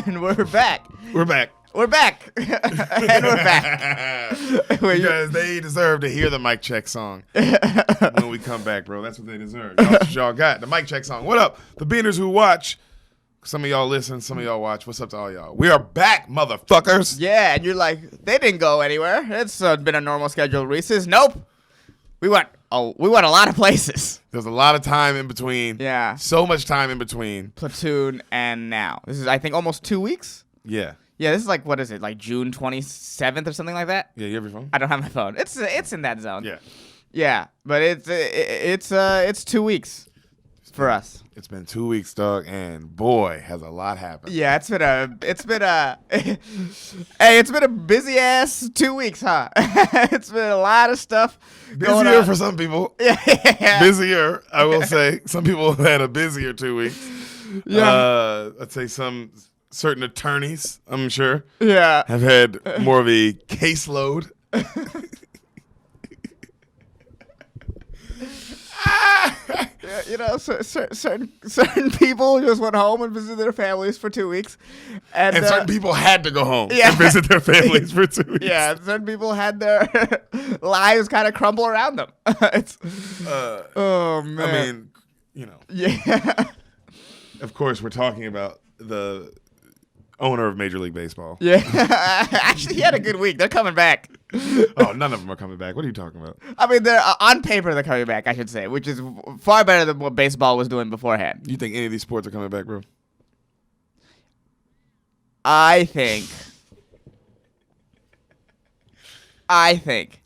And we're back. We're back. We're back. And we're back. Because they deserve to hear the mic check song when we come back, bro. That's what they deserve. That's what y'all got. The mic check song. What up? The Beaners who watch. Some of y'all listen. Some of y'all watch. What's up to all y'all? We are back, motherfuckers. Yeah, and you're like, they didn't go anywhere. It's been a normal schedule. Reese's. Nope. We went a lot of places. There's a lot of time in between. Yeah. So much time in between. Platoon and now. This is, I think, almost 2 weeks. Yeah. Yeah, this is like, what is it? Like June 27th or something like that? Yeah, you have your phone? I don't have my phone. It's in that zone. Yeah. Yeah, but it's 2 weeks for us. It's been 2 weeks, dog, and boy, has a lot happened. Yeah, it's been a busy ass 2 weeks, huh? It's been a lot of stuff going Busier on. for some people. Yeah. Busier, I will say. Some people have had a busier 2 weeks. Yeah. I'd say some certain attorneys, I'm sure, Yeah. have had more of a caseload. Yeah, you know, certain people just went home and visited their families for 2 weeks, and certain people had to go home Yeah. and visit their families for 2 weeks. yeah, certain people had their lives kind of crumble around them. Oh man. I mean, you know, Yeah. of course, we're talking about the owner of Major League Baseball. Yeah. Actually, he had a good week. They're coming back. Oh, none of them are coming back. What are you talking about? I mean, they're on paper they're coming back, I should say, which is far better than what baseball was doing beforehand. You think any of these sports are coming back, bro? I think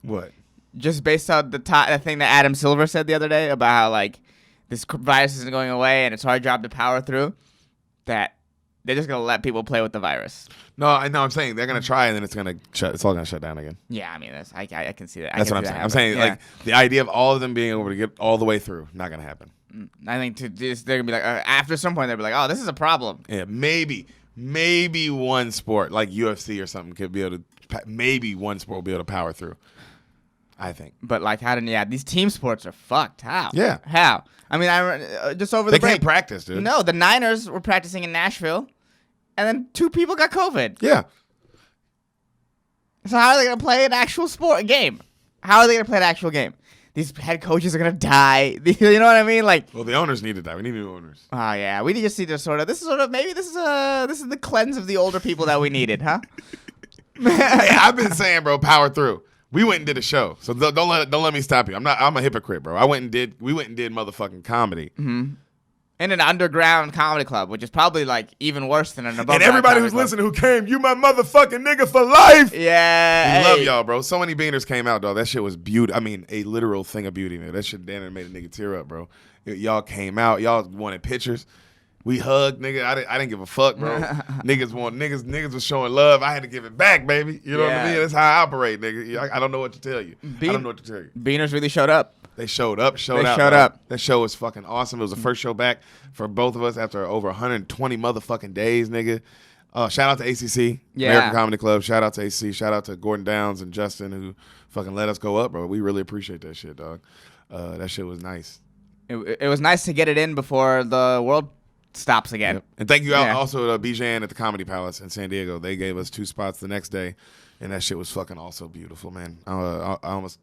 What? just based on the thing that Adam Silver said the other day about how like this virus isn't going away and it's our job to power through, that they're just gonna let people play with the virus. No, I know. I'm saying they're gonna try, and then it's gonna shut. It's all gonna shut down again. Yeah, I mean, I can see that. That's what I'm saying. I'm saying like the idea of all of them being able to get all the way through, not gonna happen. I think they're gonna be like after some point they'll be like, oh, this is a problem. Yeah, maybe one sport like UFC or something could be able to. Maybe one sport will be able to power through. I think. But like, these team sports are fucked. How? Yeah. How? I mean, just over the They break. can't practice, dude. No, the Niners were practicing in Nashville, and then 2 people got COVID. Yeah. So how are they gonna play an actual game? How are they gonna play an actual game? These head coaches are gonna die. You know what I mean? Like, well, the owners need to die. We need new owners. oh yeah, we just need to this is the cleanse of the older people that we needed, huh? Hey, I've been saying, bro, power through. We went and did a show, so don't let me stop you. I'm a hypocrite, bro. We went and did motherfucking comedy. Mm-hmm. In an underground comedy club, which is probably like even worse than an above. And everybody who's listening who came, you my motherfucking nigga for life. Yeah. We love y'all, bro. So many beaners came out, dog. That shit was beauty. I mean, a literal thing of beauty, man. That shit damn made a nigga tear up, bro. Y'all came out. Y'all wanted pictures. We hugged, nigga. I didn't give a fuck, bro. Niggas was showing love. I had to give it back, baby. You know what I mean? That's how I operate, nigga. I don't know what to tell you. I don't know what to tell you. Beaners really showed up. They showed up. Showed up. That show was fucking awesome. It was the first show back for both of us after over 120 motherfucking days, nigga. Shout out to ACC, American Comedy Club. Shout out to ACC. Shout out to Gordon Downs and Justin who fucking let us go up, bro. We really appreciate that shit, dog. That shit was nice. It was nice to get it in before the world stops again. Yep. And thank you also to Bijan at the Comedy Palace in San Diego. They gave us 2 spots the next day, and that shit was fucking also beautiful, man. I almost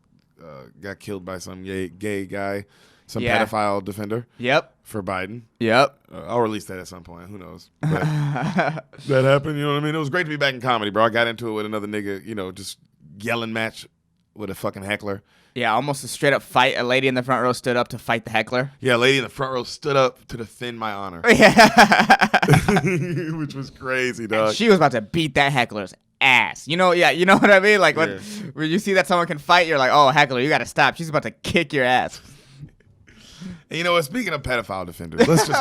got killed by some gay guy, some pedophile defender. Yep. For Biden. Yep. I'll release that at some point. Who knows? But that happened. You know what I mean? It was great to be back in comedy, bro. I got into it with another nigga, just yelling match with a fucking heckler. Yeah, almost a straight up fight. A lady in the front row stood up to fight the heckler. Yeah, a lady in the front row stood up to defend my honor. Yeah. Which was crazy, dog. And she was about to beat that heckler's ass. You know what I mean? Like when you see that someone can fight, you're like, oh, heckler, you got to stop. She's about to kick your ass. And you know what? Speaking of pedophile defenders, let's just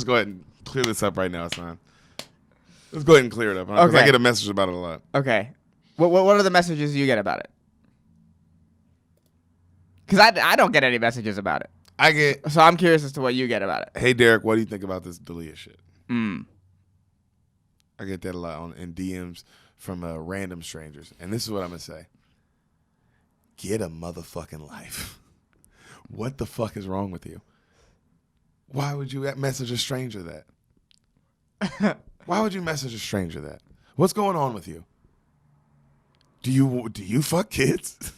go ahead and clear this up right now, son. Let's go ahead and clear it up. Huh? Okay. I get a message about it a lot. Okay. What are the messages you get about it? Because I don't get any messages about it. So I'm curious as to what you get about it. Hey, Derek, what do you think about this D'Elia shit? I get that a lot in DMs from random strangers. And this is what I'm going to say. Get a motherfucking life. What the fuck is wrong with you? Why would you message a stranger that? Why would you message a stranger that? What's going on with you? Do you fuck kids?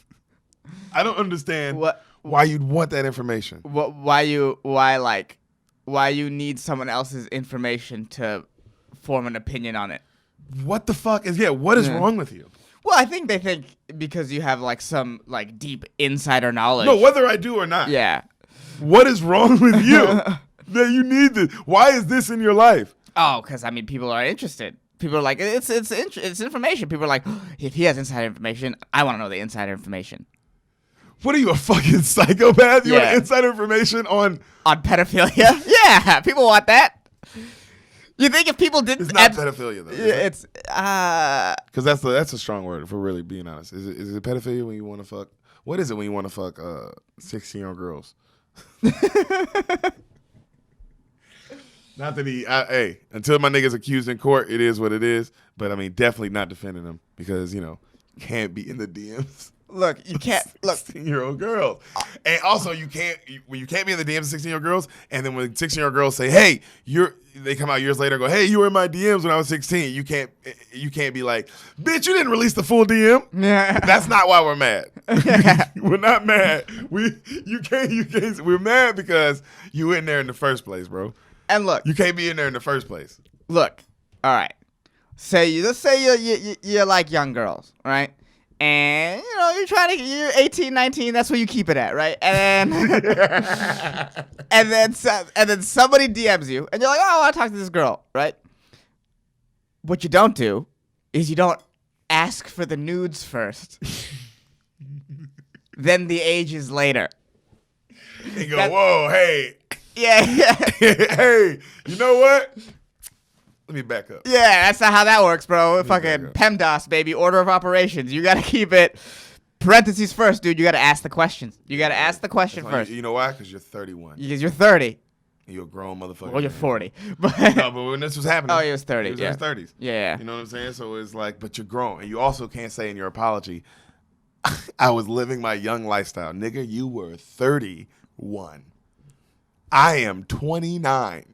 I don't understand why you'd want that information. Why you need someone else's information to form an opinion on it? What the fuck is what is wrong with you? Well, I think they think because you have like some like deep insider knowledge. No, whether I do or not. Yeah. What is wrong with you that you need this? Why is this in your life? Oh, because I mean, people are interested. People are like, it's information. People are like, if he has insider information, I want to know the insider information. What are you, a fucking psychopath? You want insider information on pedophilia? Yeah, people want that. You think if people didn't? It's not pedophilia though. It's because that's a strong word if we're really being honest. Is it pedophilia when you want to fuck? What is it when you want to fuck 16-year-old girls? Not that hey, until my nigga's accused in court, it is what it is. But I mean, definitely not defending him because can't be in the DMs. Look, you can't look 16-year-old girls, and also you can't be in the DMs of 16-year-old girls, and then when 16-year-old girls say, "Hey, they come out years later and go, "Hey, you were in my DMs when I was 16." You can't be like, "Bitch, you didn't release the full DM." Yeah. That's not why we're mad. We're not mad. You can't. We're mad because you in there in the first place, bro. And look, you can't be in there in the first place. Look, all right. Let's say you're like young girls, right? And you're 18, 19, that's where you keep it at, right? And then and then somebody DMs you and you're like, "Oh, I want to talk to this girl," right? What you don't do is you don't ask for the nudes first. Then the ages later. And go, "Whoa, hey." Yeah. Hey, you know what? Let me back up. Yeah, that's not how that works, bro. Fucking PEMDAS, baby. Order of operations. You got to keep it parentheses first, dude. You got to ask the questions. You got to ask the question first. You know why? Because you're 31. Because you're 30. And you're a grown motherfucker. Well, you're 40. But no, but when this was happening. Oh, he was 30. He was in his 30s. Yeah. You know what I'm saying? So it's like, but you're grown. And you also can't say in your apology, I was living my young lifestyle. Nigga, you were 31. I am 29.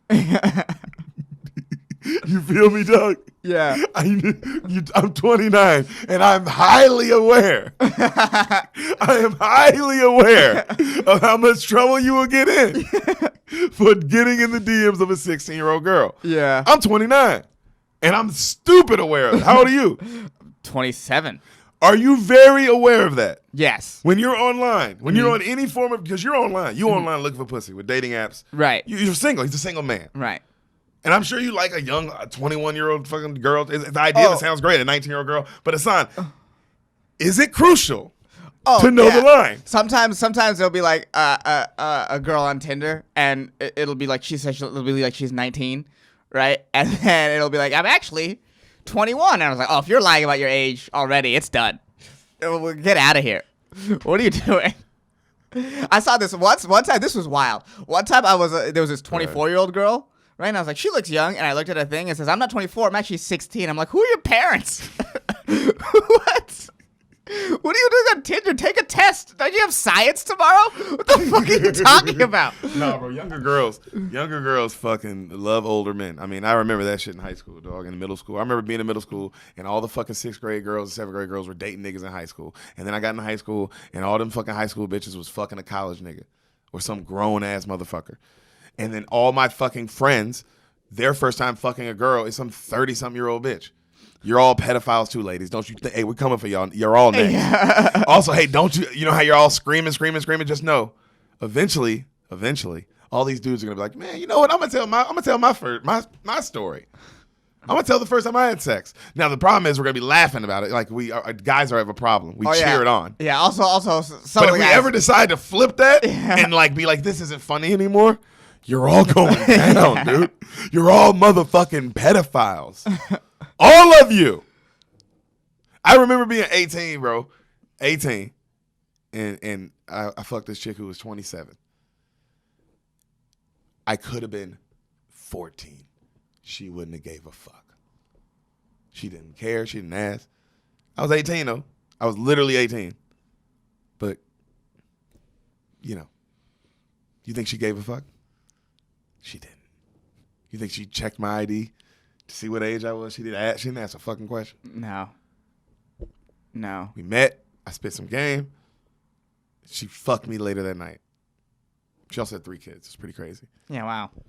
You feel me, Doug? Yeah. I'm 29, and I'm highly aware. I am highly aware of how much trouble you will get in for getting in the DMs of a 16-year-old girl. Yeah. I'm 29, and I'm stupid aware of it. How old are you? 27. Are you very aware of that? Yes. When you're online, when you're on any form of, because you're online, online looking for pussy with dating apps. Right. You're single. He's a single man. Right. And I'm sure you like a young 21-year-old fucking girl. The idea sounds great, a 19-year-old girl. But Hassan, is it crucial to know the line? Sometimes there'll be like a girl on Tinder, and it'll be like it'll be like she's 19, right? And then it'll be like, I'm actually 21. And I was like, oh, if you're lying about your age already, it's done. Get out of here. What are you doing? I saw this one time. This was wild. One time there was this 24-year-old girl. Right? And I was like, she looks young. And I looked at her thing and it says, I'm not 24. I'm actually 16. I'm like, who are your parents? What? What are you doing on Tinder? Take a test. Don't you have science tomorrow? What the fuck are you talking about? No, bro. Younger girls fucking love older men. I mean, I remember that shit in high school, dog, in middle school. I remember being in middle school and all the fucking 6th grade girls and 7th grade girls were dating niggas in high school. And then I got in high school and all them fucking high school bitches was fucking a college nigga or some grown-ass motherfucker. And then all my fucking friends, their first time fucking a girl is some 30-something-year-old bitch. You're all pedophiles too, ladies. Don't you think? Hey, we're coming for y'all. You're all next. Yeah. Also, hey, don't you know how you're all screaming? Just know, eventually, all these dudes are gonna be like, man, you know what? I'm gonna tell my story. I'm gonna tell the first time I had sex. Now the problem is we're gonna be laughing about it. Like guys have a problem. We cheer it on. Yeah. Also, but if we ever decide to flip that and like be like, this isn't funny anymore. You're all going down, dude. You're all motherfucking pedophiles. All of you. I remember being 18, bro. 18. And I fucked this chick who was 27. I could have been 14. She wouldn't have gave a fuck. She didn't care. She didn't ask. I was 18, though. I was literally 18. But, you think she gave a fuck? She didn't. You think she checked my ID See what age I was? She didn't ask a fucking question. No. We met. I spit some game. She fucked me later that night. She also had 3 kids. It's pretty crazy. Yeah, wow. It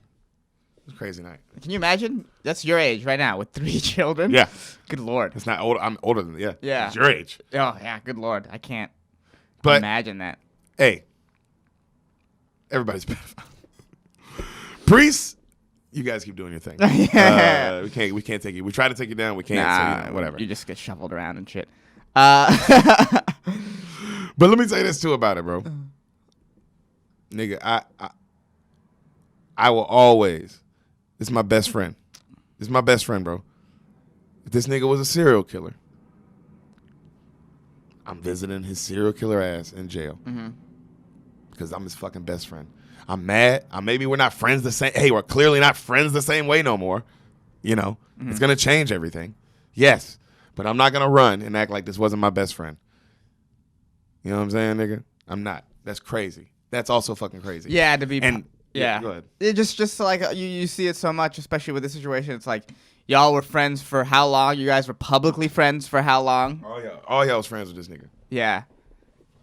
was a crazy night. Can you imagine? That's your age right now with 3 children. Yeah. Good Lord. It's not old. I'm older than yeah. Yeah. It's your age. Oh yeah. Good Lord. I can't imagine that. Hey, everybody's pedophile. Priests, you guys keep doing your thing. Yeah. We can't take you. We try to take you down. We can't. Nah, so whatever. You just get shuffled around and shit. But let me say this too about it, bro. Nigga, I will always. This is my best friend. This is my best friend, bro. If this nigga was a serial killer, I'm visiting his serial killer ass in jail. Because I'm his fucking best friend. I'm mad. Maybe we're not friends the same. Hey, we're clearly not friends the same way no more. You know, it's going to change everything. Yes. But I'm not going to run and act like this wasn't my best friend. You know what I'm saying, nigga? I'm not. That's crazy. That's also fucking crazy. Yeah, to be. And yeah. Go ahead. It just like you see it so much, especially with this situation. It's like y'all were friends for how long? You guys were publicly friends for how long? All y'all was friends with this nigga. Yeah.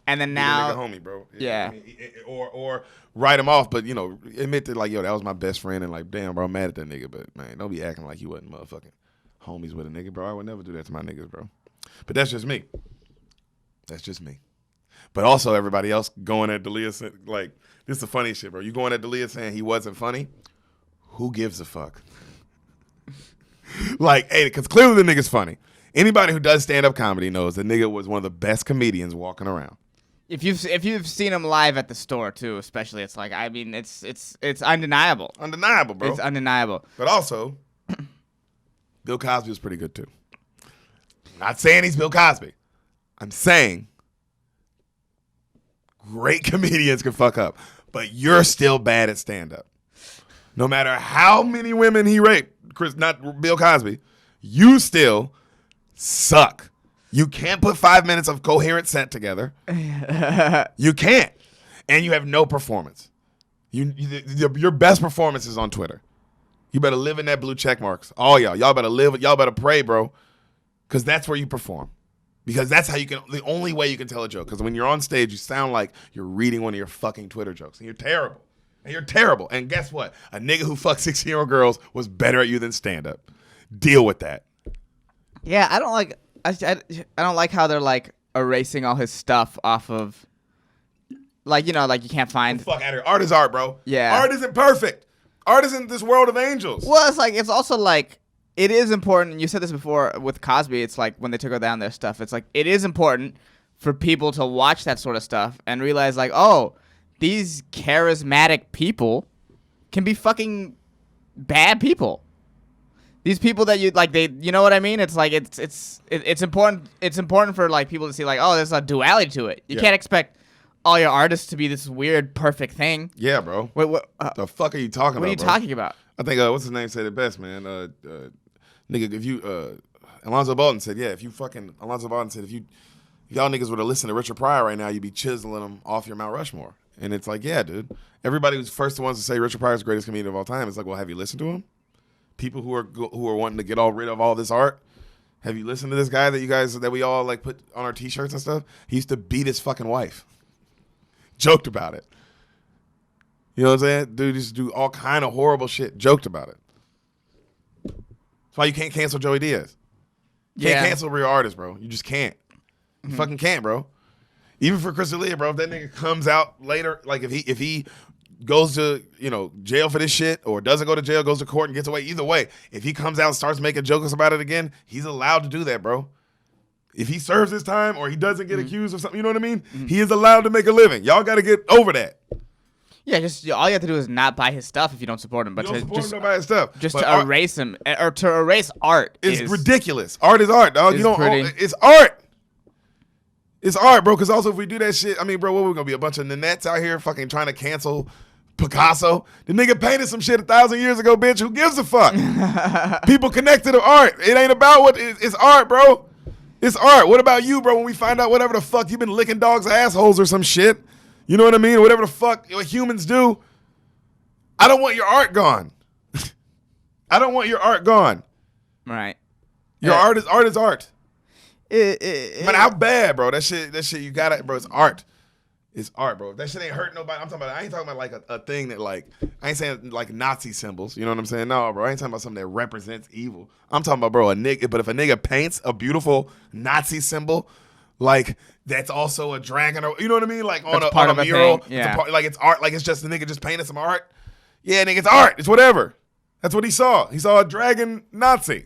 And then now, nigga homie, bro. Yeah. I mean, or write him off, but you know, admit that like, yo, that was my best friend, and like, damn, bro, I'm mad at that nigga, but man, don't be acting like you wasn't motherfucking homies with a nigga, bro. I would never do that to my niggas, bro. But that's just me. That's just me. But also everybody else going at D'Elia, like, this is the funny shit, bro. You going at D'Elia saying he wasn't funny? Who gives a fuck? Like, hey, because clearly the nigga's funny. Anybody who does stand-up comedy knows the nigga was one of the best comedians walking around. if you've seen him live at the store too, especially, it's like, I mean, it's undeniable. Undeniable, bro. It's undeniable. But also, Bill Cosby was pretty good too. Not saying he's Bill Cosby. I'm saying great comedians can fuck up, but you're still bad at stand-up. No matter how many women he raped, not Bill Cosby, you still suck. You can't put 5 minutes of coherent set together. You can't. And you have no performance. Your best performance is on Twitter. You better live in that blue check marks. All y'all. Y'all better live. Y'all better pray, bro. Because that's where you perform. Because that's how you can, the only way you can tell a joke. Because when you're on stage, you sound like you're reading one of your fucking Twitter jokes. And you're terrible. And you're terrible. And guess what? A nigga who fucked 16-year-old girls was better at you than stand-up. Deal with that. Yeah, I don't like how they're like erasing all his stuff off of, like, you know, like you can't find. Fuck out of here. Art is art, bro. Yeah. Art isn't perfect. Art isn't this world of angels. Well, it's like, it's also like, it is important. You said this before with Cosby. It's like when they took down their stuff, it's like, it is important for people to watch that sort of stuff and realize, like, oh, these charismatic people can be fucking bad people. These people that you like, you know what I mean? It's like, it's important. It's important for like people to see, like, oh, there's a duality to it. You can't expect all your artists to be this weird, perfect thing. Yeah, bro. What the fuck are you talking about? What are you talking about? I think what's his name said it best, man. Nigga, if you Alonzo Bolton said, if y'all niggas were to listen to Richard Pryor right now, you'd be chiseling him off your Mount Rushmore. And it's like, yeah, dude. Everybody who's first the ones to say Richard Pryor's the greatest comedian of all time. It's like, well, have you listened to him? People who are wanting to get rid of all this art. Have you listened to this guy that we all like put on our t-shirts and stuff? He used to beat his fucking wife. Joked about it. You know what I'm saying? Dude used to do all kind of horrible shit. Joked about it. That's why you can't cancel Joey Diaz. You can't cancel real artists, bro. You just can't. You fucking can't, bro. Even for Chris D'Elia, bro, if that nigga comes out later, like if he goes to, jail for this shit or doesn't go to jail, goes to court and gets away, either way, if he comes out and starts making jokes about it again, he's allowed to do that, bro. If he serves his time or he doesn't get accused of something, you know what I mean? He is allowed to make a living. Y'all got to get over that. Yeah, just all you have to do is not buy his stuff if you don't support him. But don't buy his stuff. Just to erase him or to erase art is ridiculous. Art is art, dog. It's art. It's art, bro. Because also if we do that shit, I mean, bro, what we're gonna be a bunch of Nanettes out here fucking trying to cancel Picasso? The nigga painted some shit 1,000 years ago, bitch. Who gives a fuck? People connected to art. It ain't about it's art, bro. It's art. What about you, bro? When we find out whatever the fuck you've been licking dogs' assholes or some shit, you know what I mean? Whatever the fuck what humans do. I don't want your art gone. I don't want your art gone. Right. Your art is art. No Man, how bad, bro? That shit, you got it, bro. It's art. It's art, bro. That shit ain't hurt nobody. I ain't talking about like a thing that like, I ain't saying like Nazi symbols. You know what I'm saying? No, bro. I ain't talking about something that represents evil. I'm talking about, bro, a nigga. But if a nigga paints a beautiful Nazi symbol, like that's also a dragon, or you know what I mean? Like on a mural. Yeah. It's art. Like it's just the nigga just painted some art. Yeah, nigga, it's art. It's whatever. That's what he saw. He saw a dragon Nazi.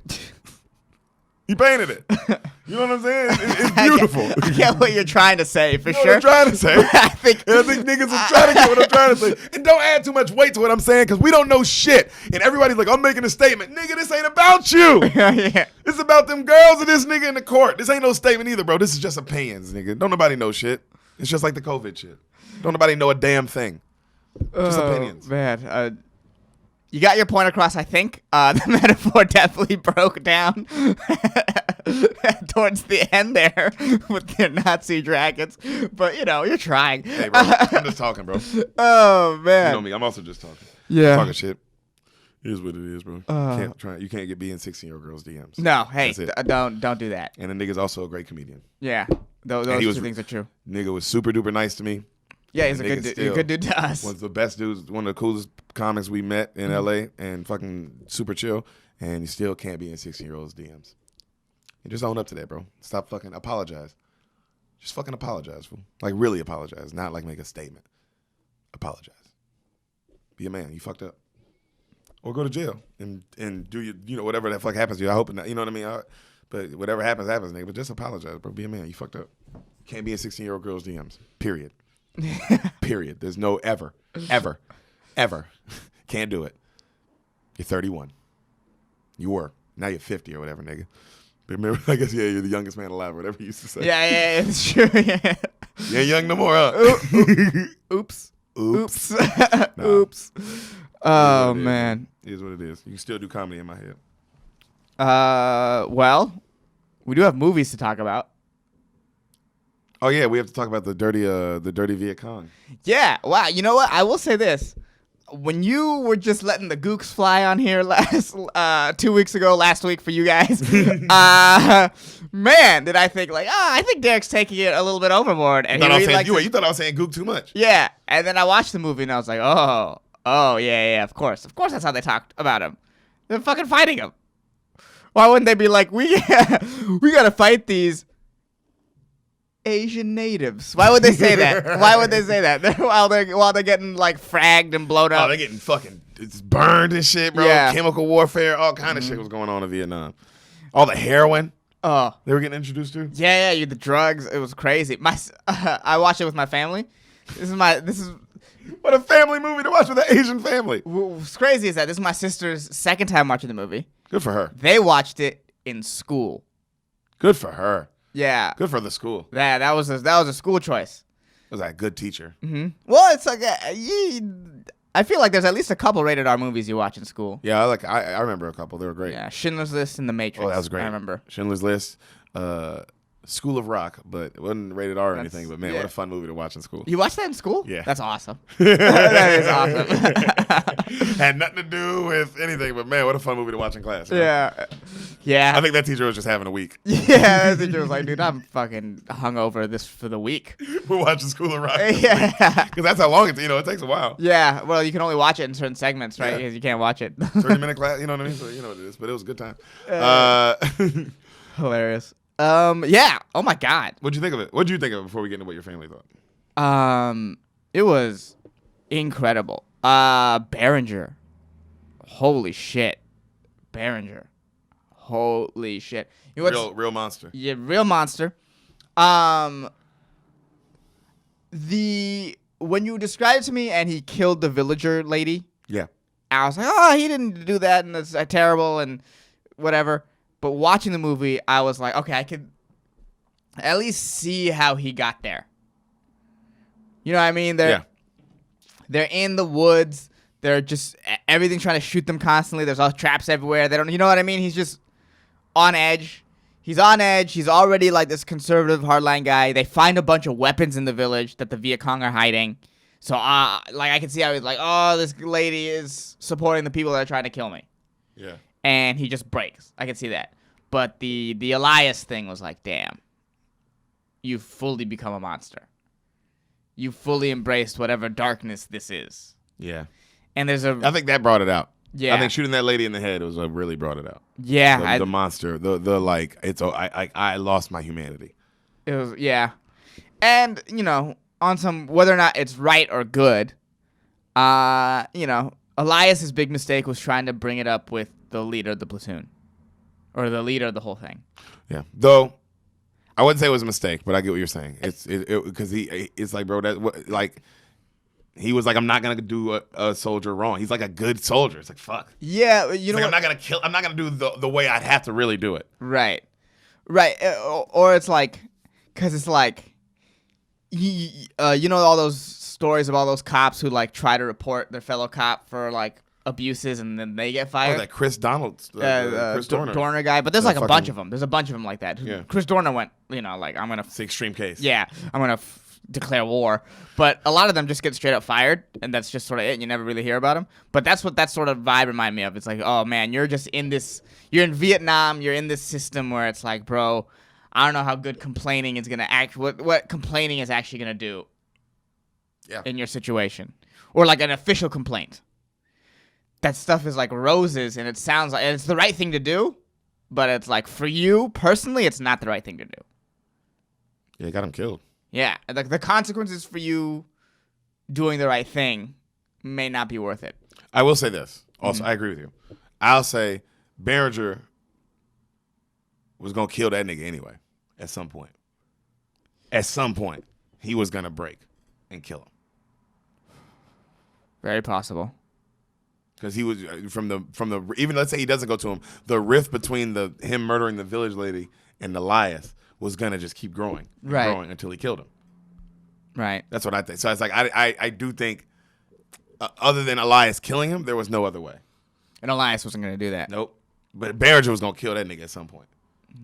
He painted it. You know what I'm saying? It's beautiful. I get what you're trying to say, for sure. What I'm trying to say. I think niggas are trying to get what I'm trying to say. And don't add too much weight to what I'm saying, because we don't know shit. And everybody's like, I'm making a statement. Nigga, this ain't about you. Yeah. It's about them girls and this nigga in the court. This ain't no statement either, bro. This is just opinions, nigga. Don't nobody know shit. It's just like the COVID shit. Don't nobody know a damn thing. Just opinions. Man, you got your point across, I think. The metaphor definitely broke down towards the end there with their Nazi dragons. But, you're trying. Hey, bro, I'm just talking, bro. Oh, man. You know me. I'm also just talking. Yeah. Talking shit. Here's what it is, bro. You can't get being 16-year-old girls' DMs. No, hey, don't do that. And the nigga's also a great comedian. Yeah, those two things are true. Nigga was super duper nice to me. Yeah, he's a good dude to us. One of the best dudes, one of the coolest comics we met in LA, and fucking super chill. And you still can't be in 16-year-olds' DMs. You just own up to that, bro. Stop fucking apologize. Just fucking apologize, fool. Like really apologize, not like make a statement. Apologize. Be a man. You fucked up. Or go to jail and do whatever the fuck happens to you. I hope not. You know what I mean? But whatever happens, nigga. But just apologize, bro. Be a man. You fucked up. You can't be in 16-year-old girls' DMs. Period. Period. There's no ever. Can't do it. You're 31. You were. Now you're 50 or whatever, nigga. But remember, I guess, you're the youngest man alive, whatever you used to say. Yeah, it's true. Yeah. You ain't young no more, huh? Oops. Nah. Oops. Oh, man. It is what it is. You can still do comedy in my head. Well, we do have movies to talk about. Oh yeah, we have to talk about the dirty Viet Cong. Yeah. Wow. You know what? I will say this. When you were just letting the gooks fly on here last 2 weeks ago, last week for you guys, man, did I think like, I think Derek's taking it a little bit overboard. And you thought I was saying gook too much. Yeah. And then I watched the movie and I was like, oh yeah, of course that's how they talked about him. They're fucking fighting him. Why wouldn't they be like, we gotta fight these Asian natives? Why would they say that? Why would they say that while they're getting like fragged and blown up? Oh, they're getting fucking burned and shit, bro. Yeah. Chemical warfare, all kind of shit was going on in Vietnam. All the heroin. Oh, they were getting introduced to. Yeah, the drugs. It was crazy. I watched it with my family. This is what a family movie to watch with an Asian family. What's crazy is that this is my sister's second time watching the movie. Good for her. They watched it in school. Good for her. Yeah. Good for the school. Yeah, that was a school choice. Was that a good teacher? Mm-hmm. Well, it's like I feel like there's at least a couple rated R movies you watch in school. Yeah, I remember a couple. They were great. Yeah, Schindler's List and The Matrix. Oh, that was great. I remember Schindler's List, School of Rock, but it wasn't rated R or anything. But man, what a fun movie to watch in school. You watched that in school? Yeah, that's awesome. That is awesome. Had nothing to do with anything, but man, what a fun movie to watch in class. Yeah. I think that teacher was just having a week. Yeah, that teacher was like, dude, I'm fucking hungover this for the week. We're watching School of Rock. Yeah, because that's how long it takes a while. Yeah, well, you can only watch it in certain segments, right? Because you can't watch it 30-minute class. You know what I mean? So you know what it is, but it was a good time. Hilarious. Yeah. Oh my God. What'd you think of it? What'd you think of it before we get into what your family thought? It was incredible. Berenger. Holy shit. Berenger. Holy shit. You know real monster. Yeah, real monster. When you described it to me and he killed the villager lady. Yeah. I was like, oh, he didn't do that and that's terrible and whatever. But watching the movie, I was like, okay, I could at least see how he got there. You know what I mean? They're in the woods. They're just everything's trying to shoot them constantly. There's all traps everywhere. They don't, you know what I mean? He's just on edge. He's on edge. He's already like this conservative hardline guy. They find a bunch of weapons in the village that the Viet Cong are hiding. So, I can see how he's like, oh, this lady is supporting the people that are trying to kill me. Yeah. and he just breaks. I can see that. But the Elias thing was like, damn, you fully become a monster. You fully embraced whatever darkness this is. Yeah. And there's I think that brought it out. Yeah. I think shooting that lady in the head was what really brought it out. Yeah. The monster, the like, I lost my humanity. It was, yeah. And, on some, whether or not it's right or good, Elias's big mistake was trying to bring it up with the leader of the platoon. Or the leader of the whole thing. Yeah. Though, I wouldn't say it was a mistake, but I get what you're saying. It's because it's like, bro, he was like, I'm not gonna do a soldier wrong. He's like a good soldier. It's like, fuck. Yeah, I'm not gonna kill. I'm not gonna do the way I'd have to really do it. Right. Or it's like, because it's like, all those stories of all those cops who like try to report their fellow cop for like abuses and then they get fired. Oh, that Chris Dorner guy. But there's like a bunch of them. There's a bunch of them like that. Yeah. Chris Dorner went, like, I'm gonna. It's the extreme case. Yeah, I'm gonna declare war. But a lot of them just get straight up fired, and that's just sort of it. And you never really hear about them. But that's what that sort of vibe reminded me of. It's like, oh man, you're just in this. You're in Vietnam. You're in this system where it's like, bro, I don't know how good complaining is gonna act. What complaining is actually gonna do. Yeah. In your situation, or like an official complaint. That stuff is like roses, and it sounds like it's the right thing to do, but it's like for you personally, it's not the right thing to do. Yeah, got him killed. Yeah, like the consequences for you doing the right thing may not be worth it. I will say this. Also, I agree with you. I'll say Behringer was gonna kill that nigga anyway. At some point. At some point, he was gonna break and kill him. Very possible. Because he was from the even let's say he doesn't go to him, the rift between him murdering the village lady and Elias was gonna just keep growing, growing until he killed him. Right. That's what I think. So it's like I do think, other than Elias killing him, there was no other way. And Elias wasn't gonna do that. Nope. But Behringer was gonna kill that nigga at some point.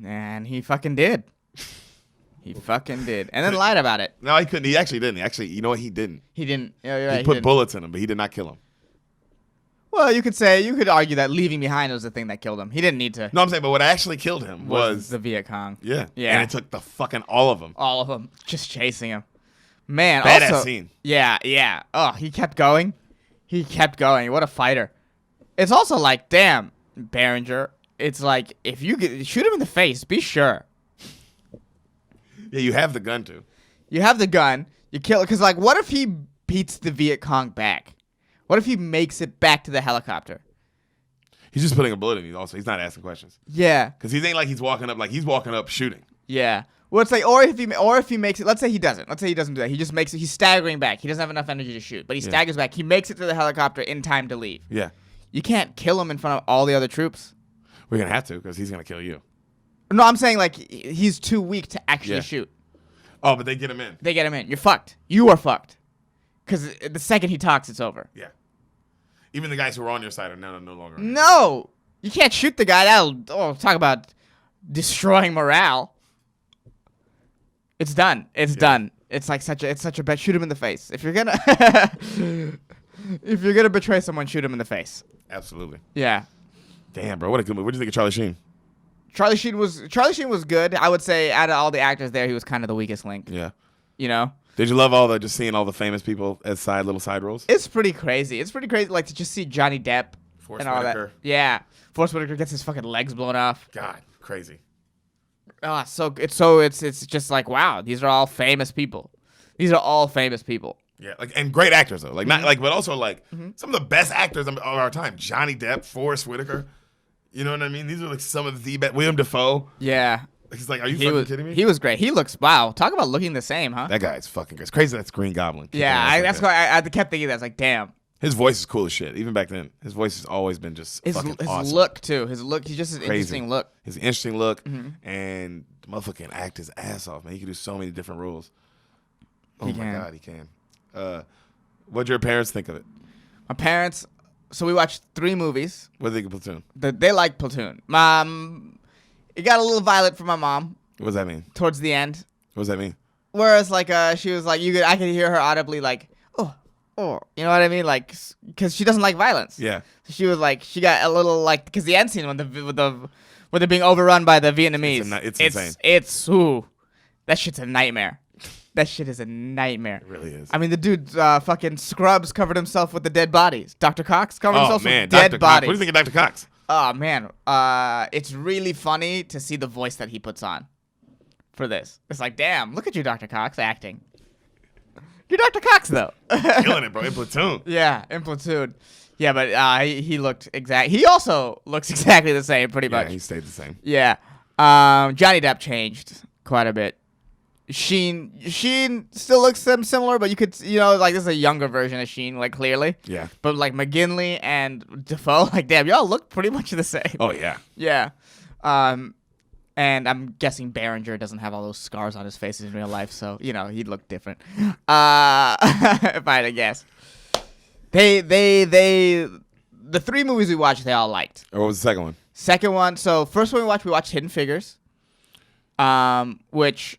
And he fucking did. He fucking did, and then lied about it. No, he couldn't. He actually didn't. Actually, you know what? He didn't. He didn't. Yeah, you're right. He put bullets in him, but he did not kill him. Well, you could argue that leaving behind was the thing that killed him. He didn't need to. No, I'm saying, but what actually killed him was the Viet Cong. Yeah. Yeah. And it took the fucking all of them. All of them just chasing him. Man, Badass also, scene. Yeah. Oh, he kept going. What a fighter. It's also like, damn, Behringer. It's like, if you shoot him in the face, be sure. Yeah, you have the gun too. You have the gun. You kill it. Because, like, what if he beats the Viet Cong back? What if he makes it back to the helicopter? He's just putting a bullet in you also. He's not asking questions. Yeah. Because he ain't like he's walking up shooting. Yeah. Well, it's like, or if he makes it, let's say he doesn't. Let's say he doesn't do that. He just makes it, he's staggering back. He doesn't have enough energy to shoot, but he staggers back. He makes it to the helicopter in time to leave. Yeah. You can't kill him in front of all the other troops. We're going to have to because he's going to kill you. No, I'm saying, like, he's too weak to actually shoot. Oh, but they get him in. They get him in. You're fucked. You are fucked. Because the second he talks, it's over. Yeah. Even the guys who are on your side are now no longer on. No! You can't shoot the guy. Talk about destroying morale. It's done. It's done. It's like such a bet. Shoot him in the face. If you're gonna betray someone, shoot him in the face. Absolutely. Yeah. Damn, bro, what a good movie. What do you think of Charlie Sheen? Charlie Sheen was good. I would say out of all the actors there, he was kind of the weakest link. Yeah. You know? Did you love just seeing all the famous people as little side roles? It's pretty crazy. Like to just see Johnny Depp Forrest and all Whitaker. that. Yeah. Forrest Whitaker gets his fucking legs blown off. God, crazy. Oh, it's just like, wow, these are all famous people. Yeah, like, and great actors though. Like not like, but also like some of the best actors of our time. Johnny Depp, Forrest Whitaker. You know what I mean? These are like some of the best. William Dafoe. Yeah. He's like, are you fucking kidding me? He was great. He looks, wow. Talk about looking the same, huh? That guy is fucking great. It's crazy that's Green Goblin. Yeah, that's why I kept thinking that. It's like, damn. His voice is cool as shit. Even back then, his voice has always been just fucking awesome. His look too. He's just an interesting look. His interesting look, and the motherfucker can act his ass off, man. He can do so many different roles. Oh my god, he can. What'd your parents think of it? My parents. So we watched 3 movies. What did they think of Platoon? They like Platoon. It got a little violent for my mom. What does that mean? Towards the end. What does that mean? Whereas, like, she was like, I could hear her audibly, like, oh, oh, you know what I mean? Like, because she doesn't like violence. Yeah. So she was like, she got a little like, because the end scene when they're being overrun by the Vietnamese. It's insane. That shit's a nightmare. That shit is a nightmare. It really is. I mean, the dude fucking Scrubs covered himself with the dead bodies. Dr. Cox covered himself with dead Dr. bodies. Cox. What do you think of Dr. Cox? Oh, man. It's really funny to see the voice that he puts on for this. It's like, damn, look at you, Dr. Cox, acting. You're Dr. Cox, though. Killing it, bro. In Platoon. Yeah, in Platoon. Yeah, but he looked he also looks exactly the same, pretty much. Yeah, he stayed the same. Yeah. Johnny Depp changed quite a bit. Sheen still looks similar, but you could, like, this is a younger version of Sheen, like, clearly. Yeah. But, like, McGinley and Defoe, like, damn, y'all look pretty much the same. Oh, yeah. Yeah. And I'm guessing Berenger doesn't have all those scars on his face in real life, so, he'd look different. If I had to guess. The 3 movies we watched, they all liked. Or what was the second one? Second one, so first one we watched Hidden Figures, which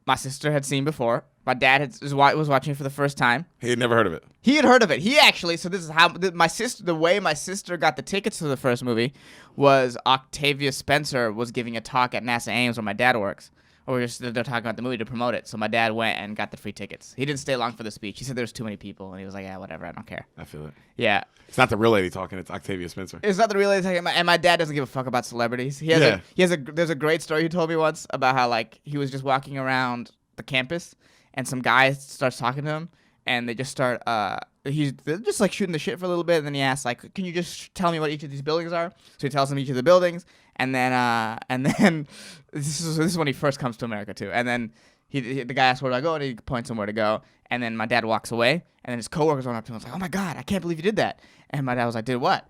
my sister had seen before. My dad was watching it for the first time. He had never heard of it. He had heard of it. He actually, so this is how the way my sister got the tickets to the first movie was Octavia Spencer was giving a talk at NASA Ames where my dad works. Or they're talking about the movie to promote it. So my dad went and got the free tickets. He didn't stay long for the speech. He said there was too many people. And he was like, yeah, whatever. I don't care. I feel it. Yeah. It's not the real lady talking. It's Octavia Spencer. It's not the real lady talking. And my dad doesn't give a fuck about celebrities. There's a great story he told me once about how, like, he was just walking around the campus and some guy starts talking to him. And they just start, they're just, like, shooting the shit for a little bit. And then he asks, like, can you just tell me what each of these buildings are? So he tells him each of the buildings. And then this is when he first comes to America, too. And then the guy asks, where do I go? And he points him where to go. And then my dad walks away. And then his coworkers went up to him and was like, oh, my God, I can't believe you did that. And my dad was like, did what?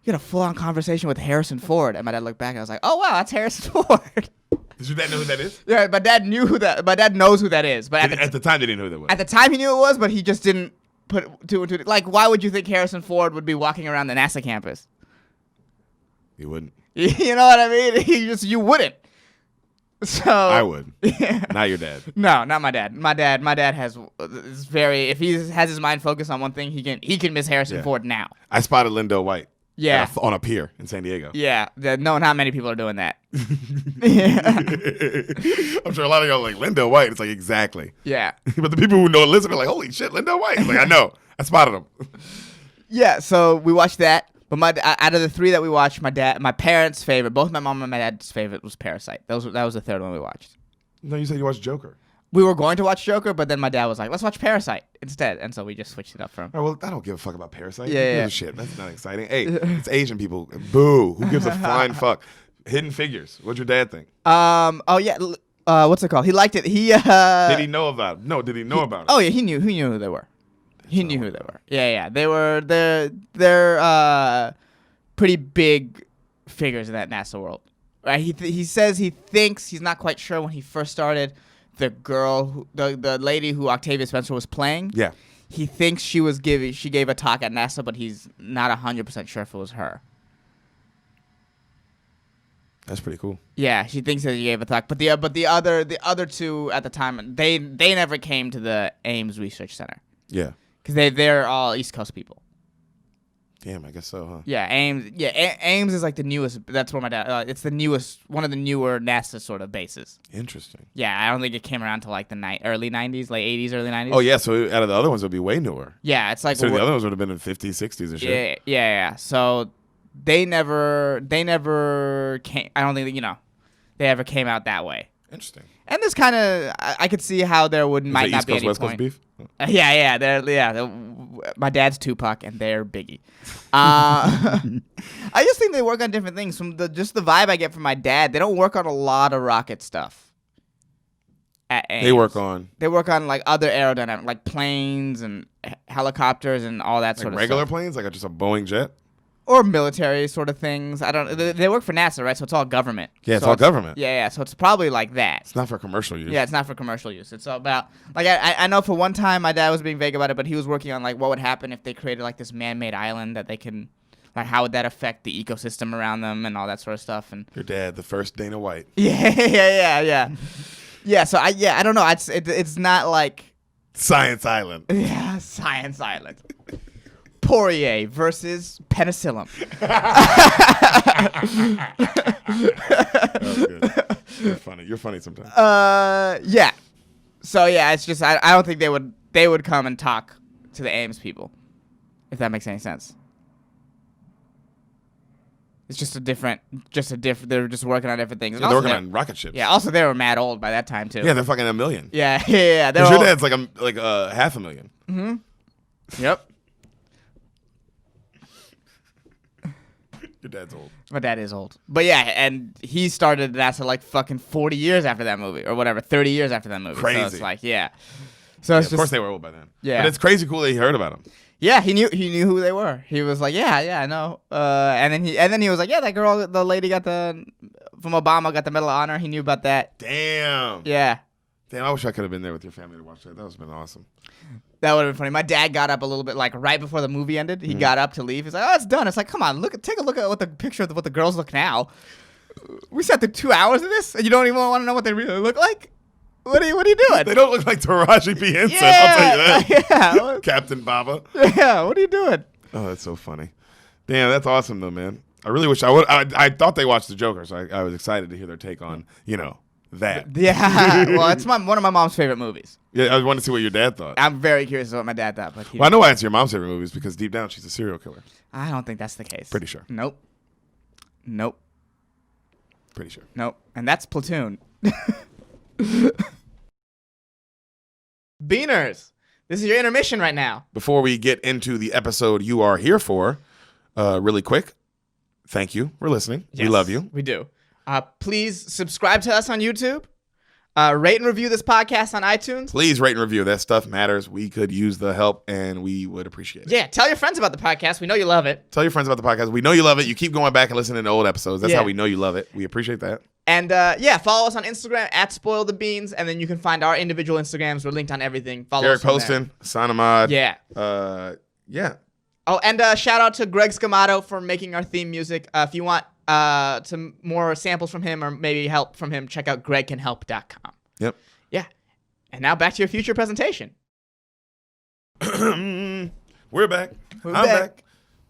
You had a full-on conversation with Harrison Ford. And my dad looked back and I was like, oh, wow, that's Harrison Ford. Does your dad know who that is? Yeah, my dad knows who that is. But at the time, they didn't know who that was. At the time, he knew it was, but he just didn't put two and two. Like, why would you think Harrison Ford would be walking around the NASA campus? He wouldn't. You know what I mean? You wouldn't. So I would. Yeah. Not your dad. No, not my dad. My dad is very. If he has his mind focused on one thing, he can miss Harrison Ford now. I spotted Lindo White. Yeah. On a pier in San Diego. Yeah. No, not many people are doing that. I'm sure a lot of y'all are like, Lindo White. It's like, exactly. Yeah. But the people who know Elizabeth are like, holy shit, Lindo White. It's like, I know. I spotted him. Yeah, so we watched that. But out of the 3 that we watched, my parents' favorite, both my mom and my dad's favorite was Parasite. That was the third one we watched. No, you said you watched Joker. We were going to watch Joker, but then my dad was like, let's watch Parasite instead. And so we just switched it up for him. All right, well, I don't give a fuck about Parasite. Yeah, Who gives a shit? That's not exciting. Hey, it's Asian people. Boo. Who gives a flying fuck? Hidden Figures. What'd your dad think? Oh, yeah. What's it called? He liked it. Did he know about it? No, did he know about it? Oh, yeah. He knew who they were. He knew who they were. Yeah. They're pretty big figures in that NASA world. Right? He says he thinks, he's not quite sure when he first started, the girl, the lady who Octavia Spencer was playing. Yeah. He thinks she gave a talk at NASA, but he's not 100% sure if it was her. That's pretty cool. Yeah, she thinks that she gave a talk, but the other 2 at the time, they never came to the Ames Research Center. Yeah. Because they're all East Coast people. Damn, I guess so, huh? Yeah, Ames. Yeah, Ames is like the newest. That's where my dad. It's the newest, one of the newer NASA sort of bases. Interesting. Yeah, I don't think it came around to like the early '90s, like '80s, early '90s. Oh yeah, so out of the other ones, it would be way newer. Yeah, it's like so the other ones would have been in '50s, '60s and shit. Yeah. So they never came. I don't think they ever came out that way. Interesting. And this kind of, I could see how there might not East be Coast, any West point. Coast beef? My dad's Tupac and they're Biggie. I just think they work on different things. From the vibe I get from my dad, they don't work on a lot of rocket stuff. They work on like other aerodynamic, like planes and helicopters and all that sort of regular stuff. planes, like just a Boeing jet. Or military sort of things. I don't. They work for NASA, right? So it's all government. Yeah, it's all government. Yeah. So it's probably like that. It's not for commercial use. Yeah, it's not for commercial use. It's all about like I know for one time my dad was being vague about it, but he was working on like what would happen if they created like this man-made island that they can, like how would that affect the ecosystem around them and all that sort of stuff. And your dad, the first Dana White. Yeah. Yeah. So I don't know. It's not like Science Island. Yeah, Science Island. Poirier versus penicillin. That's good. You're funny. You're funny sometimes. Yeah. So yeah, it's just I don't think they would come and talk to the Ames people, if that makes any sense. It's just a different. They're just working on different things. Yeah, they're working on rocket ships. Yeah. Also, they were mad old by that time too. Yeah, they're fucking $1 million. Yeah. Yeah. Because your dad's like $500,000. Mm-hmm. Yep. Your dad's old. My dad is old. But yeah, and he started NASA like fucking 40 years after that movie, or whatever, 30 years after that movie. Crazy. So it's like, yeah. So it's Of just, course they were old by then. Yeah. But it's crazy cool that he heard about them. Yeah, he knew who they were. He was like, yeah, I know. And then he was like, yeah, that girl, the lady from Obama got the Medal of Honor. He knew about that. Damn. Yeah. Damn, I wish I could have been there with your family to watch that. That would have been awesome. That would have been funny. My dad got up a little bit, like right before the movie ended. He got up to leave. He's like, "Oh, it's done." It's like, come on, take a look at what the picture of what the girls look now. We sat through 2 hours of this, and you don't even want to know what they really look like. What are you doing? They don't look like Taraji P. Henson, Yeah, I'll tell you that. Yeah. Captain Baba. Yeah. What are you doing? Oh, that's so funny. Damn, that's awesome though, man. I really wish I would. I thought they watched The Joker, so I was excited to hear their take on that. Yeah. Well, it's one of my mom's favorite movies. Yeah, I wanted to see what your dad thought. I'm very curious what my dad thought, but Well, I know why it's your mom's favorite movies because deep down she's a serial killer. I don't think that's the case. Pretty sure. Nope. Pretty sure. Nope. And that's Platoon. Beaners, this is your intermission right now. Before we get into the episode you are here for, really quick, thank you for listening. Yes, we love you. We do. Please subscribe to us on YouTube. Rate and review this podcast on iTunes. Please rate and review. That stuff matters. We could use the help, and we would appreciate it. Yeah, tell your friends about the podcast. We know you love it. Tell your friends about the podcast. We know you love it. You keep going back and listening to old episodes. That's Yeah. how we know you love it. We appreciate that. And follow us on Instagram at Spoil the Beans, and then you can find our individual Instagrams. We're linked on everything. Follow Derek us from Poston, Sanamad. there. Yeah. Yeah. Oh, and shout out to Greg Scamato for making our theme music. If you want some more samples from him or maybe help from him, check out gregcanhelp.com. Yep. Yeah. And now back to your future presentation. We're back. We're I'm back. back.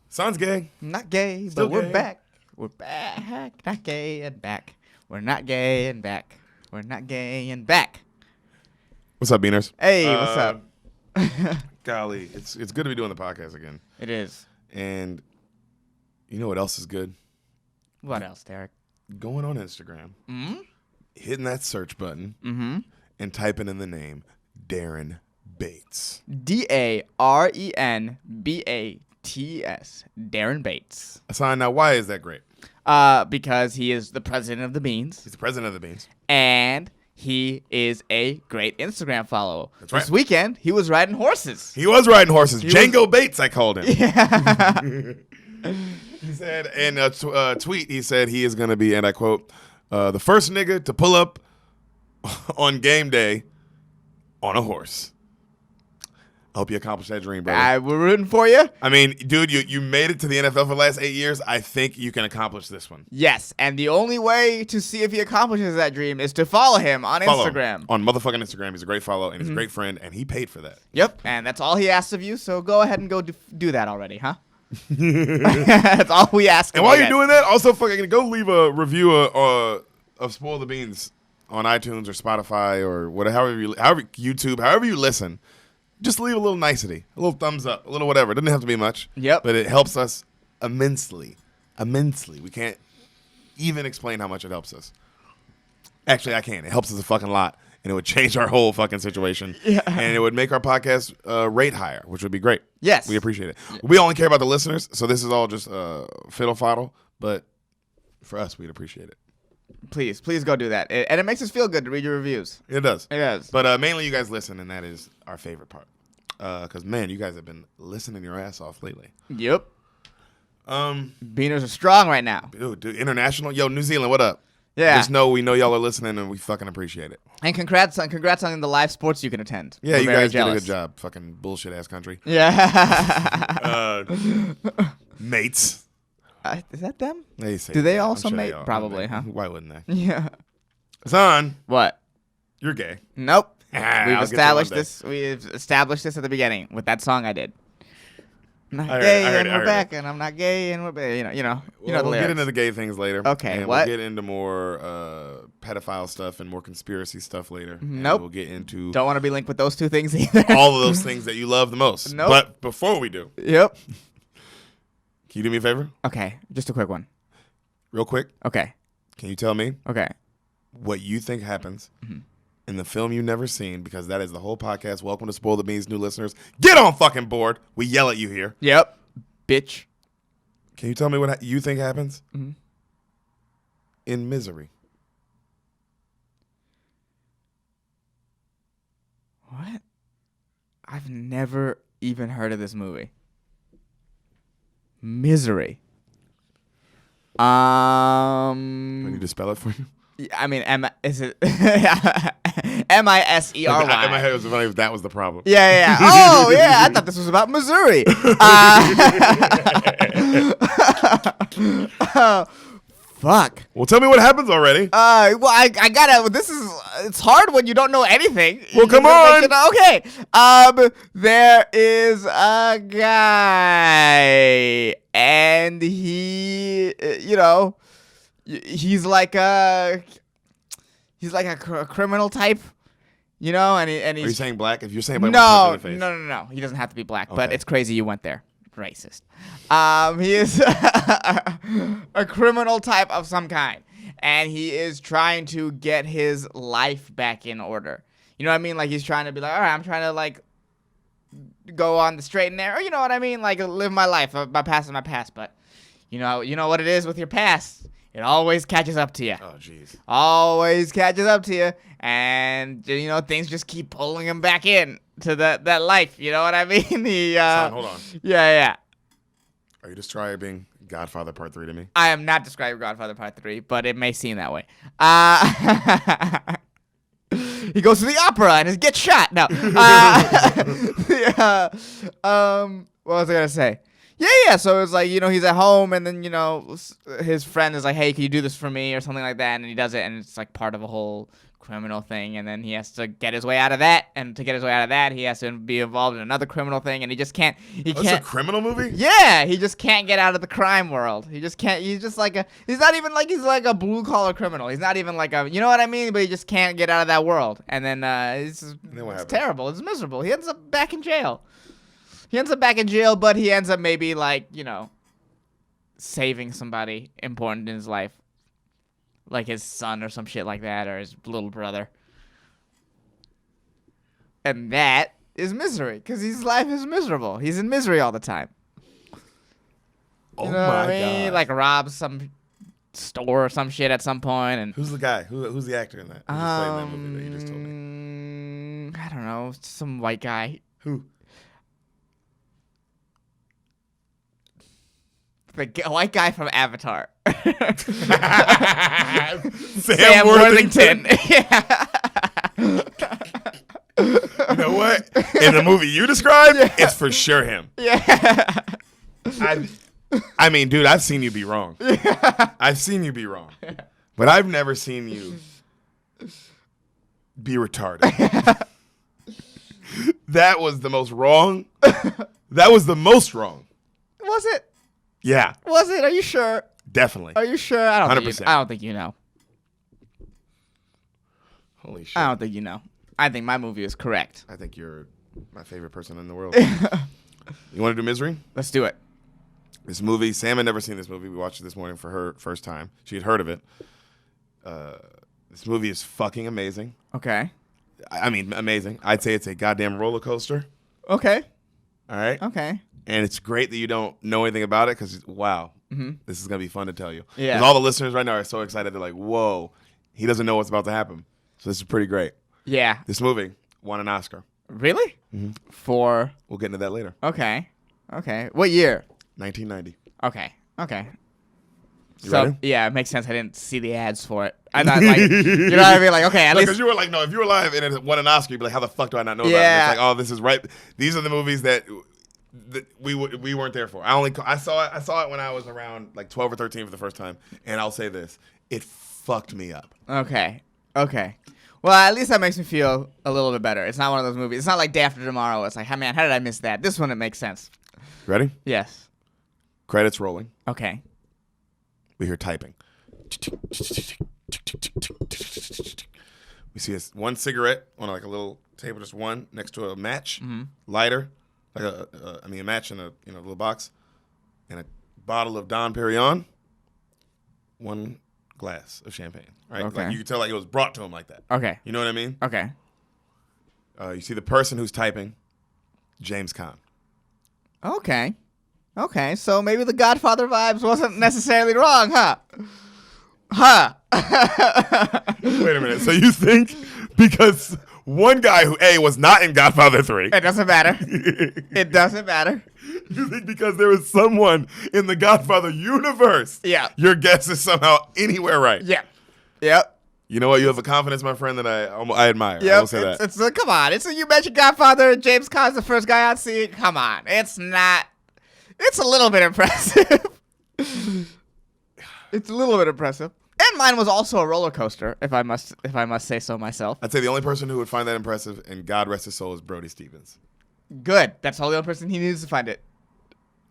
Son's gay. Not gay, Still but we're gay. back. We're back. Not gay and back. We're not gay and back. We're not gay and back. What's up, Beaners? Hey, what's up? Golly, it's good to be doing the podcast again. It is. And you know what else is good? What else, Derek? Going on Instagram, hitting that search button, and typing in the name Darren Bates. DARENBATS. Darren Bates. Hassan, now why is that great? Because he is the president of the Beans. He's the president of the Beans. And he is a great Instagram follower. That's right. This weekend, he was riding horses. He was riding horses. Django Bates, I called him. Yeah. He said in a tweet, he said he is going to be, and I quote, the first nigga to pull up on game day on a horse. I hope you accomplished that dream, brother. We're rooting for you. I mean, dude, you made it to the NFL for the last 8 years. I think you can accomplish this one. Yes, and the only way to see if he accomplishes that dream is to follow him on Instagram. Him on motherfucking Instagram. He's a great follow, and he's a great friend, and he paid for that. Yep, and that's all he asks of you, so go ahead and go do that already, huh? That's all we ask. And while you're doing that, also fucking go leave a review of Spoil the Beans on iTunes or Spotify or whatever, however YouTube, however you listen. Just leave a little nicety, a little thumbs up, a little whatever. It doesn't have to be much. Yep. But it helps us immensely. Immensely. We can't even explain how much it helps us. Actually, I can. It helps us a fucking lot. And it would change our whole fucking situation. Yeah. And it would make our podcast rate higher, which would be great. Yes. We appreciate it. Yeah. We only care about the listeners, so this is all just fiddle faddle. But for us, we'd appreciate it. Please go do that. And it makes us feel good to read your reviews. It does. It does. But mainly you guys listen, and that is our favorite part. Because, man, you guys have been listening your ass off lately. Yep. Beaners are strong right now. Dude, international. Yo, New Zealand, what up? Yeah. Just know we know y'all are listening, and we fucking appreciate it. And congrats on the live sports you can attend. Yeah, We're you very guys jealous. did a good job. Fucking bullshit ass country. Yeah. Mates. Is that them? They say Do they that. also I'm sure mate? they are. Probably, huh? Why wouldn't they? Yeah. Son, What? you're gay. Nope. We've established this at the beginning with that song I did. I'm not I gay heard and it, we're back, and I'm not gay and we're you know the We'll lyrics. get into the gay things later. Okay, and what? We'll get into more pedophile stuff and more conspiracy stuff later. Nope. And we'll get into Don't want to be linked with those two things either. all of those things that you love the most. Nope. But before we do, Yep. can you do me a favor? Okay, just a quick one. Real quick. Okay. Can you tell me Okay. what you think happens in the film you've never seen? Because that is the whole podcast. Welcome to Spoil the Beans, new listeners. Get on fucking board. We yell at you here. Yep. Bitch. Can you tell me what you think happens in Misery? What? I've never even heard of this movie. Misery. I need to spell it for you. I mean, is it M-I-S-E-R-Y? In my head, it was funny if that was the problem. Yeah. Oh, yeah. I thought this was about Missouri. Fuck. Well, tell me what happens already. Well, I gotta. It's hard when you don't know anything. Well, come on. Okay. There is a guy, and he, he's like a criminal type, and he's. Are you saying black? If you're saying black, No. in the face. No. He doesn't have to be black, but Okay. it's crazy you went there. Racist. He is a criminal type of some kind, and he is trying to get his life back in order. You know what I mean? Like, he's trying to be like, all right, I'm trying to like go on the straight and narrow. You know what I mean? Like, live my life. My past is my past, but you know what it is with your past. It always catches up to you. Oh, jeez. Always catches up to you, and things just keep pulling him back in to that life. You know what I mean? Son, hold on. Yeah. Are you describing Godfather Part 3 to me? I am not describing Godfather Part 3, but it may seem that way. He goes to the opera and gets shot. No. What was I gonna say? Yeah. So it's like, he's at home, and then, his friend is like, hey, can you do this for me or something like that? And he does it, and it's like part of a whole criminal thing. And then he has to get his way out of that. And to get his way out of that, he has to be involved in another criminal thing. And he just can't. It's a criminal movie? Yeah, he just can't get out of the crime world. He just can't. He's just like he's not even like he's like a blue collar criminal. He's not even like you know what I mean? But he just can't get out of that world. And then it's terrible. It's miserable. He ends up back in jail. But he ends up maybe like, saving somebody important in his life. Like his son or some shit like that, or his little brother. And that is Misery, because his life is miserable. He's in misery all the time. Oh, you know my what I mean? God. Like robs some store or some shit at some point. And Who's the guy? Who's the actor in that? Who's playing that movie that you just told me? I don't know. Some white guy. Who? The white guy from Avatar. Sam Worthington. Yeah. You know what? In the movie you described, it's for sure him. Yeah. I mean, dude, I've seen you be wrong. I've seen you be wrong. But I've never seen you be retarded. That was the most wrong. That was the most wrong. Was it? Yeah. Was it? Are you sure? Definitely. Are you sure? I don't 100%. I don't think you know. Holy shit. I don't think you know. I think my movie is correct. I think you're my favorite person in the world. You want to do Misery? Let's do it. This movie, Sam had never seen this movie. We watched it this morning for her first time. She had heard of it. This movie is fucking amazing. Okay. I mean, amazing. I'd say it's a goddamn roller coaster. Okay. All right? Okay. And it's great that you don't know anything about it because, wow, Mm-hmm. this is going to be fun to tell you. Yeah. Because all the listeners right now are so excited. They're like, whoa, he doesn't know what's about to happen. So this is pretty great. Yeah. This movie won an Oscar. Really? Mm-hmm. For? We'll get into that later. Okay. Okay. What year? 1990. Okay. Okay. You So ready? yeah, it makes sense. I didn't see the ads for it. I thought like, you know what I mean? Like, okay, at Because least you were like, no, if you were alive and it won an Oscar, you'd be like, how the fuck do I not know about it? Yeah. It's like, oh, this is right. These are the movies that we weren't there for. I saw it when I was around like 12 or 13 for the first time, and I'll say this: it fucked me up. Okay. Okay. Well, at least that makes me feel a little bit better. It's not one of those movies. It's not like Day After Tomorrow. It's like, hey, man, how did I miss that? This one, it makes sense. Ready? Yes. Credits rolling. Okay. We hear typing. We see one cigarette on like a little table, just one next to a match, lighter, like a match in a little box, and a bottle of Dom Perignon, one glass of champagne. Right? Okay. Like you can tell like it was brought to him like that. Okay. You know what I mean? Okay. You see the person who's typing, James Caan. Okay. Okay. So maybe the Godfather vibes wasn't necessarily wrong, huh? Huh. Wait a minute. So you think because one guy who was not in Godfather 3. It doesn't matter. It doesn't matter. You think because there is someone in the Godfather universe, Yeah. your guess is somehow anywhere right. Yeah. Yep. You know what? You have a confidence, my friend, that I admire. I Yep. will say that. It's come on. You mentioned Godfather. James Caan's the first guy on scene. Come on. It's not. It's a little bit impressive. It's a little bit impressive. And mine was also a roller coaster, if I must say so myself. I'd say the only person who would find that impressive, and God rest his soul, is Brody Stevens. Good. That's the only other person he needs to find it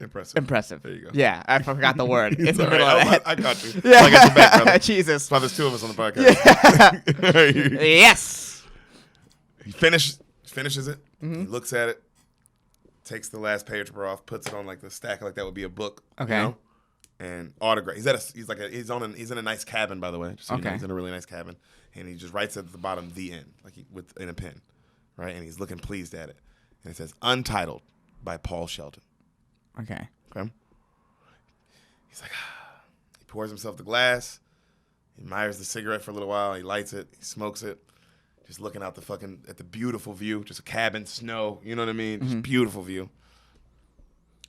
Impressive. There you go. Yeah, I forgot the word. It's the all middle right. of that. I got you. Yeah. I got your back, brother. Jesus. That's why there's two of us on the podcast. Yeah. Yes. He finishes it. He looks at it, takes the last paper off, puts it on like the stack, like that would be a book. Okay. You know? And autograph. He's in a nice cabin, by the way. Just so you know, he's in a really nice cabin, and he just writes at the bottom the end, in a pen, right? And he's looking pleased at it, and it says Untitled by Paul Sheldon. Okay. He's like, he pours himself the glass, he admires the cigarette for a little while, he lights it, he smokes it, just looking out at the beautiful view, just a cabin, snow, you know what I mean? Just beautiful view.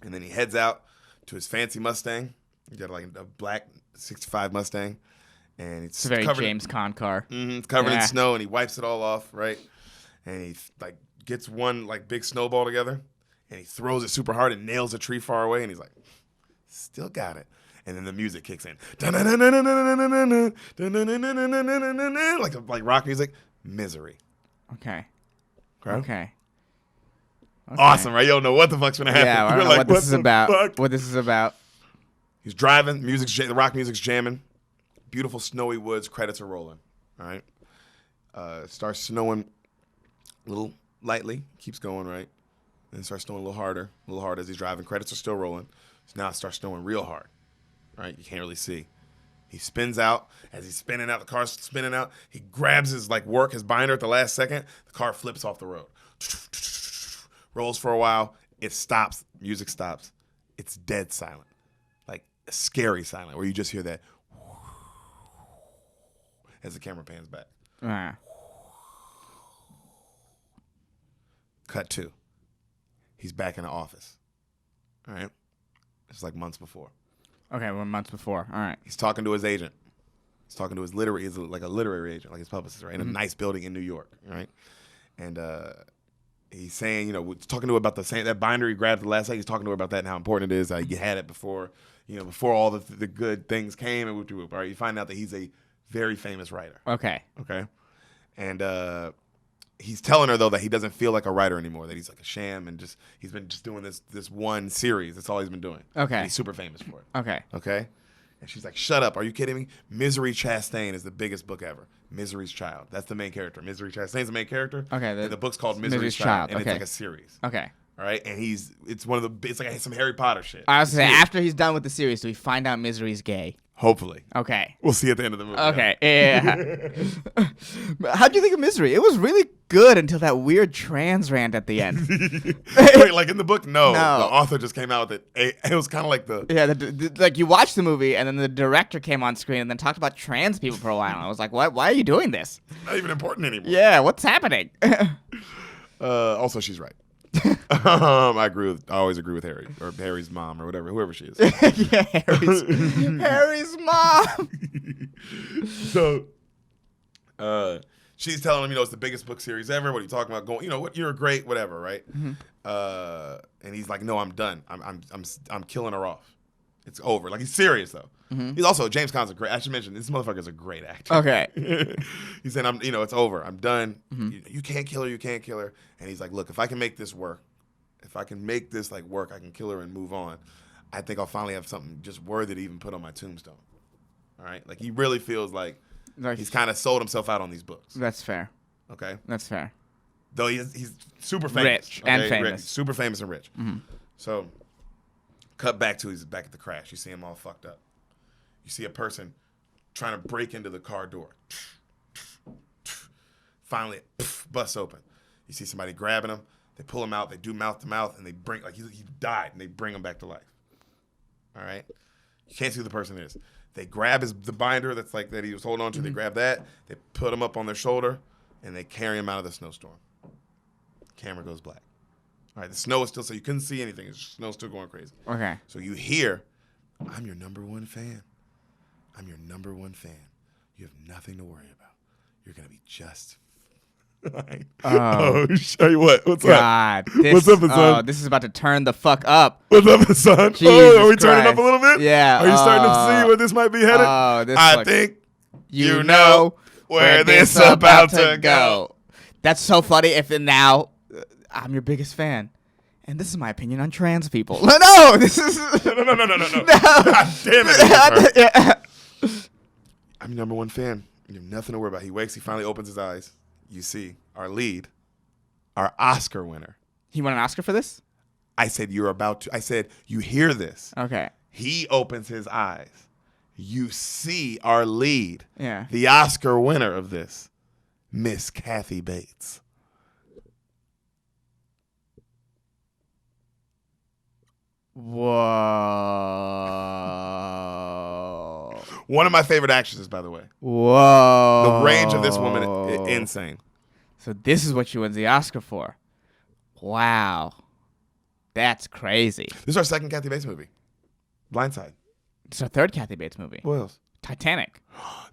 And then he heads out to his fancy Mustang. He got like a black 65 Mustang, and it's a very covered James Caan car. it's covered in snow, and he wipes it all off, right? And he like gets one like big snowball together, and he throws it super hard and nails a tree far away, and he's like, still got it. And then the music kicks in, like rock music. Misery. Okay. Awesome, right? You don't know what the fuck's gonna happen. Yeah, I don't know what this is about. What this is about. He's driving. The rock music's jamming. Beautiful snowy woods. Credits are rolling. All right. It starts snowing a little lightly. Keeps going, right? And it starts snowing a little harder as he's driving. Credits are still rolling. So now it starts snowing real hard. Right? You can't really see. He spins out. As he's spinning out, the car's spinning out. He grabs his his binder at the last second. The car flips off the road. Rolls for a while. It stops. Music stops. It's dead silent. Like scary silent, where you just hear that as the camera pans back. Cut 2. He's back in the office. All right. It's like months before. Okay, we're months before. All right. He's talking to his agent. He's talking to his literary agent, like his publicist, right? In a nice building in New York, right? And he's saying, talking to her about that binder he grabbed the last night. He's talking to her about that and how important it is. You had it before, before all the good things came and whoop. Right? You find out that he's a very famous writer. Okay. And he's telling her though that he doesn't feel like a writer anymore. That he's like a sham and he's been just doing this one series. That's all he's been doing. Okay. And he's super famous for it. Okay. And she's like, shut up. Are you kidding me? Misery Chastain is the biggest book ever. Misery's Child. That's the main character. Misery Chastain's the main character. Okay. And the book's called Misery's Child. And it's like a series. Okay. All right. And it's like some Harry Potter shit. I was saying, after he's done with the series, do we find out Misery's gay? Hopefully. Okay. We'll see at the end of the movie. Okay. Yeah. How'd you think of Misery? It was really good until that weird trans rant at the end. Wait, like in the book? No. The author just came out with it. It was kind of like the... Yeah, like you watched the movie and then the director came on screen and then talked about trans people for a while. And I was like, what? Why are you doing this? It's not even important anymore. Yeah, what's happening? Also, she's right. I always agree with Harry or Harry's mom or whoever she is. Yeah, Harry's mom. So, she's telling him, it's the biggest book series ever. What are you talking about? Going, what? You're great, whatever, right? Mm-hmm. And he's like, no, I'm done. I'm killing her off. It's over. Like, he's serious, though. Mm-hmm. He's also, James Caan's a great, I should mention, this motherfucker's a great actor. Okay. He said, it's over. I'm done. Mm-hmm. You can't kill her. You can't kill her. And he's like, look, if I can make this work, if I can make this, like, work, I can kill her and move on. I think I'll finally have something just worthy to even put on my tombstone. All right? Like, he really feels like he's kind of sold himself out on these books. That's fair. Okay? That's fair. Though he's super famous. Rich and famous. Rich, super famous and rich. Mm-hmm. So, cut back to he's back at the crash. You see him all fucked up. You see a person trying to break into the car door. Finally, it busts open. You see somebody grabbing him. They pull him out. They do mouth to mouth, and they bring, like, he died, and they bring him back to life. All right? You can't see who the person is. They grab the binder that's like that he was holding on to. Mm-hmm. They grab that. They put him up on their shoulder, and they carry him out of the snowstorm. Camera goes black. All right, the snow is still, so you couldn't see anything. The snow's still going crazy. Okay. So you hear, I'm your number one fan. I'm your number one fan. You have nothing to worry about. You're going to be just fine. What? What's God, up? What's up, son? Oh, this is about to turn the fuck up. What's up, son? Jesus are we turning Christ. up a little bit? Yeah. Are you starting to see where this might be headed? I think you know where this about to go. That's so funny. If now, I'm your biggest fan. And this is my opinion on trans people. No, this is... No. God damn it. I'm your number one fan. You have nothing to worry about. He wakes. He finally opens his eyes. You see our lead, our Oscar winner. He won an Oscar for this? I said, you hear this. Okay. He opens his eyes. You see our lead. Yeah. The Oscar winner of this, Miss Kathy Bates. Whoa. One of my favorite actresses, by the way. Whoa. The range of this woman is insane. So this is what she wins the Oscar for. Wow. That's crazy. This is our second Kathy Bates movie. Blindside. It's our third Kathy Bates movie. What else? Titanic.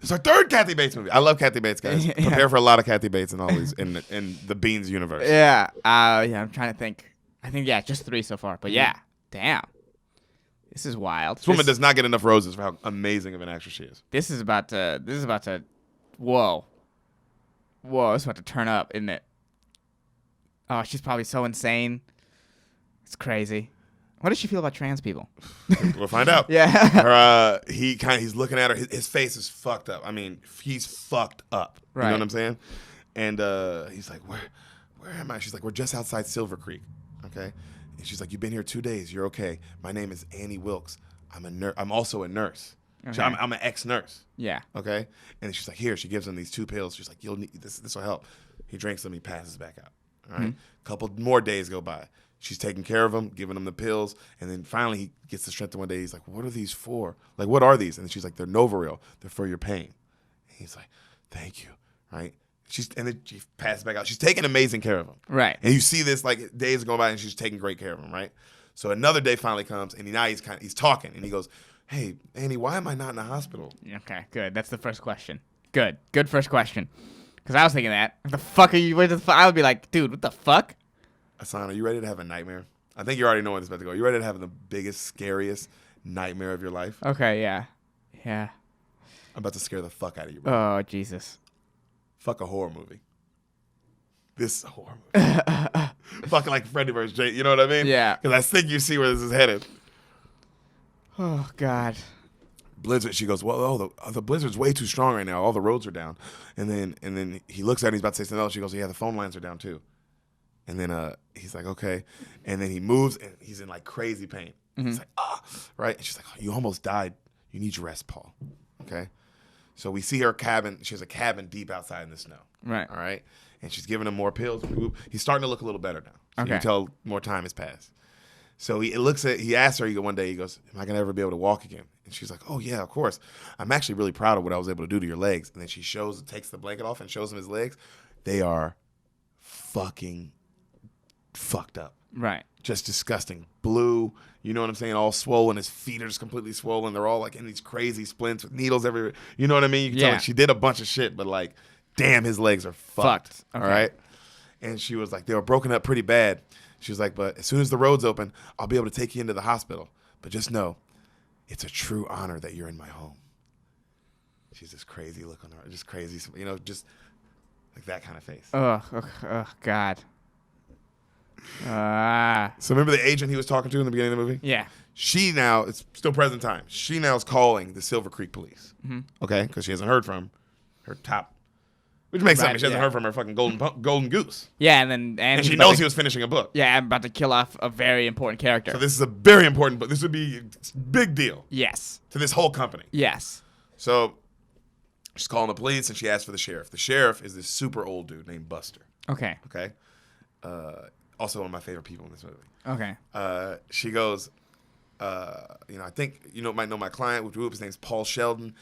This is our third Kathy Bates movie. I love Kathy Bates, guys. Yeah. Prepare for a lot of Kathy Bates in all these in the Beans universe. Yeah. I'm trying to think. I think, just 3 so far. But yeah. Damn. This is wild. This woman does not get enough roses for how amazing of an actress she is. This is about to whoa. Whoa, it's about to turn up, isn't it? Oh, she's probably so insane. It's crazy. What does she feel about trans people? We'll find out. Yeah. He's looking at her. His face is fucked up. I mean, he's fucked up. You know what I'm saying? And he's like, where am I? She's like, we're just outside Silver Creek. Okay. And she's like, you've been here 2 days. You're okay. My name is Annie Wilkes. I'm also a nurse. Okay. I'm an ex-nurse. Yeah. Okay. And she's like, here. She gives him these 2 pills. She's like, you'll need this. This will help. He drinks them. He passes back out. All right. A couple more days go by. She's taking care of him, giving him the pills, and then finally he gets the strength. One day he's like, "What are these for? Like, what are these?" And she's like, "They're Novaril. They're for your pain." And he's like, "Thank you." Right? And then she passes back out. She's taking amazing care of him. Right. And you see this like days go by, and she's taking great care of him. Right? So another day finally comes, and now he's talking, and he goes, "Hey, Annie, why am I not in the hospital?" Okay, good. That's the first question. Good first question. Because I was thinking that. What the fuck are you? I would be like, dude, what the fuck? Asana, are you ready to have a nightmare? I think you already know where this is about to go. You ready to have the biggest, scariest nightmare of your life? Okay, yeah. Yeah. I'm about to scare the fuck out of you, bro. Oh, Jesus. Fuck a horror movie. This is a horror movie. Fucking like Freddy vs. Jason, you know what I mean? Yeah. Because I think you see where this is headed. Oh, God. Blizzard, she goes, well, the blizzard's way too strong right now. All the roads are down. And then he looks at her, he's about to say something else. She goes, yeah, the phone lines are down too. And then he's like, okay. And then he moves, and he's in, like, crazy pain. He's like, right? And she's like, oh, you almost died. You need your rest, Paul. Okay? So we see her cabin. She has a cabin deep outside in the snow. Right. All right? And she's giving him more pills. He's starting to look a little better now. So you Okay. can tell more time has passed. So he asks her one day, he goes, am I going to ever be able to walk again? And she's like, oh, yeah, of course. I'm actually really proud of what I was able to do to your legs. And then she takes the blanket off and shows him his legs. They are fucking fucked up. Right. Just disgusting. Blue, you know what I'm saying? All swollen. His feet are just completely swollen. They're all like in these crazy splints with needles everywhere. You know what I mean? You can tell like, she did a bunch of shit, but like, damn, his legs are fucked. Okay. All right? And she was like, they were broken up pretty bad. She was like, but as soon as the road's open, I'll be able to take you into the hospital. But just know, It's a true honor that you're in my home. She's this crazy look on her, just crazy, just like that kind of face. Oh, God. So remember the agent he was talking to in the beginning of the movie? Yeah. She now, it's still present time. She now is calling the Silver Creek police. Mm-hmm. Okay? Because she hasn't heard from her top, which makes sense. She hasn't heard from her fucking golden goose. Yeah, and she knows he was finishing a book. Yeah, I'm about to kill off a very important character. So this is a very important book. This would be a big deal. Yes. To this whole company. Yes. So she's calling the police and she asks for the sheriff. The sheriff is this super old dude named Buster. Okay. Okay? Also one of my favorite people in this movie. Okay. She goes, I think might know my client. His name's Paul Sheldon.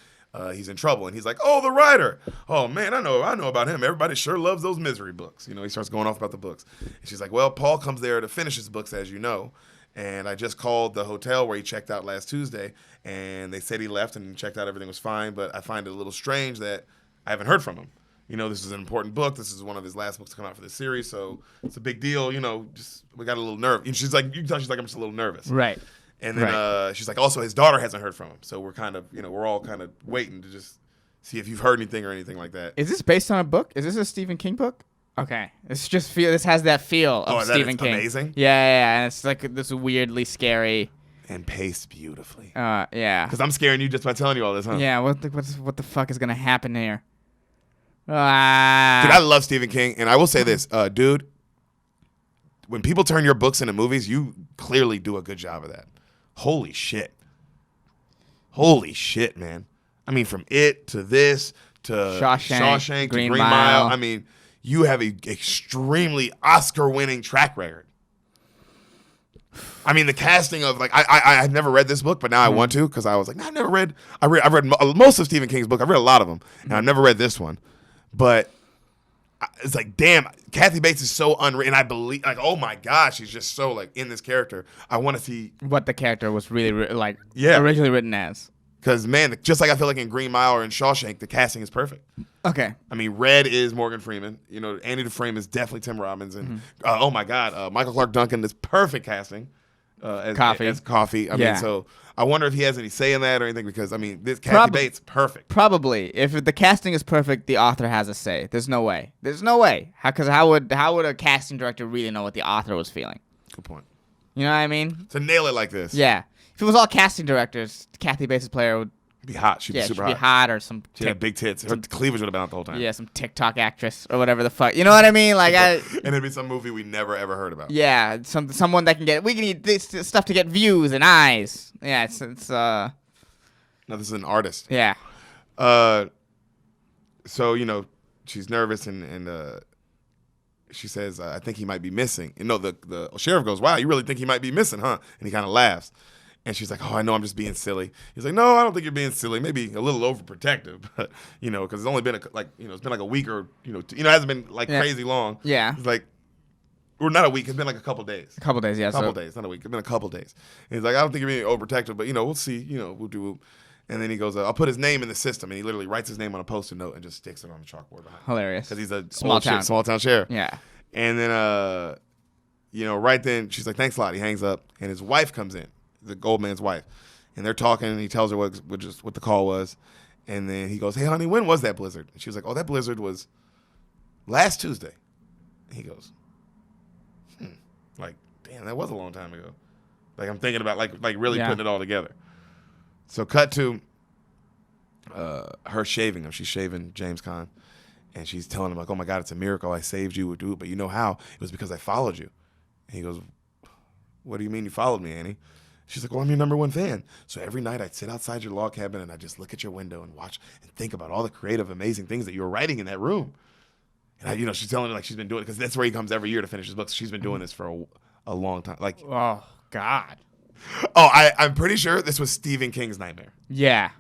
He's in trouble, and he's like, "Oh, the writer. Oh man, I know about him. Everybody sure loves those misery books." He starts going off about the books, and she's like, "Well, Paul comes there to finish his books, as you know, and I just called the hotel where he checked out last Tuesday, and they said he left and checked out, everything was fine, but I find it a little strange that I haven't heard from him. This is an important book. This is one of his last books to come out for the series, so it's a big deal. Just we got a little nerve." And she's like, you can tell she's like, "I'm just a little nervous." Right. And then she's like, also, his daughter hasn't heard from him. So we're kind of, we're all kind of waiting to just see if you've heard anything or anything like that. Is this based on a book? Is this a Stephen King book? Okay. This has that feel of Stephen King. Amazing? Yeah. And it's like this weirdly scary. And paced beautifully. Yeah. Because I'm scaring you just by telling you all this, huh? Yeah, what the fuck is going to happen here? Dude, I love Stephen King. And I will say this, dude, when people turn your books into movies, you clearly do a good job of that. Holy shit, man. I mean, from It to this to Shawshank to Green Mile. I mean, you have an extremely Oscar-winning track record. I mean, the casting of I had never read this book, but now I want to because I was like, I've read most of Stephen King's book. I've read a lot of them, and I've never read this one. But it's like, damn, Kathy Bates is so unreal, and I believe, oh my gosh, she's just so in this character. I want to see what the character was really originally written as. Because man, just like I feel like in Green Mile or in Shawshank, the casting is perfect. Okay. I mean, Red is Morgan Freeman. Andy Dufresne is definitely Tim Robbins, and oh my God, Michael Clark Duncan is perfect casting. As Coffee. I mean, so I wonder if he has any say in that or anything, because I mean, this Kathy Bates, perfect. Probably. If the casting is perfect, the author has a say. There's no way. Because how would a casting director really know what the author was feeling? Good point. You know what I mean? To nail it like this. Yeah. If it was all casting directors, Kathy Bates' player would be hot. She'd be super hot. She'd be hot, or some. She had big tits. Her cleavage would have been out the whole time. Yeah, some TikTok actress or whatever the fuck. You know what I mean? And it'd be some movie we never ever heard about. Yeah, someone that can get. We can eat this stuff to get views and eyes. Yeah, it's. No, this is an artist. Yeah. So she's nervous and she says, "I think he might be missing." And the sheriff goes, "Wow, you really think he might be missing, huh?" And he kind of laughs. And she's like, "Oh, I know, I'm just being silly." He's like, "No, I don't think you're being silly. Maybe a little overprotective, but because it's only been it's been like a week or it hasn't been crazy long." Yeah. It's like, or not a week. It's been like a couple days. A couple days, yeah. A couple days, not a week. It's been a couple days. And he's like, "I don't think you're being overprotective, but we'll see. We'll do." And then he goes, "I'll put his name in the system," and he literally writes his name on a Post-it note and just sticks it on the chalkboard behind. Hilarious. Because he's a small town sheriff. Yeah. And then right then she's like, "Thanks a lot." He hangs up, and his wife comes in, the old man's wife. And they're talking, and he tells her what the call was. And then he goes, "Hey, honey, when was that blizzard?" And she was like, "Oh, that blizzard was last Tuesday." And he goes, damn, that was a long time ago. I'm thinking about, really putting it all together. So cut to her shaving him. She's shaving James Caan. And she's telling him, "Oh, my God, it's a miracle. I saved you, dude. But you know how? It was because I followed you." And he goes, "What do you mean you followed me, Annie?" She's like, "Well, I'm your #1 fan. So every night I'd sit outside your log cabin and I'd just look at your window and watch and think about all the creative, amazing things that you were writing in that room." And she's telling me she's been doing it because that's where he comes every year to finish his books. She's been doing this for a long time. Oh God. Oh, I'm pretty sure this was Stephen King's nightmare. Yeah.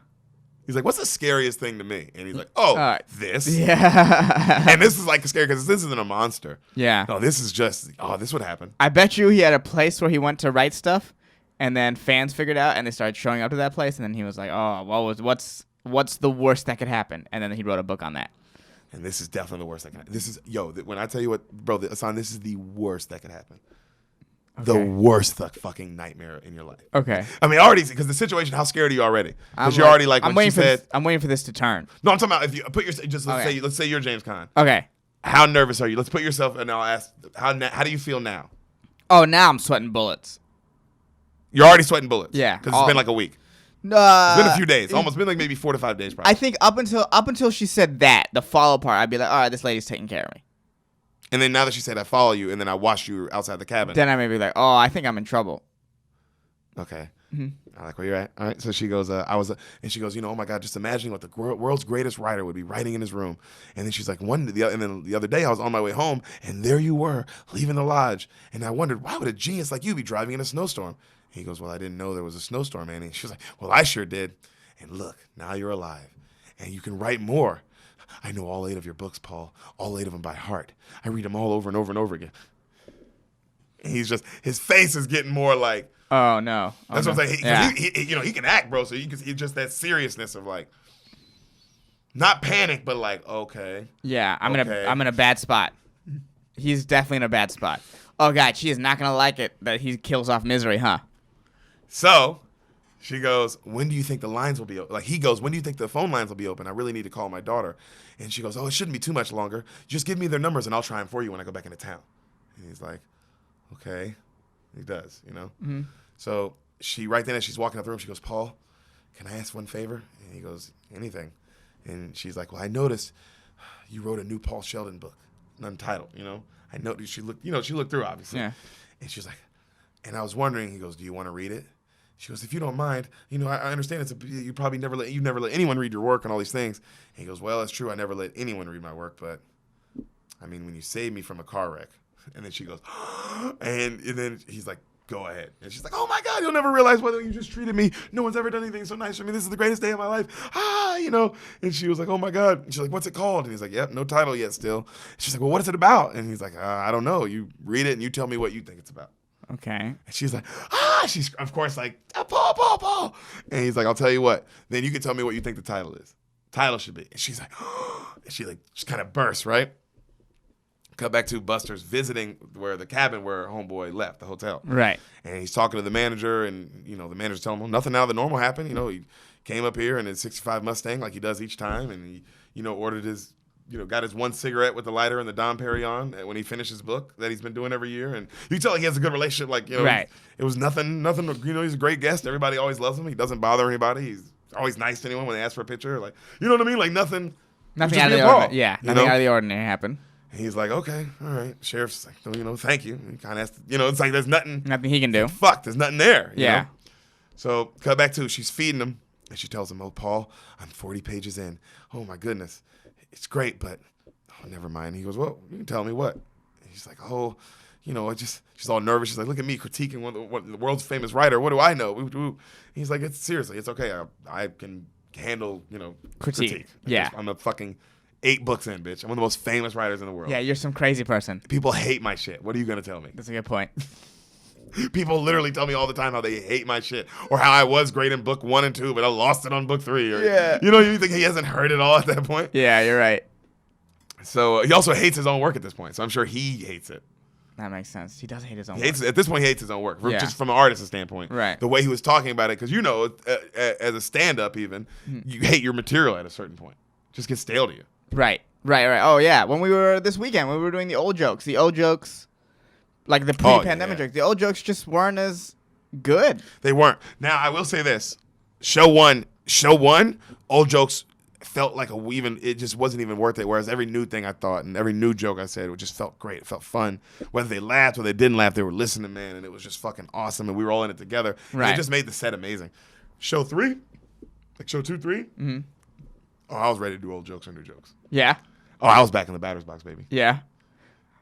He's like, "What's the scariest thing to me?" And he's like, "Oh, this." Yeah. And this is scary because this isn't a monster. Yeah. No, this is just, this would happen. I bet you he had a place where he went to write stuff. And then fans figured out, and they started showing up to that place. And then he was like, "Oh, what's the worst that could happen?" And then he wrote a book on that. And this is definitely the worst that can happen. This is when I tell you what, bro, Hassan, this is the worst that could happen. The worst fucking nightmare in your life. Okay. I mean, already, because the situation, how scared are you already? Because you're already like, I'm waiting for this to turn. No, I'm talking about if you put yourself, just let's say you're James Caan. Okay. How nervous are you? Let's put yourself, and I'll ask, how do you feel now? Oh, now I'm sweating bullets. You're already sweating bullets. Yeah. Because it's been like a week. No. It's been a few days. Almost been like maybe 4 to 5 days probably. I think up until she said that, the follow part, I'd be like, all right, this lady's taking care of me. And then now that she said I follow you, and then I watched you outside the cabin. Then I may be like, oh, I think I'm in trouble. Okay. Mm-hmm. I like where you're at. All right. So she goes, and she goes, oh my God, just imagining what the world's greatest writer would be writing in his room. And then she's like, and then the other day I was on my way home, and there you were, leaving the lodge. And I wondered, why would a genius like you be driving in a snowstorm? And he goes, well, I didn't know there was a snowstorm, Annie. She was like, well, I sure did. And look, now you're alive, and you can write more. I know all 8 of your books, Paul, all 8 of them by heart. I read them all over and over and over again. And his face is getting more like, oh no. That's what I'm saying. He can act, bro. So you can see just that seriousness of like, not panic, but like, okay. Yeah, I'm in a bad spot. He's definitely in a bad spot. Oh God, she is not gonna like it that he kills off Misery, huh? So she goes, when do you think the lines will be open? Like he goes, when do you think the phone lines will be open? I really need to call my daughter. And she goes, oh, it shouldn't be too much longer. Just give me their numbers and I'll try them for you when I go back into town. And he's like, okay. He does, Mm-hmm. So right then as she's walking out the room, she goes, Paul, can I ask one favor? And he goes, anything. And she's like, well, I noticed you wrote a new Paul Sheldon book, Untitled, I noticed she looked through, obviously. Yeah. And she's like, and I was wondering, he goes, do you want to read it? She goes, if you don't mind, I understand you probably never let anyone read your work and all these things. And he goes, well, it's true. I never let anyone read my work, but I mean, when you saved me from a car wreck. And then she goes, and then he's like, go ahead. And she's like, oh my God, you'll never realize whether you just treated me. No one's ever done anything so nice for me. This is the greatest day of my life. And she was like, oh my God. And she's like, what's it called? And he's like, yep, no title yet still. And she's like, well, what is it about? And he's like, I don't know. You read it and you tell me what you think it's about. Okay. And she's like, she's of course like, Paul. And he's like, I'll tell you what. Then you can tell me what you think the title is. Title should be. And she's like, and she just kind of bursts, right? Cut back to Buster's visiting the cabin where homeboy left, the hotel. Right. And he's talking to the manager, and the manager's telling him nothing out of the normal happened. He came up here in his '65 Mustang like he does each time, and he ordered his got his one cigarette with the lighter and the Dom Perignon when he finished his book that he's been doing every year. And you can tell he has a good relationship. Like, right. It was nothing, he's a great guest. Everybody always loves him. He doesn't bother anybody. He's always nice to anyone when they ask for a picture. Like, you know what I mean? Like nothing. Nothing out of the ordinary. Yeah, nothing out of the ordinary happened. And he's like, okay, all right. Sheriff's like, thank you. He kind of has to, it's like there's nothing. Nothing he can do. Fuck, there's nothing there. You yeah. know? So cut back to she's feeding him. And she tells him, oh, Paul, I'm 40 pages in. Oh, my goodness. It's great, but never mind. He goes, well, you can tell me what. And he's like, oh, she's all nervous. She's like, look at me critiquing the world's famous writer. What do I know? He's like, seriously, it's okay. I can handle, critique. Yeah. I'm a fucking 8 books in, bitch. I'm one of the most famous writers in the world. Yeah, you're some crazy person. People hate my shit. What are you going to tell me? That's a good point. People literally tell me all the time how they hate my shit, or how I was great in book 1 and 2, but I lost it on book 3. Or, yeah. You think he hasn't heard it all at that point? Yeah, you're right. So he also hates his own work at this point. So I'm sure he hates it. That makes sense. He does hate his own work. At this point, he hates his own work, just from an artist's standpoint. Right. The way he was talking about it, because as a stand-up even, you hate your material at a certain point. It just gets stale to you. Right. Oh, yeah. When we were this weekend, when we were doing the old jokes, like the pre-pandemic jokes, the old jokes just weren't as good. They weren't. Now, I will say this. Show one, old jokes felt like it just wasn't even worth it. Whereas every new thing I thought and every new joke I said, it just felt great. It felt fun. Whether they laughed or they didn't laugh, they were listening, man, and it was just fucking awesome. And we were all in it together. Right. And it just made the set amazing. Show 3, like show 2, 3. Mm-hmm. Oh, I was ready to do old jokes or new jokes. Yeah. Oh, I was back in the batter's box, baby. Yeah.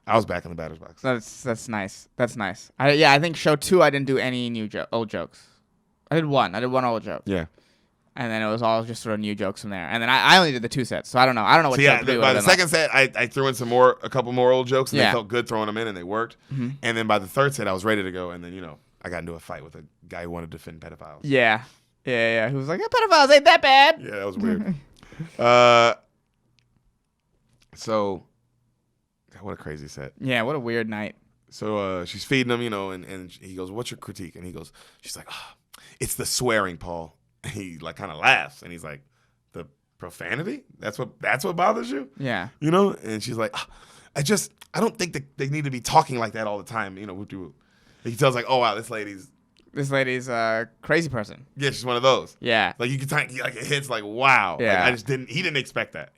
I was back in the batter's box. That's nice. That's nice. I think show 2 I didn't do any old jokes. I did one old joke. Yeah. And then it was all just sort of new jokes from there. And then I only did the 2 sets, so I don't know. I don't know what show 3 by the second set, I threw in a couple more old jokes, and they felt good throwing them in, and they worked. Mm-hmm. And then by the 3rd set, I was ready to go, and then, I got into a fight with a guy who wanted to defend pedophiles. Yeah. Yeah. Who was like, pedophiles ain't that bad. Yeah, that was weird. So, God, what a crazy set. Yeah, what a weird night. So she's feeding him, and he goes, "What's your critique?" And she's like, "It's the swearing, Paul." And he like kind of laughs, and he's like, "The profanity? That's what bothers you?" Yeah. And she's like, I don't think that they need to be talking like that all the time. He tells like, "Oh wow, this lady's a crazy person. yeah, she's one of those." Yeah. Like you can like it hits like wow. Yeah. Like, he didn't expect that,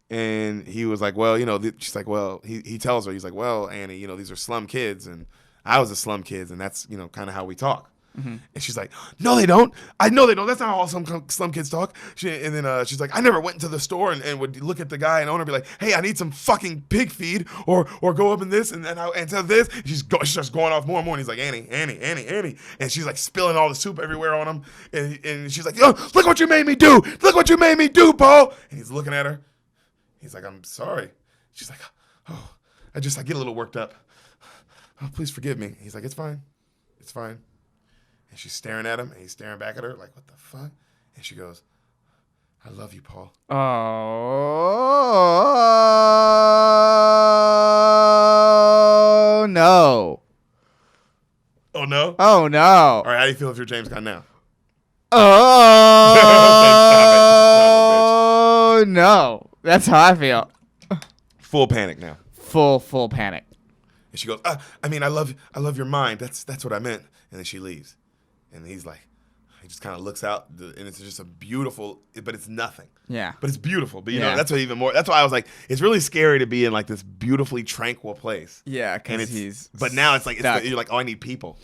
And he was like, well, she's like, well, he tells her, he's like, well, Annie, these are slum kids, and I was a slum kid, and that's, kind of how we talk. Mm-hmm. And she's like, no, they don't. I know they don't. That's not how all slum kids talk. And then she's like, I never went into the store and would look at the guy and owner and be like, hey, I need some fucking pig feed or go up in this and to this. She's just going off more and more. And he's like, Annie. And she's like spilling all the soup everywhere on him. And she's like, oh, look what you made me do. Look what you made me do, Paul. And he's looking at her. He's like, I'm sorry. She's like, oh, I get a little worked up. Oh, please forgive me. He's like, it's fine. It's fine. And she's staring at him, and he's staring back at her like, what the fuck? And she goes, I love you, Paul. Oh, no. Oh, no? Oh, no. All right, how do you feel if you're James Gunn now? Oh, okay, no. That's how I feel. Full panic now. Full panic. And she goes, I love your mind. That's what I meant. And then she leaves. And he's like, he just kind of looks out, and it's just a beautiful, but it's nothing. Yeah. But it's beautiful. But that's what even more. That's why I was like, it's really scary to be in like this beautifully tranquil place. Yeah, because But now it's like you're like, oh, I need people.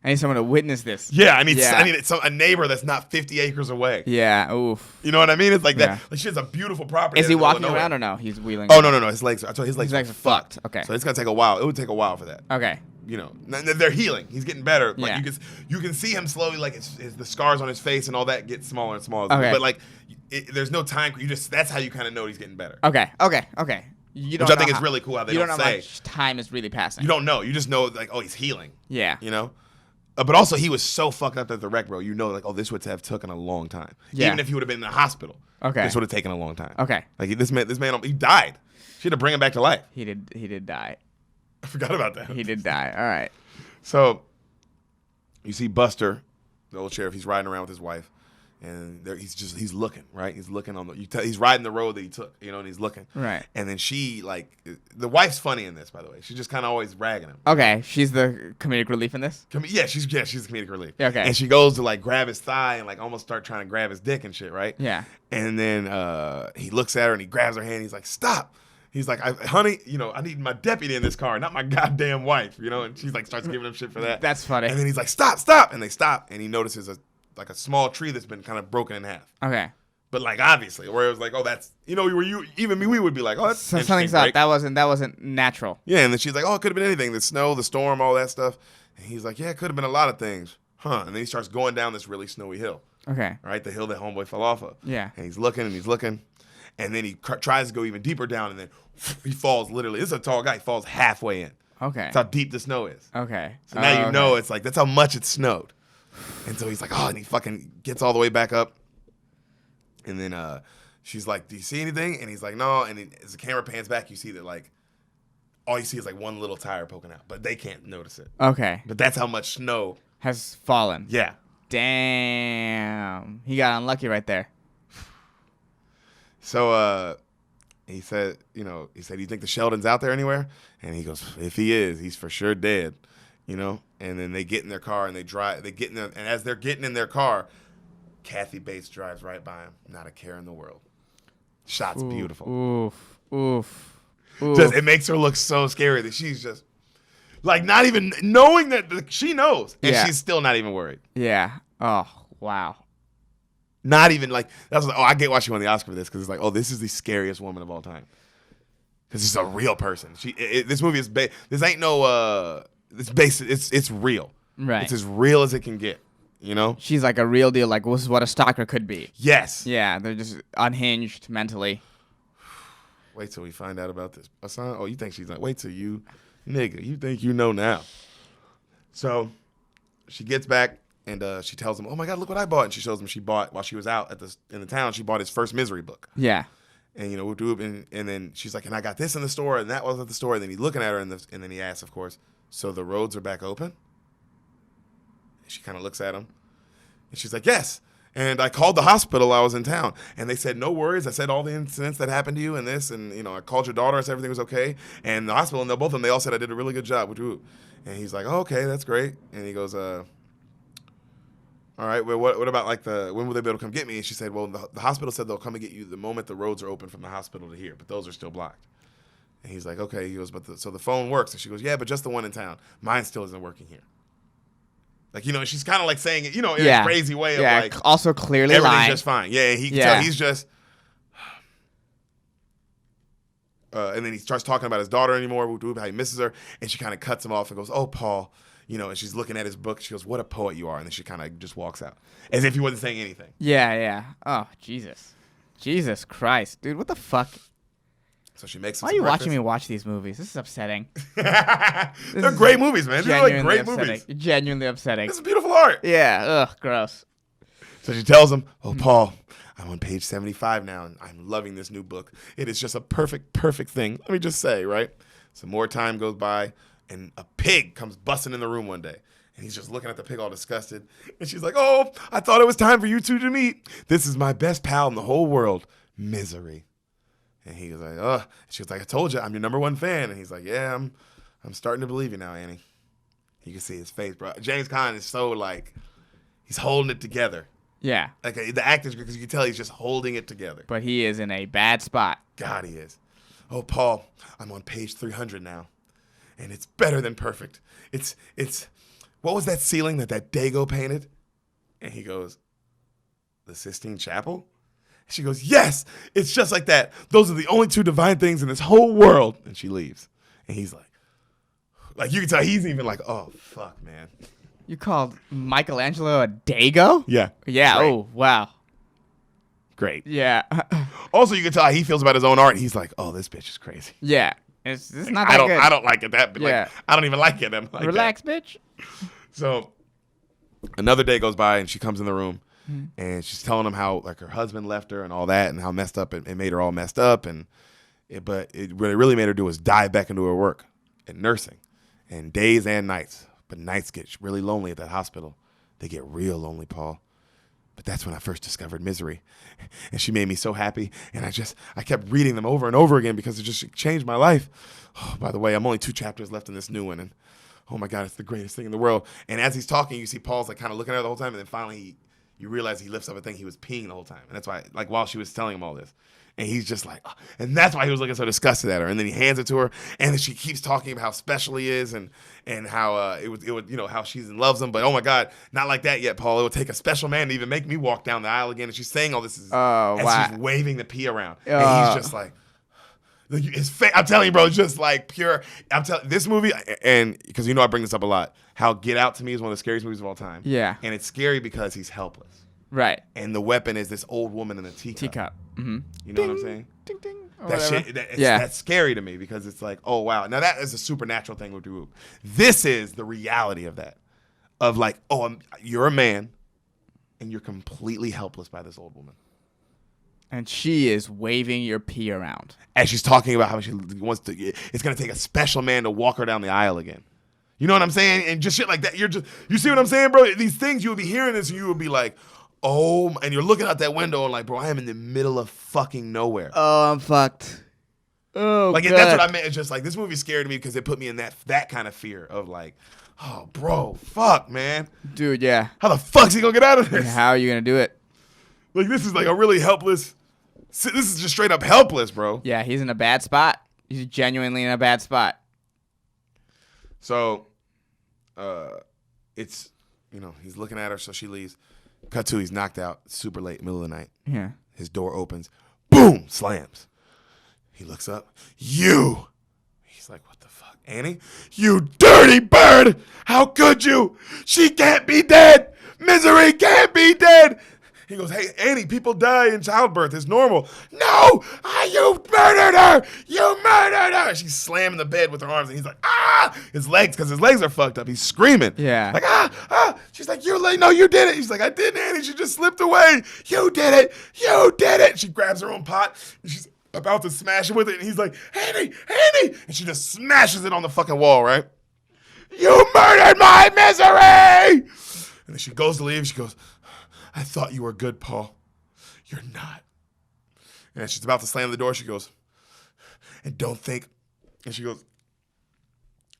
I need someone to witness this. Yeah, I need a neighbor that's not 50 acres away. Yeah, oof. You know what I mean? It's like Yeah. that. Like she has a beautiful property. Is he walking around or no? He's wheeling. Oh no, his legs. I told you his legs are are fucked. Okay. So it's gonna take a while. It would take a while for that. Okay. They're healing. He's getting better. Like Yeah. you can see him slowly. Like the scars on his face and all that get smaller and smaller. Okay. But like, there's no time. That's how you kind of know he's getting better. Okay. Which I think is really cool how they you don't don't know say. how much time is really passing. You don't know. You just know like, oh, he's healing. Yeah. But also he was so fucked up at the wreck, bro. Like, oh, this would have taken a long time. Yeah. Even if he would have been in the hospital. Okay. This would have taken a long time. Okay. Like this man, he died. She had to bring him back to life. He did die. I forgot about that. He did die. All right. So, you see Buster, the old sheriff. He's riding around with his wife, and he's looking, right. He's looking he's riding the road that he took, and he's looking. Right. And then she the wife's funny in this, by the way. She's just kind of always ragging him. Okay, she's the comedic relief in this. Yeah, she's the comedic relief. Okay. And she goes to like grab his thigh and like almost start trying to grab his dick and shit, right? Yeah. And then he looks at her and he grabs her hand. He's like, "Stop." He's like, honey, I need my deputy in this car, not my goddamn wife, and she's like, starts giving him shit for that. That's funny. And then he's like, stop. And they stop, and he notices a small tree that's been kind of broken in half. Okay. But like, obviously, where it was like, oh, that's, we would be like, oh, that's something's up. That wasn't natural. Yeah, and then she's like, oh, it could have been anything. The snow, the storm, all that stuff. And he's like, yeah, it could have been a lot of things. Huh. And then he starts going down this really snowy hill. Okay. Right? The hill that homeboy fell off of. Yeah. And he's looking. And then he tries to go even deeper down, and then he falls literally. This is a tall guy. He falls halfway in. Okay. That's how deep the snow is. Okay. So now you know it's like, that's how much it snowed. And so he's like, oh, and he fucking gets all the way back up. And then she's like, do you see anything? And he's like, no. And then as the camera pans back, you see that like, all you see is like one little tire poking out. But they can't notice it. Okay. But that's how much snow has fallen. Yeah. Damn. He got unlucky right there. So he said, do you think the Sheldon's out there anywhere? And he goes, if he is, he's for sure dead, And then they get in their car and they get in there, and as they're getting in their car, Kathy Bates drives right by him, not a care in the world. Shot's beautiful. Oof. It makes her look so scary that she's just like not even knowing that she knows, and she's still not even worried. Yeah. Oh, wow. Not even like that's like, I get why she won the Oscar for this, because it's like, oh, this is the scariest woman of all time, because she's a real person. This movie is this ain't no it's real. Right. It's as real as it can get. She's like a real deal. Like, this is what a stalker could be. Yes. Yeah, they're just unhinged mentally. Wait till we find out about this. Oh, you think she's like? Wait till you, nigga. You think you know now? So she gets back. And she tells him, "Oh my God, look what I bought!" And she shows him she bought while she was out in the town. She bought his first misery book. Yeah. And, and then she's like, and I got this in the store, and that was at the store. And then he's looking at her, and then he asks, of course, so the roads are back open? And she kind of looks at him, and she's like, yes. And I called the hospital while I was in town, and they said, no worries. I said all the incidents that happened to you and this, and, I called your daughter, I said everything was okay. And the hospital, and both of them, they all said I did a really good job. And he's like, oh, okay, that's great. And he goes, all right, well, what about when will they be able to come get me? And she said, well, the hospital said they'll come and get you the moment the roads are open from the hospital to here, but those are still blocked. And he's like, okay. He goes, so the phone works. And she goes, yeah, but just the one in town. Mine still isn't working here. Like, she's kind of like saying it, in a crazy way of like. Also clearly everything's lying. just fine. Yeah, he can tell he's just. And then he starts talking about his daughter anymore, how he misses her. And she kind of cuts him off and goes, oh, Paul. And she's looking at his book. She goes, what a poet you are. And then she kind of just walks out as if he wasn't saying anything. Yeah. Oh, Jesus. Jesus Christ. Dude, what the fuck? So she makes. Why are you watching me watch these movies? This is upsetting. They're great movies, man. They're like great movies. Genuinely upsetting. This is beautiful art. Yeah. Ugh, gross. So she tells him, oh, Paul, I'm on page 75 now, and I'm loving this new book. It is just a perfect thing. Let me just say, right? Some more time goes by, and a pig comes busting in the room one day. And he's just looking at the pig all disgusted. And she's like, oh, I thought it was time for you two to meet. This is my best pal in the whole world, Misery. And he was like, oh. She was like, I told you, I'm your number one fan. And he's like, yeah, I'm starting to believe you now, Annie. You can see his face, bro. James Caan is so like, he's holding it together. Yeah. Like the acting's good because you can tell he's just holding it together. But he is in a bad spot. God, he is. Oh, Paul, I'm on page 300 now. And it's better than perfect. It's what was that ceiling that Dago painted? And he goes, the Sistine Chapel? She goes, yes, it's just like that. Those are the only two divine things in this whole world. And she leaves. And he's like you can tell he's even like, oh, fuck, man. You called Michelangelo a Dago? Yeah. Yeah. Great. Oh, wow. Great. Yeah. Also, you can tell how he feels about his own art. He's like, oh, this bitch is crazy. Yeah. This is not that good. I don't like it that, but Yeah. I don't even like it. I'm like Relax, that. bitch. So another day goes by and she comes in the room and she's telling him how like her husband left her and all that and how messed up it made her all messed up but what it really made her do was dive back into her work at nursing and days and nights. But nights get really lonely at that hospital. They get real lonely, Paul. But that's when I first discovered Misery. And she made me so happy. And I kept reading them over and over again because it just changed my life. Oh, by the way, I'm only 2 chapters left in this new one. And oh my God, it's the greatest thing in the world. And as he's talking, you see Paul's like kind of looking at her the whole time. And then finally you realize he lifts up a thing. He was peeing the whole time. And that's why, like while she was telling him all this. And he's just like, oh. And that's why he was looking so disgusted at her. And then he hands it to her, and then she keeps talking about how special he is, and how it would how she loves him. But oh my God, not like that yet, Paul. It would take a special man to even make me walk down the aisle again. And she's saying all this as she's waving the pee around, and he's just like his face. I'm telling you, bro, it's just like pure. I'm telling this movie, and because I bring this up a lot, how Get Out to me is one of the scariest movies of all time. Yeah, and it's scary because he's helpless. Right. And the weapon is this old woman in a teacup. Mm-hmm. You know what I'm saying? Ding, ding. That's scary to me because it's like, oh, wow. Now, that is a supernatural thing with Drew. This is the reality of that. Of like, oh, you're a man and you're completely helpless by this old woman. And she is waving your pee around. As she's talking about how she wants to, it's going to take a special man to walk her down the aisle again. You know what I'm saying? And just shit like that. You see what I'm saying, bro? These things, you would be hearing this and you would be like, oh, and you're looking out that window and like, bro, I am in the middle of fucking nowhere. Oh, I'm fucked. Oh, like God. That's what I meant. It's just like this movie scared me because it put me in that kind of fear of like, oh, bro, fuck, man, dude, yeah. How the fuck's he gonna get out of this? And how are you gonna do it? Like this is like a really helpless. This is just straight up helpless, bro. Yeah, he's in a bad spot. He's genuinely in a bad spot. So, it's he's looking at her, so she leaves. Cut to, he's knocked out, super late, middle of the night. Yeah. His door opens, boom, slams. He looks up, you. He's like, what the fuck, Annie? You dirty bird! How could you? She can't be dead! Misery can't be dead! He goes, hey, Annie, people die in childbirth. It's normal. No! You murdered her! You murdered her! She's slamming the bed with her arms, and he's like, ah! His legs, because his legs are fucked up. He's screaming. Yeah. Like, ah! She's like, no, you did it. He's like, I didn't, Annie. She just slipped away. You did it. You did it. She grabs her own pot, and she's about to smash it with it, and he's like, Annie, Annie! And she just smashes it on the fucking wall, right? You murdered my misery! And then she goes to leave. She goes, I thought you were good, Paul. You're not. And she's about to slam the door. She goes, and don't think, and she goes,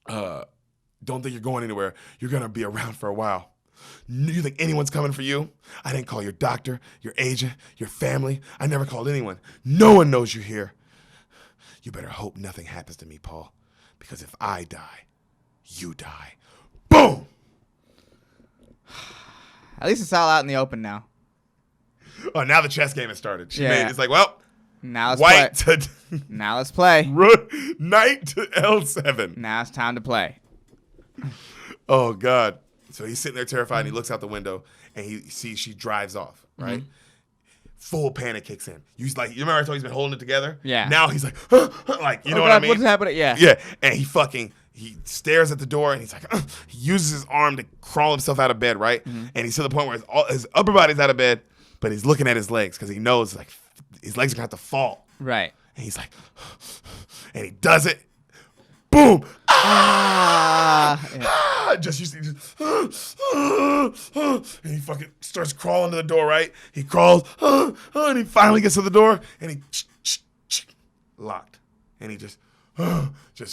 don't think you're going anywhere. You're going to be around for a while. You think anyone's coming for you? I didn't call your doctor, your agent, your family. I never called anyone. No one knows you're here. You better hope nothing happens to me, Paul. Because if I die, you die. Boom! At least it's all out in the open now. Oh, now the chess game has started. It's like, well, now let's white play. to Now let's play. knight to L7. Now it's time to play. Oh, God. So he's sitting there terrified, and he looks out the window, and he sees she drives off, right? Mm-hmm. Full panic kicks in. You remember I told you he's been holding it together? Yeah. Now he's like, like, you know what I mean? What's happening? Yeah. Yeah. And he stares at the door, and he's like, he uses his arm to crawl himself out of bed, right? Mm-hmm. And he's to the point where his upper body's out of bed, but he's looking at his legs because he knows, like, his legs are going to have to fall. Right. And he's like, and he does it. Boom! Yeah. Just and he fucking starts crawling to the door, right? He crawls, and he finally gets to the door, and he locked, and he just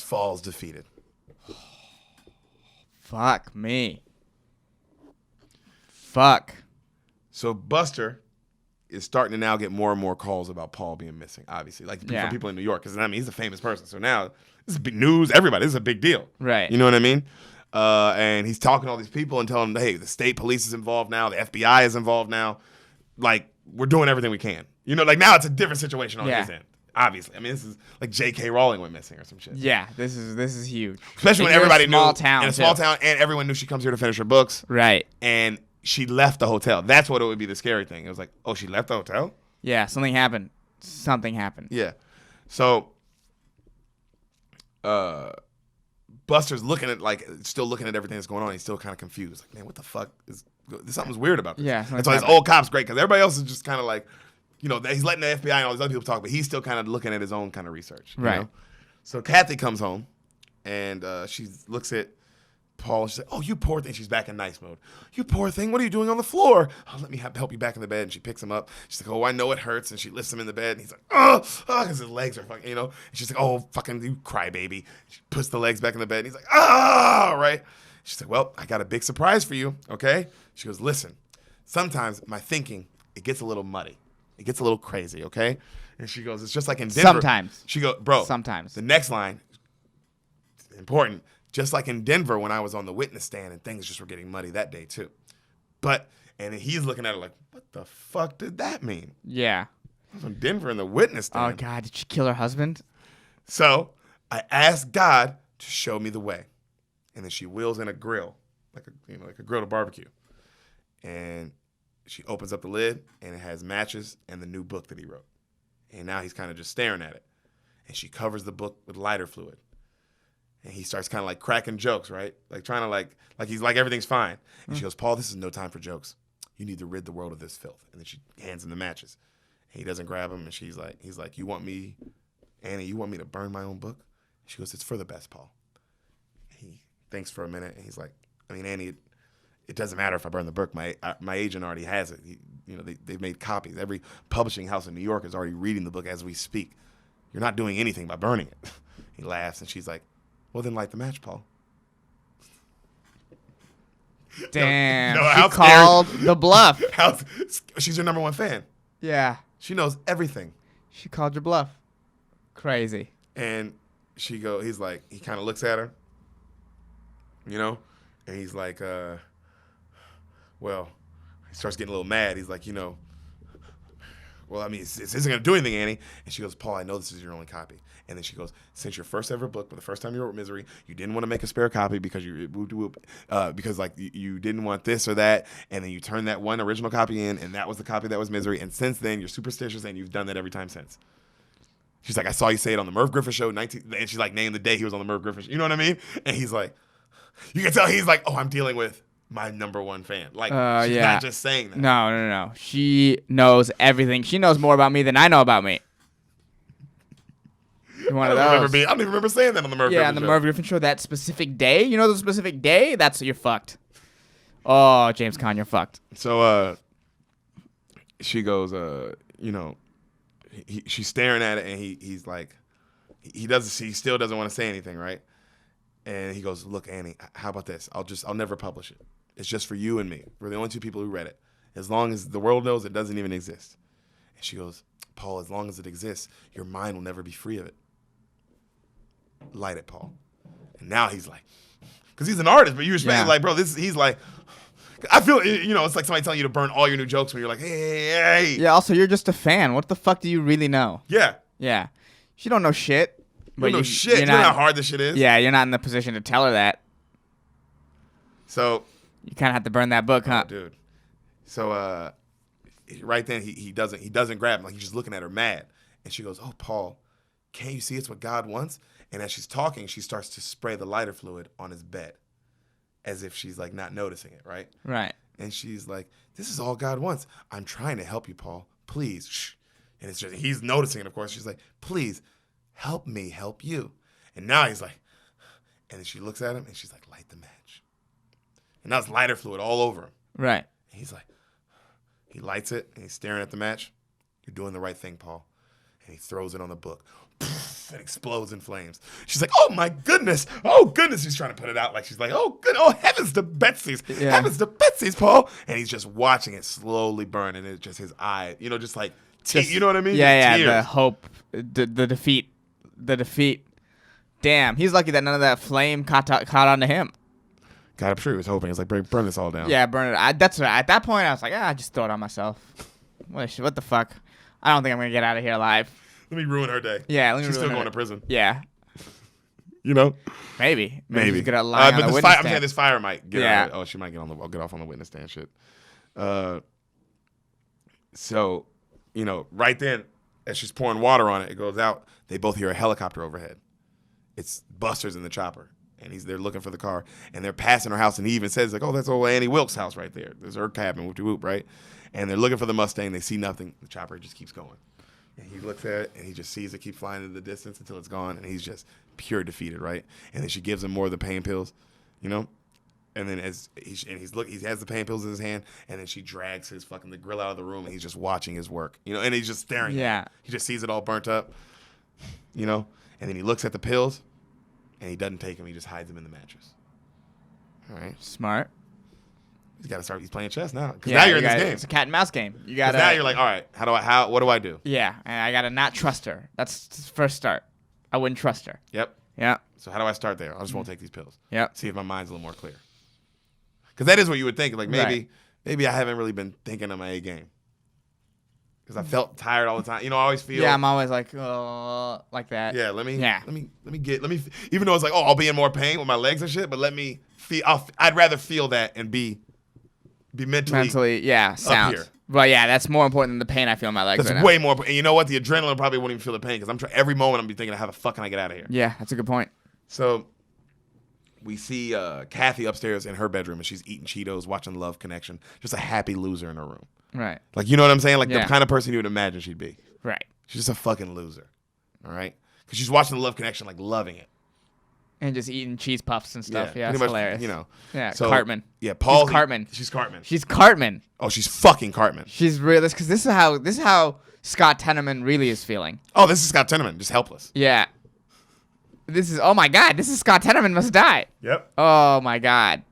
falls defeated. Fuck me. Fuck. So Buster is starting to now get more and more calls about Paul being missing, obviously, like from people in New York, because I mean he's a famous person, so now this is big news. Everybody, this is a big deal, right? You know what I mean? And he's talking to all these people and telling them, hey, the state police is involved now, the FBI is involved now. Like, we're doing everything we can. You know, like now it's a different situation on his end. Obviously, I mean, this is like J.K. Rowling went missing or some shit. Yeah, this is huge, especially when everybody knew in a small town, and everyone knew she comes here to finish her books, right? And she left the hotel. That's what it would be the scary thing. It was like, oh, she left the hotel? Yeah, something happened. Yeah. So Buster's still looking at everything that's going on. He's still kind of confused. Like, man, what the fuck something's weird about this. Yeah. That's why his old cop's great, because everybody else is just kind of like, you know, he's letting the FBI and all these other people talk, but he's still kind of looking at his own kind of research. You know? So Kathy comes home, and she looks at Paul. She's like, oh, you poor thing. She's back in nice mode. You poor thing. What are you doing on the floor? Oh, let me help you back in the bed. And she picks him up. She's like, oh, I know it hurts. And she lifts him in the bed. And he's like, oh, because his legs are fucking, you know. And she's like, oh, fucking you crybaby. She puts the legs back in the bed. And he's like, right. She's like, well, I got a big surprise for you, okay? She goes, listen, sometimes my thinking, it gets a little muddy. It gets a little crazy, okay? And she goes, it's just like in Denver. Sometimes. She goes, bro. Sometimes. The next line, important. Just like in Denver when I was on the witness stand and things just were getting muddy that day too. And he's looking at her like, what the fuck did that mean? Yeah. I was in Denver in the witness stand. Oh, God. Did she kill her husband? So I asked God to show me the way. And then she wheels in a grill, like a grill to barbecue. And she opens up the lid, and it has matches and the new book that he wrote. And now he's kind of just staring at it. And she covers the book with lighter fluid. And he starts kind of like cracking jokes, right? Like trying to like he's like everything's fine. And she goes, Paul, this is no time for jokes. You need to rid the world of this filth. And then she hands him the matches. And he doesn't grab them. And he's like, you want me, Annie, you want me to burn my own book? And she goes, it's for the best, Paul. He thinks for a minute. And he's like, I mean, Annie, it doesn't matter if I burn the book. My agent already has it. They've made copies. Every publishing house in New York is already reading the book as we speak. You're not doing anything by burning it. He laughs. And she's like, well, then light the match, Paul. Damn. She called the bluff. She's your number one fan. Yeah. She knows everything. She called your bluff. Crazy. And he kind of looks at her, you know, and he's like, well, he starts getting a little mad. He's like, you know, well, I mean, this isn't going to do anything, Annie. And she goes, Paul, I know this is your only copy. And then she goes, since your first ever book, but the first time you wrote Misery, you didn't want to make a spare copy because you didn't want this or that. And then you turned that one original copy in, and that was the copy that was Misery. And since then, you're superstitious, and you've done that every time since. She's like, I saw you say it on the Merv Griffin show, and she's like, named the day he was on the Merv Griffin show. You know what I mean? And he's like, you can tell he's like, oh, I'm dealing with my number one fan. Like, she's not just saying that. No. She knows everything. She knows more about me than I know about me. One of those. I don't even remember saying that on the Merv Griffin on the show. Merv Griffin show, that specific day. You know the specific day? You're fucked. Oh, James Caan, you're fucked. So she goes, she's staring at it, and he's like, he still doesn't want to say anything, right? And he goes, look, Annie, how about this? I'll never publish it. It's just for you and me. We're the only two people who read it. As long as the world knows it doesn't even exist. And she goes, Paul, as long as it exists, your mind will never be free of it. Light it, Paul. And now he's like, because he's an artist, but you respect, like, bro, he's like, I feel, it's like somebody telling you to burn all your new jokes when you're like, hey. Yeah, also, you're just a fan. What the fuck do you really know? Yeah. Yeah. She don't know shit. You don't know shit. You know how hard this shit is? Yeah, you're not in the position to tell her that. So. You kind of have to burn that book, huh? Oh, dude. So, right then, he doesn't grab him. Like, he's just looking at her mad. And she goes, oh, Paul, can't you see it's what God wants? And as she's talking, she starts to spray the lighter fluid on his bed. As if she's, like, not noticing it, right? Right. And she's like, this is all God wants. I'm trying to help you, Paul. Please. Shh. And it's just, he's noticing it, of course. She's like, please, help me help you. And now he's like, and then she looks at him, and she's like, light the match. And now it's lighter fluid all over him. Right. And he's like, he lights it, and he's staring at the match. You're doing the right thing, Paul. And he throws it on the book. It explodes in flames. She's like, oh, my goodness. Oh, goodness. She's trying to put it out like she's like, oh, good. Oh, heavens to Betsy's. Yeah. Heavens to Betsy's, Paul. And he's just watching it slowly burn, and it's just his eye, just like, you know what I mean? Yeah, the hope, the defeat. The defeat. Damn, he's lucky that none of that flame caught onto him. God, I'm sure he was hoping. It's like, burn this all down. Yeah, burn it. That's right. At that point, I was like, just throw it on myself. What the fuck? I don't think I'm going to get out of here alive. Let me ruin her day. Yeah, she's still going to prison. Yeah. Maybe. She's gonna lie on the witness stand. I'm saying this fire might get she might get off on the witness stand shit. So, right then, as she's pouring water on it, it goes out. They both hear a helicopter overhead. It's Buster's in the chopper, and they're looking for the car, and they're passing her house, and he even says, like, oh, that's old Annie Wilkes' house right there. There's her cabin, whoop-de-whoop, right? And they're looking for the Mustang. They see nothing. The chopper just keeps going. And he looks at it, and he just sees it keep flying in the distance until it's gone, and he's just pure defeated, right? And then she gives him more of the pain pills, And then he has the pain pills in his hand, and then she drags the grill out of the room, and he's just watching his work, and he's just staring. Yeah. At it. He just sees it all burnt up, And then he looks at the pills, and he doesn't take them. He just hides them in the mattress. All right. Smart. He's got to start. He's playing chess now. Because now you're in this game. It's a cat and mouse game. You got now you're like, all right, what do I do? Yeah, and I got to not trust her. That's the first start. I wouldn't trust her. Yep. Yeah. So how do I start there? I just won't take these pills. Yep. See if my mind's a little more clear. Because that is what you would think. Like, maybe I haven't really been thinking of my A game. Because I felt tired all the time. I always feel. Yeah, I'm always like, oh, like that. Yeah, let me even though it's like, oh, I'll be in more pain with my legs and shit, but let me feel, I'd rather feel that and be mentally sound. Up here. But yeah, that's more important than the pain I feel in my legs. That's way more. And you know what? The adrenaline probably won't even feel the pain because every moment I'm be thinking, how the fuck can I get out of here? Yeah, that's a good point. So we see Kathy upstairs in her bedroom, and she's eating Cheetos, watching Love Connection, just a happy loser in her room. Right. Like, you know what I'm saying? Like the kind of person you would imagine she'd be. Right. She's just a fucking loser. All right? Because she's watching the Love Connection, like loving it. And just eating cheese puffs and stuff. Yeah, it's hilarious. Yeah, so, Cartman. Yeah, Paul. Cartman. She's Cartman. She's Cartman. Oh, she's fucking Cartman. She's realist because this is how Scott Tenorman really is feeling. Oh, this is Scott Tenorman, just helpless. Yeah. Oh my God, this is Scott Tenorman must die. Yep. Oh my God.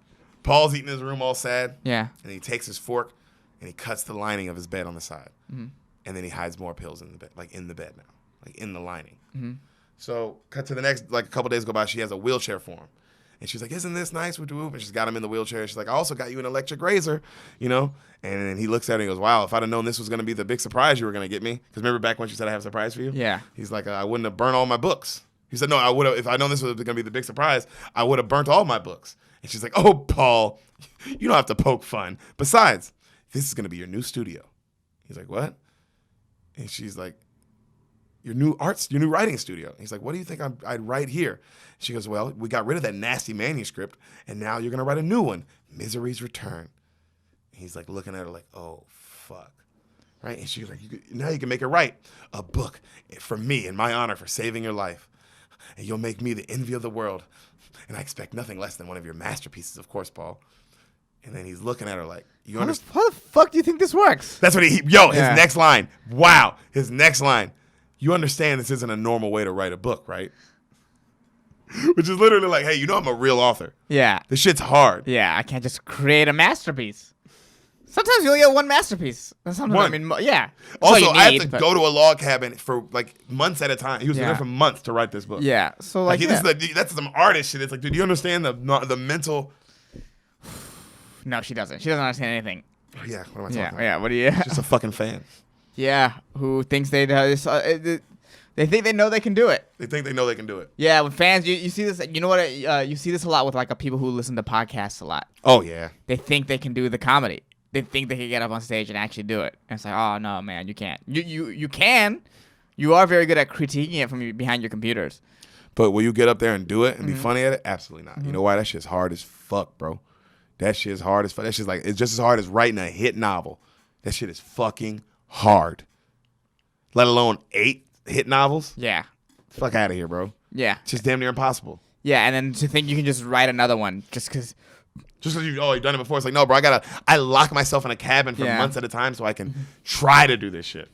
Paul's eating in his room all sad. Yeah. And he takes his fork and he cuts the lining of his bed on the side. Mm-hmm. And then he hides more pills in the bed, like in the bed now, like in the lining. Mm-hmm. So cut to the next, like a couple days go by, she has a wheelchair for him. And she's like, isn't this nice? And she's got him in the wheelchair. She's like, I also got you an electric razor, And then he looks at her and he goes, wow, if I'd have known this was going to be the big surprise you were going to get me. Because remember back when she said I have a surprise for you? Yeah. He's like, I wouldn't have burned all my books. He said, no, I would have, if I'd known this was going to be the big surprise, I would have burnt all my books. And she's like, oh, Paul, you don't have to poke fun. Besides, this is going to be your new studio. He's like, what? And she's like, your new writing studio. He's like, what do you think I'd write here? She goes, well, we got rid of that nasty manuscript, and now you're going to write a new one, Misery's Return. And he's like looking at her like, oh, fuck. right? And she was like, now you can make it right. A book for me in my honor for saving your life. And you'll make me the envy of the world. And I expect nothing less than one of your masterpieces, of course, Paul. And then he's looking at her like, you understand? How the fuck do you think this works? That's what his next line. Wow. His next line. You understand this isn't a normal way to write a book, right? Which is literally like, hey, you know I'm a real author. Yeah. This shit's hard. Yeah, I can't just create a masterpiece. Sometimes you only get one masterpiece. Sometimes, One. I mean, yeah. That's Also, all you I need, have to but- go to a log cabin for like months at a time. He was Yeah. there for months to write this book. Yeah. So Like, like, that's some artist shit. It's like, dude, do you understand the mental? no, she doesn't. She doesn't understand anything. Yeah, what am I talking Yeah. about? Yeah. What do you? Just a fucking fan. Yeah. Who thinks they they think they know they can do it. They think they know they can do it. Yeah. With fans, you see this. You know what? You see this a lot with like people who listen to podcasts a lot. Oh yeah. They think they can do the comedy. They think they can get up on stage and actually do it. And it's like, oh no, man, you can't. You can. You are very good at critiquing it from behind your computers. But will you get up there and do it and be funny at it? Absolutely not. You know why? That shit's hard as fuck, bro. That shit's hard as fuck. That shit's like, it's just as hard as writing a hit novel. That shit is fucking hard. Let alone 8 hit novels. Yeah. Fuck out of here, bro. Yeah. It's just damn near impossible. Yeah, and then to think you can just write another one just because. Just because you've done it before. It's like, no, bro, I lock myself in a cabin for Yeah. months at a time so I can try to do this shit.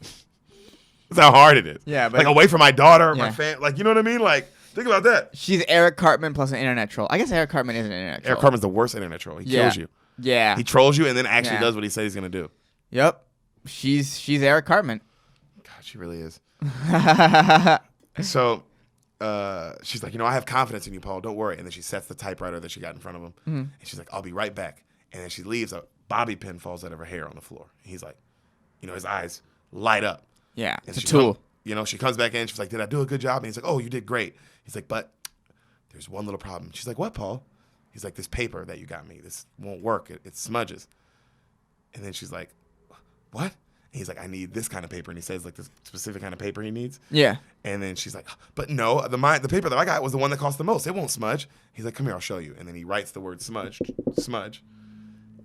That's how hard it is. Yeah, but- like away from my daughter or my Yeah. fam. Like, you know what I mean? Like, think about that. She's Eric Cartman plus an internet troll. I guess Eric Cartman is an internet troll. Eric Cartman's the worst internet troll. He Yeah. kills you. Yeah. He trolls you and then actually Yeah. does what he says he's going to do. Yep. She's Eric Cartman. God, she really is. So she's like, I have confidence in you, Paul. Don't worry. And then she sets the typewriter that she got in front of him. And she's like, I'll be right back. And then she leaves. A bobby pin falls out of her hair on the floor. And he's like, his eyes light up. Yeah, And it's a she tool. She comes back in. She's like, did I do a good job? And he's like, oh, you did great. He's like, but there's one little problem. She's like, what, Paul? He's like, this paper that you got me, this won't work. It smudges. And then she's like, what? And he's like, I need this kind of paper. And he says like this specific kind of paper he needs. Yeah. And then she's like, but no, the paper that I got was the one that cost the most. It won't smudge. He's like, come here, I'll show you. And then he writes the word smudge.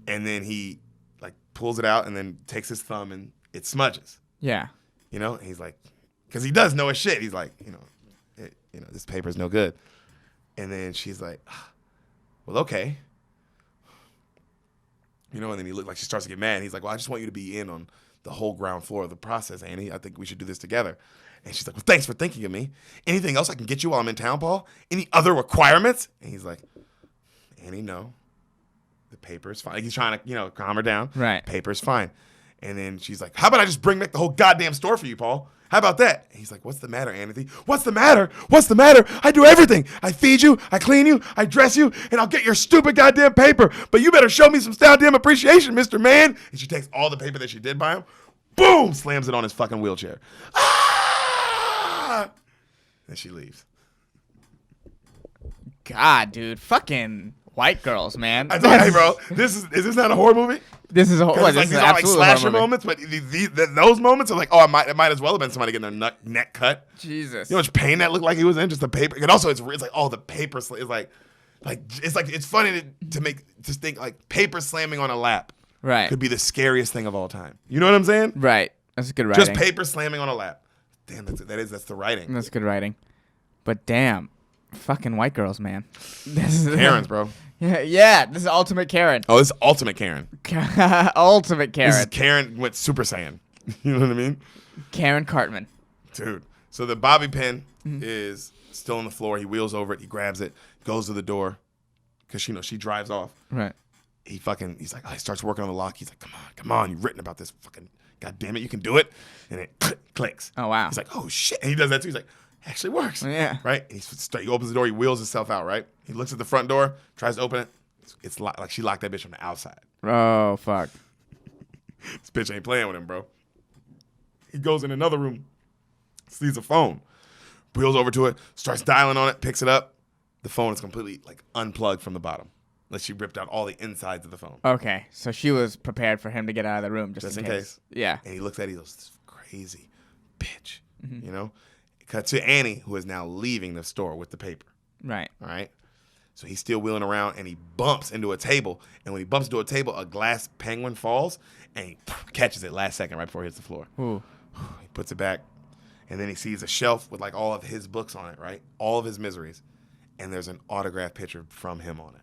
And then he like pulls it out and then takes his thumb and it smudges. Yeah. And he's like, because he does know his shit. He's like, this paper's no good. And then she's like, well, okay. And then he looked like she starts to get mad. He's like, well, I just want you to be in on the whole ground floor of the process, Annie. I think we should do this together. And she's like, well, thanks for thinking of me. Anything else I can get you while I'm in town, Paul? Any other requirements? And he's like, Annie, no. The paper's fine. Like he's trying to, calm her down. Right. Paper's fine. And then she's like, how about I just bring back the whole goddamn store for you, Paul? How about that? And he's like, what's the matter, Anthony? What's the matter? What's the matter? I do everything. I feed you, I clean you, I dress you, and I'll get your stupid goddamn paper. But you better show me some goddamn appreciation, Mr. Man. And she takes all the paper that she did buy him, boom, slams it on his fucking wheelchair. Ah! And she leaves. God, dude. Fucking white girls, man. I thought, hey, bro, is this not a horror movie? This is a horror. It's This like is these are like absolutely a horror slasher movie. moments, but those moments are like, oh, it might as well have been somebody getting their neck cut. Jesus. You know how much pain that looked like he was in? Just the paper. And also, it's like, oh, the paper is like it's funny to think like paper slamming on a lap Right. could be the scariest thing of all time. You know what I'm saying? Right. That's good writing. Just paper slamming on a lap. Damn, that's the writing. That's good writing. But damn, fucking white girls, man. This is Karens, bro. Yeah. This is ultimate Karen. Oh, this is ultimate Karen. Ultimate Karen. This is Karen went Super Saiyan. You know what I mean? Karen Cartman. Dude. So the bobby pin is still on the floor. He wheels over it. He grabs it, goes to the door because, she drives off. Right. He's like, he starts working on the lock. He's like, come on. You've written about this fucking, God damn it, you can do it. And it clicks. Oh, wow. He's like, oh, shit. And he does that too. He's like, actually works. Yeah. Right? And he opens the door. He wheels himself out, right? He looks at the front door, tries to open it. It's locked. Like she locked that bitch from the outside. Oh, fuck. This bitch ain't playing with him, bro. He goes in another room, sees a phone, wheels over to it, starts dialing on it, picks it up. The phone is completely like unplugged from the bottom. Like she ripped out all the insides of the phone. Okay. So she was prepared for him to get out of the room just in case. Yeah. And he looks at it, he goes, this crazy bitch. Cut to Annie, who is now leaving the store with the paper. Right. All right. So he's still wheeling around, and he bumps into a table. And when he bumps into a table, a glass penguin falls, and he catches it last second right before it hits the floor. Ooh. He puts it back, and then he sees a shelf with like all of his books on it, right? All of his miseries. And there's an autographed picture from him on it.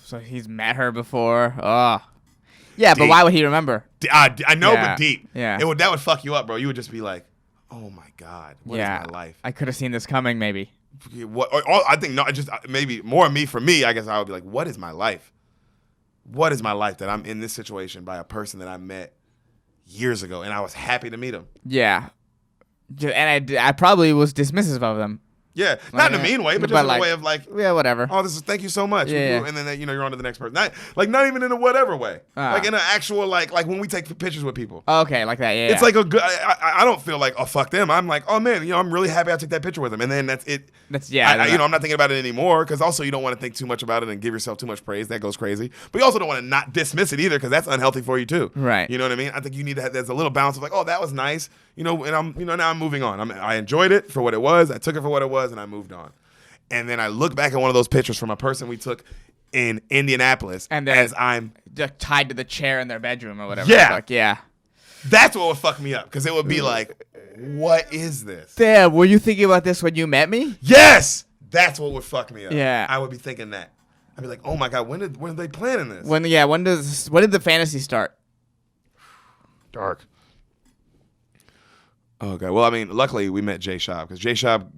So he's met her before. Oh. Yeah, Deep. but why would he remember? I know, Yeah. but deep. Yeah. That would fuck you up, bro. You would just be like, oh my God, what is my life? I could have seen this coming, maybe. What? Or I think no. Just maybe more me. For me, I guess I would be like, what is my life? What is my life that I'm in this situation by a person that I met years ago, and I was happy to meet him. Yeah, and I probably was dismissive of them. Yeah, not in a mean way, but just in a way of like, yeah, whatever. Oh, thank you so much. Yeah. And then you're on to the next person. Not even in a whatever way. Like in an actual like when we take pictures with people. Okay, like that. Yeah. It's like a good. I don't feel like, oh fuck them. I'm like, oh man, I'm really happy I took that picture with them. And then that's it. I'm not thinking about it anymore, because also you don't want to think too much about it and give yourself too much praise. That goes crazy. But you also don't want to not dismiss it either, because that's unhealthy for you too. Right. You know what I mean? I think you need to have, there's a little balance of like, oh, that was nice. And I'm, now I'm moving on. I enjoyed it for what it was. I took it for what it was, and I moved on. And then I look back at one of those pictures from a person we took in Indianapolis, and then as I'm tied to the chair in their bedroom or whatever. Yeah. Like, yeah. That's what would fuck me up, because it would be like, what is this? Damn, were you thinking about this when you met me? Yes! That's what would fuck me up. Yeah. I would be thinking that. I'd be like, oh my God, when are they planning this? When did the fantasy start? Dark. Oh God. Well, I mean, luckily we met Jay Schaub, because Jay Schaub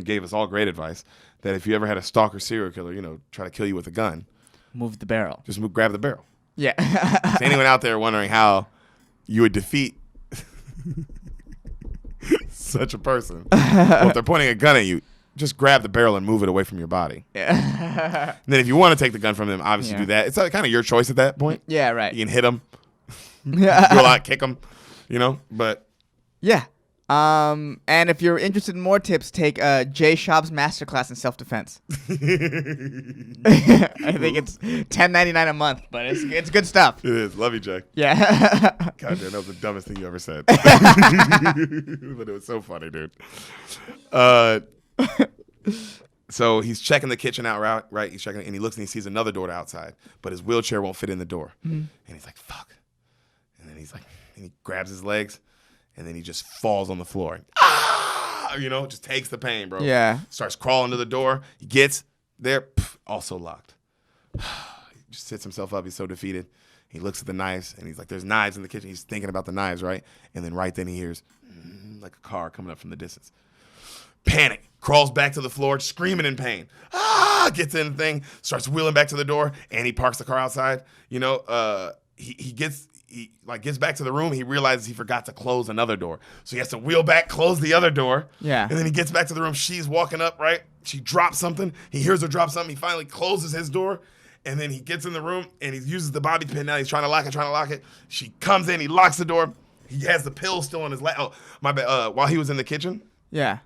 gave us all great advice that if you ever had a stalker serial killer, try to kill you with a gun, Move the barrel. just grab the barrel. Yeah. So anyone out there wondering how you would defeat such a person, well, if they're pointing a gun at you, just grab the barrel and move it away from your body. Yeah. And then if you want to take the gun from them, obviously do that. It's kind of your choice at that point. Yeah, right. You can hit them, go out, kick them, but Yeah. And if you're interested in more tips, take Jay Schaub's masterclass in self-defense. I think it's $10.99 a month, but it's good stuff. it is. Love you, Jack. Yeah. God damn, that was the dumbest thing you ever said. But it was so funny, dude. So he's checking the kitchen out, right? He's checking, and he looks and he sees another door to outside, but his wheelchair won't fit in the door. And he's like, fuck. And then he grabs his legs, and then he just falls on the floor. Just takes the pain, bro. Yeah. Starts crawling to the door. He gets there, also locked. He just sits himself up. He's so defeated. He looks at the knives, and he's like, there's knives in the kitchen. He's thinking about the knives, right? And then right then he hears like a car coming up from the distance. Panic. Crawls back to the floor, screaming in pain. Gets in the thing, starts wheeling back to the door, and he parks the car outside. He gets back to the room. He realizes he forgot to close another door. So he has to wheel back, close the other door. Yeah. And then he gets back to the room. She's walking up, right? She drops something. He hears her drop something. He finally closes his door. And then he gets in the room, and he uses the bobby pin now. He's trying to lock it. She comes in. He locks the door. He has the pills still on his lap. Oh, my bad. While he was in the kitchen. Yeah.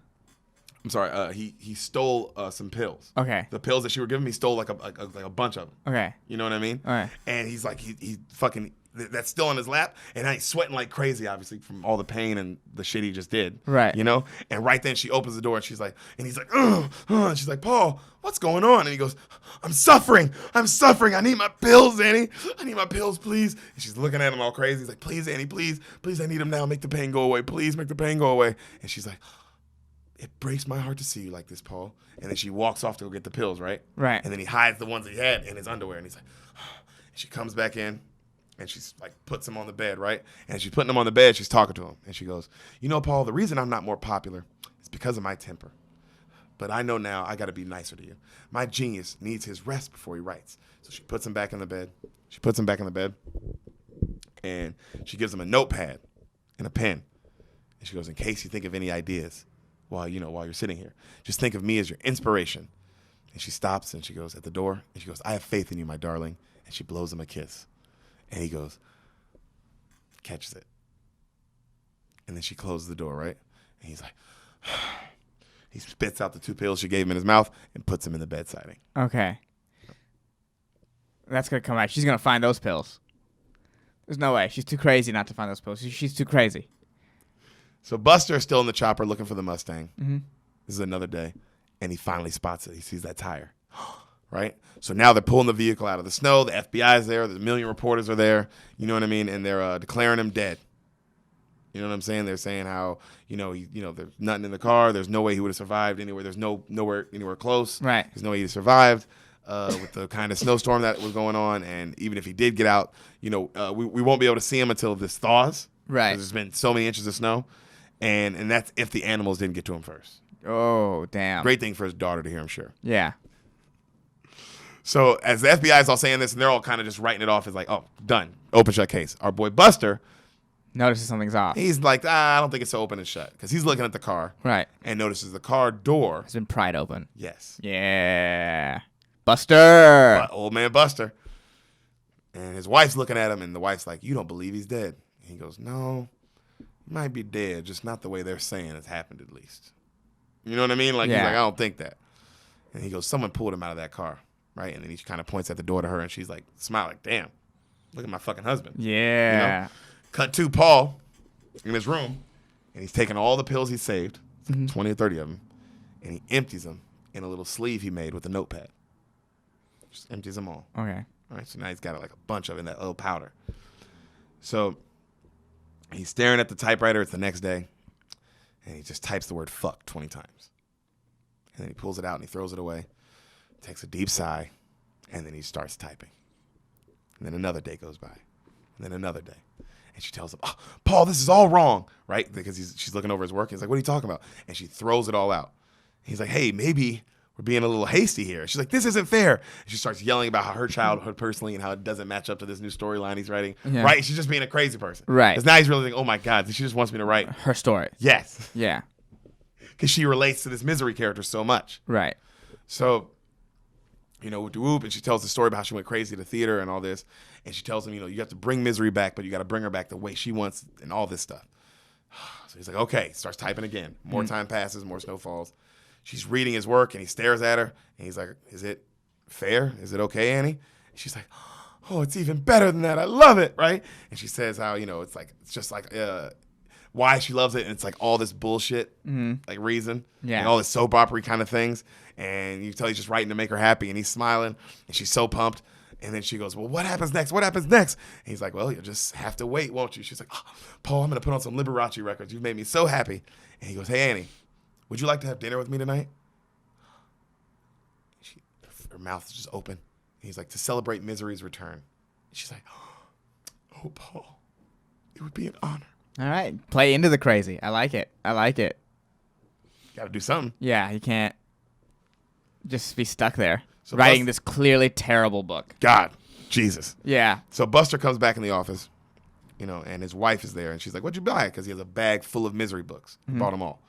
I'm sorry. He stole some pills. Okay. The pills that she were giving me, stole like a bunch of them. Okay. You know what I mean? All right. And he's like, he fucking, that's still on his lap, and now he's sweating like crazy, obviously, from all the pain and the shit he just did. Right. And right then she opens the door, and he's like, and she's like, Paul, what's going on? And he goes, I'm suffering. I need my pills, Annie. I need my pills, please. And she's looking at him all crazy. He's like, please, Annie, please, I need them now. Make the pain go away. Please make the pain go away. And she's like, it breaks my heart to see you like this, Paul. And then she walks off to go get the pills, right? Right. And then he hides the ones that he had in his underwear, and he's like, and she comes back in, and she's like, puts him on the bed, right? And she's putting him on the bed, she's talking to him, and she goes, Paul, the reason I'm not more popular is because of my temper. But I know now I got to be nicer to you. My genius needs his rest before he writes. So she puts him back in the bed. And she gives him a notepad and a pen. And she goes, in case you think of any ideas while you're sitting here, just think of me as your inspiration. And she stops, and she goes at the door, and she goes, I have faith in you, my darling. And she blows him a kiss. And he goes, catches it. And then she closes the door, right? And he's like, he spits out the 2 pills she gave him in his mouth and puts them in the bed siding. Okay. That's going to come out. She's going to find those pills. There's no way. She's too crazy not to find those pills. She's too crazy. So Buster is still in the chopper looking for the Mustang. Mm-hmm. This is another day. And he finally spots it. He sees that tire. Right? So now they're pulling the vehicle out of the snow. The FBI's there. The million reporters are there. You know what I mean? And they're declaring him dead. You know what I'm saying? They're saying how, there's nothing in the car. There's no way he would have survived anywhere. There's nowhere anywhere close. Right. There's no way he survived with the kind of snowstorm that was going on. And even if he did get out, we won't be able to see him until this thaws. Right. There's been so many inches of snow. And that's if the animals didn't get to him first. Oh, damn. Great thing for his daughter to hear, I'm sure. Yeah. So as the FBI is all saying this, and they're all kind of just writing it off as like, oh, done. Open, shut case. Our boy Buster Notices something's off. he's like, I don't think it's so open and shut. Because he's looking at the car. Right. And notices the car door. It's been pried open. Yes. Yeah. Buster. Old man Buster. And his wife's looking at him, and the wife's like, you don't believe he's dead. And he goes, no, he might be dead, just not the way they're saying it's happened at least. You know what I mean? Like, He's like, I don't think that. And he goes, someone pulled him out of that car. Right? And then he kind of points at the door to her, and she's like, smile like, damn, look at my fucking husband. Yeah. Cut to Paul in his room, and he's taking all the pills he saved, 20 or 30 of them, and he empties them in a little sleeve he made with a notepad. Just empties them all. Okay. All right, so now he's got like a bunch of it in that little powder. So he's staring at the typewriter. It's the next day, and he just types the word fuck 20 times. And then he pulls it out and he throws it away, takes a deep sigh, and then he starts typing. And then another day goes by, and then another day. And she tells him, oh, Paul, this is all wrong, right? Because she's looking over his work. He's like, what are you talking about? And she throws it all out. He's like, hey, maybe we're being a little hasty here. She's like, this isn't fair. And she starts yelling about how her childhood personally and how it doesn't match up to this new storyline he's writing. Yeah. Right? She's just being a crazy person. Right. Because now he's really thinking, oh, my God, she just wants me to write her story. Yes. Yeah. Because she relates to this misery character so much. Right. So, whoop, and she tells the story about how she went crazy to theater and all this. And she tells him, you have to bring misery back, but you got to bring her back the way she wants and all this stuff. So he's like, okay. Starts typing again. More time passes, more snow falls. She's reading his work, and he stares at her. And he's like, is it fair? Is it okay, Annie? And she's like, oh, it's even better than that. I love it, right? And she says how, it's just like why she loves it. And it's like all this bullshit, like reason. Yeah. And all this soap opera kind of things. And you tell he's just writing to make her happy, and he's smiling, and she's so pumped. And then she goes, well, what happens next? What happens next? And he's like, well, you'll just have to wait, won't you? She's like, oh, Paul, I'm going to put on some Liberace records. You've made me so happy. And he goes, hey, Annie, would you like to have dinner with me tonight? Her mouth is just open. And he's like, to celebrate misery's return. And she's like, oh, Paul, it would be an honor. All right. Play into the crazy. I like it. Got to do something. Yeah, you can't just be stuck there. So writing this clearly terrible book. God, Jesus. Yeah. So Buster comes back in the office, and his wife is there, and she's like, what'd you buy? Because he has a bag full of misery books. He bought them all.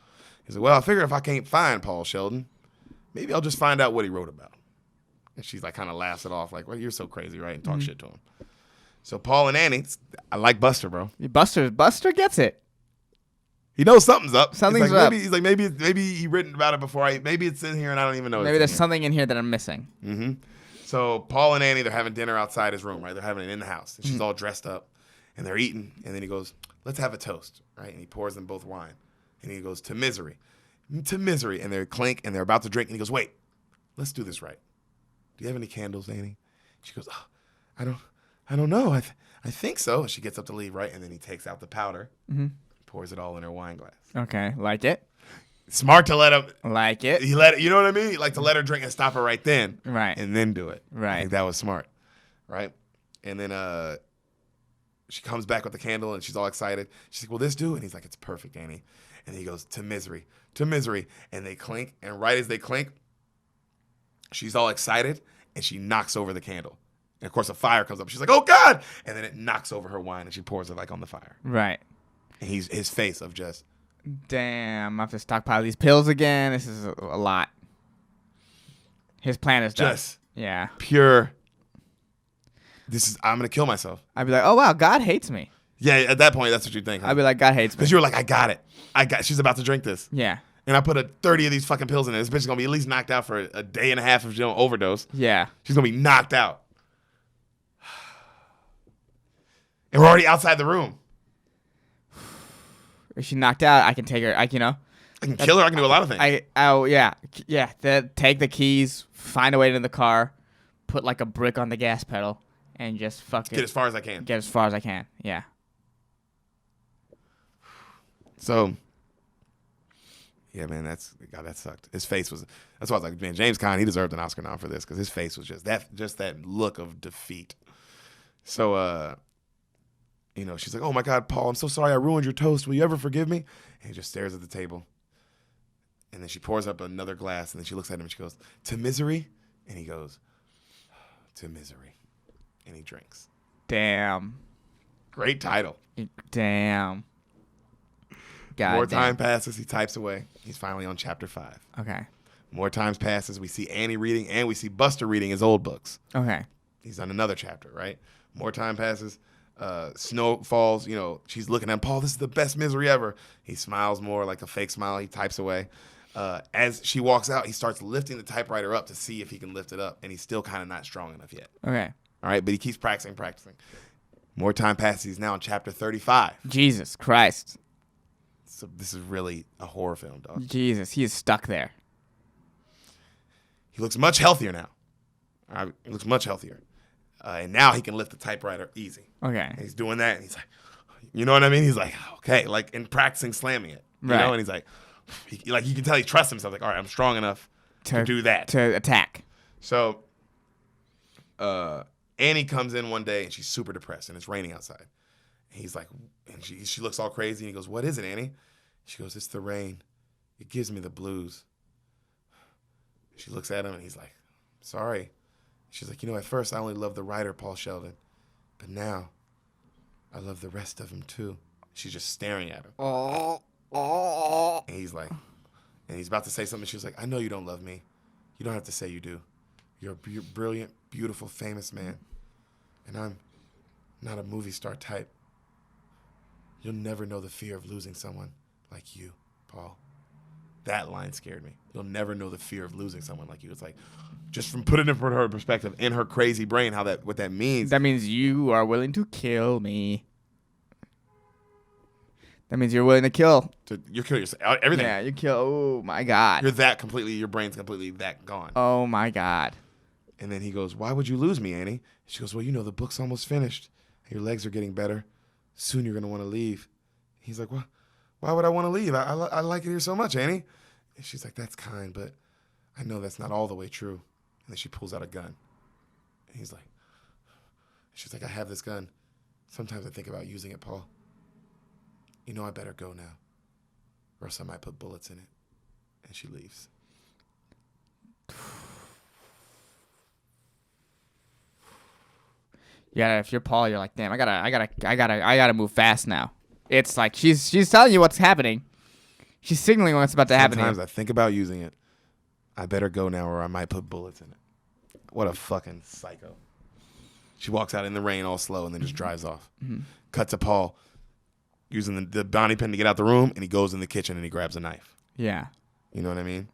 He's like, well, I figure if I can't find Paul Sheldon, maybe I'll just find out what he wrote about. And she's like, kind of laughs it off, like, well, you're so crazy, right? And talk shit to him. So Paul and Annie, I like Buster, bro. Buster gets it. He knows something's up. Something's up. He's like, maybe he written about it before. Maybe it's in here and I don't even know. Maybe there's something in here that I'm missing. Mm-hmm. So Paul and Annie, they're having dinner outside his room, right? They're having it in the house. And she's all dressed up, and they're eating. And then he goes, let's have a toast, right? And he pours them both wine. And he goes, to misery. To misery. And they clink, and they're about to drink. And he goes, wait, let's do this right. Do you have any candles, Annie? She goes, oh, I don't know. I think so. And she gets up to leave, right? And then he takes out the powder. Mm-hmm. Pours it all in her wine glass. Okay, like it. Smart to let him. Like it. You know what I mean? Like to let her drink and stop her right then. Right. And then do it. Right. I think that was smart. Right. And then she comes back with the candle and she's all excited. She's like, will this do? And he's like, it's perfect, Annie. And he goes, to misery. To misery. And they clink. And right as they clink, she's all excited and she knocks over the candle. And of course a fire comes up. She's like, oh God. And then it knocks over her wine and she pours it like on the fire. Right. And his face of just, damn, I have to stockpile these pills again. This is a lot. His plan is done. Just yeah. Pure. I'm going to kill myself. I'd be like, oh, wow, God hates me. Yeah, at that point, that's what you think. Huh? I'd be like, God hates me. Because you're like, I got it. She's about to drink this. Yeah. And I put 30 of these fucking pills in it. This bitch is going to be at least knocked out for a day and a half of overdose. Yeah. She's going to be knocked out. And we're already outside the room. If she knocked out, I can take her. I can kill her. I can do a lot of things. Take the keys, find a way into the car, put like a brick on the gas pedal, and just fucking Get as far as I can. Get as far as I can. Yeah. So, yeah, man, that sucked. His face was. That's why I was like, man, James Caan, he deserved an Oscar nom for this because his face was just that look of defeat. So, she's like, oh my God, Paul, I'm so sorry I ruined your toast. Will you ever forgive me? And he just stares at the table. And then she pours up another glass, and then she looks at him and she goes, to misery? And he goes, to misery. And he drinks. Damn. Great title. Damn. God More damn. time passes, he types away. He's finally on chapter 5. Okay. More times passes, we see Annie reading, and we see Buster reading his old books. Okay. He's on another chapter, right? More time passes. Snow falls. She's looking at Paul. This is the best misery ever. He smiles more, like a fake smile. He types away. As she walks out, he starts lifting the typewriter up to see if he can lift it up, and he's still kind of not strong enough yet. Okay. All right, but he keeps practicing. More time passes. He's now on chapter 35. Jesus Christ. So this is really a horror film, dog. Jesus, he is stuck there. He looks much healthier now. He looks much healthier. And now he can lift the typewriter easy. Okay. And he's doing that, and he's like, you know what I mean? He's like, okay, like in practicing slamming it. You know, and he's like, you can tell he trusts himself. Like, all right, I'm strong enough to do that. To attack. So Annie comes in one day, and she's super depressed, and it's raining outside. And he's like, and she looks all crazy, and he goes, what is it, Annie? She goes, it's the rain. It gives me the blues. She looks at him, and he's like, sorry. She's like, at first I only loved the writer, Paul Sheldon, but now I love the rest of him too. She's just staring at him. And he's like, and he's about to say something. She's like, I know you don't love me. You don't have to say you do. You're a brilliant, beautiful, famous man. And I'm not a movie star type. You'll never know the fear of losing someone like you, Paul. That line scared me. You'll never know the fear of losing someone like you. It's like, just from putting it from her perspective, in her crazy brain, what that means. That means you are willing to kill me. That means you're willing to kill. You kill yourself. Everything. Yeah, you kill. Oh, my God. You're that completely, your brain's completely that gone. Oh, my God. And then he goes, why would you lose me, Annie? She goes, well, the book's almost finished. Your legs are getting better. Soon you're going to want to leave. He's like, well, why would I want to leave? I like it here so much, Annie. And she's like, that's kind, but I know that's not all the way true. And then she pulls out a gun. And he's like, she's like, I have this gun. Sometimes I think about using it, Paul. I better go now, or else I might put bullets in it. And she leaves. Yeah, if you're Paul, you're like, damn, I gotta move fast now. It's like she's telling you what's happening. She's signaling what's about to happen. Sometimes I think about using it. I better go now, or I might put bullets in it. What a fucking psycho. She walks out in the rain all slow and then just drives off. Mm-hmm. Cut to Paul using the bounty pen to get out the room, and he goes in the kitchen and he grabs a knife. Yeah. You know what I mean?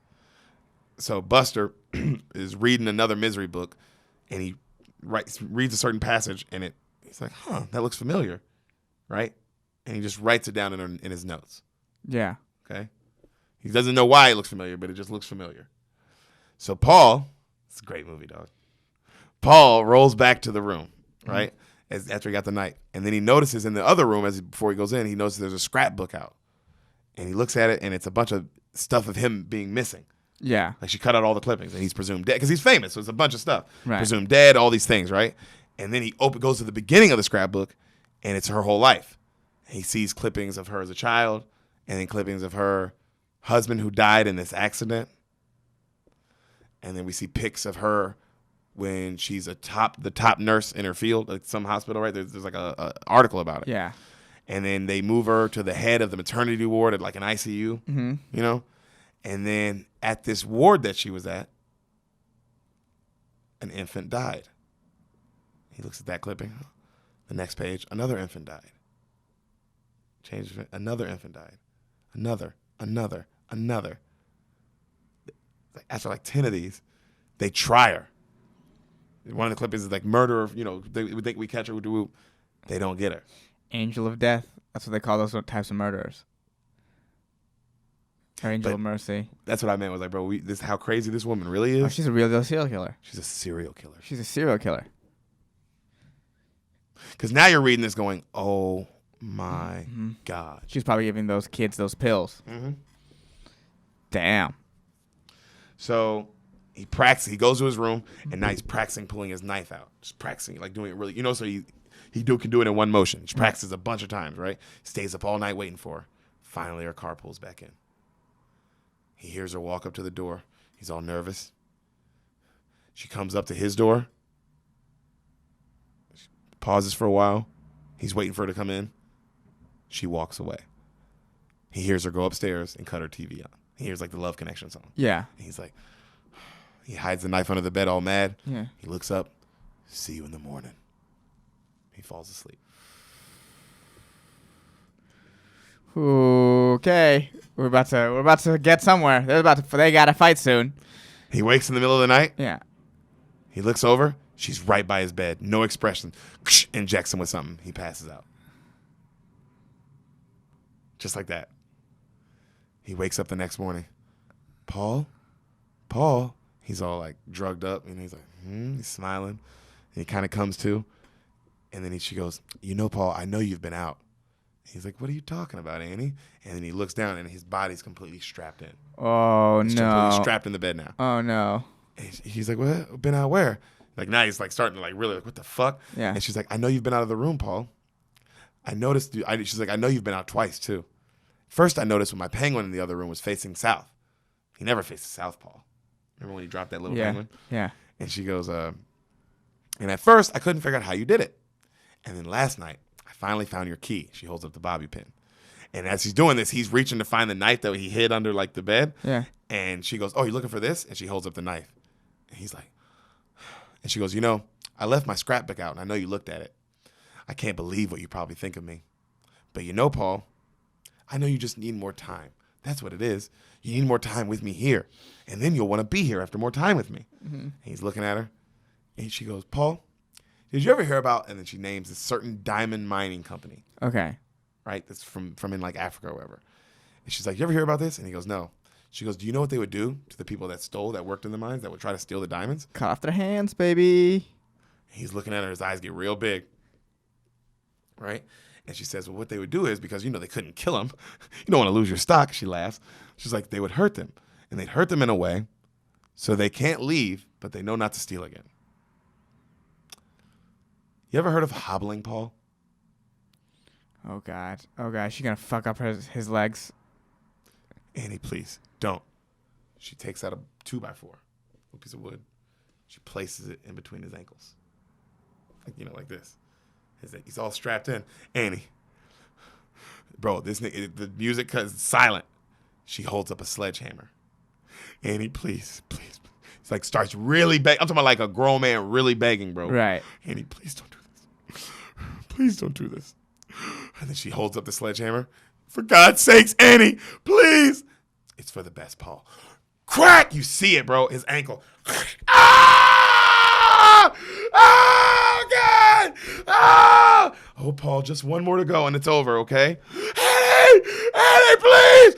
So Buster is reading another misery book, and he reads a certain passage, and he's like, that looks familiar, right? And he just writes it down in his notes. Yeah. Okay? He doesn't know why it looks familiar, but it just looks familiar. So Paul, it's a great movie, dog. Paul rolls back to the room, right? After he got the knife. And then he notices in the other room, before he goes in, he notices there's a scrapbook out. And he looks at it, and it's a bunch of stuff of him being missing. Yeah. Like she cut out all the clippings, and he's presumed dead. Because he's famous, so it's a bunch of stuff. Right. Presumed dead, all these things, right? And then he goes to the beginning of the scrapbook, and it's her whole life. He sees clippings of her as a child, and then clippings of her husband who died in this accident. And then we see pics of her when she's the top nurse in her field, like some hospital, right? There's like a article about it. Yeah. And then they move her to the head of the maternity ward at like an ICU, And then at this ward that she was at, an infant died. He looks at that clipping. The next page, another infant died. Another infant died. Another. After like 10 of these, they try her. One of the clippings is like murder, they would think we catch her with the whoop. They don't get her. Angel of death. That's what they call those types of murderers. Her angel of mercy. That's what I meant. Was like, bro, this how crazy this woman really is. Oh, she's a real serial killer. She's a serial killer. She's a serial killer. Because now you're reading this going, oh my God. She's probably giving those kids those pills. Mm-hmm. Damn. So he goes to his room, and now he's practicing pulling his knife out. Just practicing, like doing it really, so he can do it in one motion. He practices a bunch of times, right? Stays up all night waiting for her. Finally, her car pulls back in. He hears her walk up to the door. He's all nervous. She comes up to his door. She pauses for a while. He's waiting for her to come in. She walks away. He hears her go upstairs and cut her TV on. He hears like the Love Connection song. Yeah. And he's like, he hides the knife under the bed all mad. Yeah. He looks up. See you in the morning. He falls asleep. Okay. We're about to get somewhere. They got to fight soon. He wakes in the middle of the night. Yeah. He looks over. She's right by his bed. No expression. Injects him with something. He passes out. Just like that. He wakes up the next morning. Paul? He's all like drugged up, and he's like, he's smiling. And he kind of comes to. And then she goes, Paul, I know you've been out. He's like, what are you talking about, Annie? And then he looks down, and his body's completely strapped in. Oh, He's no. completely strapped in the bed now. Oh, no. And he's like, what? Been out where? Like, now he's like starting to like really like, what the fuck? Yeah. And she's like, I know you've been out of the room, Paul. I noticed you. She's like, I know you've been out twice, too. First, I noticed when my penguin in the other room was facing south. He never faces south, Paul. Remember when he dropped that little penguin? Yeah. And she goes, and at first, I couldn't figure out how you did it. And then last night, I finally found your key. She holds up the bobby pin. And as he's doing this, he's reaching to find the knife that he hid under like the bed. Yeah. And she goes, oh, you're looking for this? And she holds up the knife. And he's like, and she goes, I left my scrapbook out, and I know you looked at it. I can't believe what you probably think of me. But Paul, I know you just need more time. That's what it is. You need more time with me here. And then you'll want to be here after more time with me. Mm-hmm. And he's looking at her. And she goes, Paul, did you ever hear about, and then she names a certain diamond mining company. Okay. Right? That's from in like Africa or wherever. And she's like, you ever hear about this? And he goes, no. She goes, do you know what they would do to the people that worked in the mines, that would try to steal the diamonds? Cut off their hands, baby. He's looking at her. His eyes get real big. Right? And she says, well, what they would do is, because, they couldn't kill him. You don't want to lose your stock. She laughs. She's like, they would hurt them. And they'd hurt them in a way so they can't leave, but they know not to steal again. You ever heard of hobbling, Paul? Oh, God. She's going to fuck up his legs. Annie, please, don't. She takes out a 2x4, a piece of wood. She places it in between his ankles. Like this. He's all strapped in. Annie. Bro, this nigga, the music is silent. She holds up a sledgehammer. Annie, please. It's like starts really begging. I'm talking about like a grown man really begging, bro. Right. Annie, please don't do this. Please don't do this. And then she holds up the sledgehammer. For God's sakes, Annie, please. It's for the best, Paul. Crack! You see it, bro. His ankle. Ah! Oh, God! Ah! Oh, Paul, just one more to go and it's over, okay? Annie, please!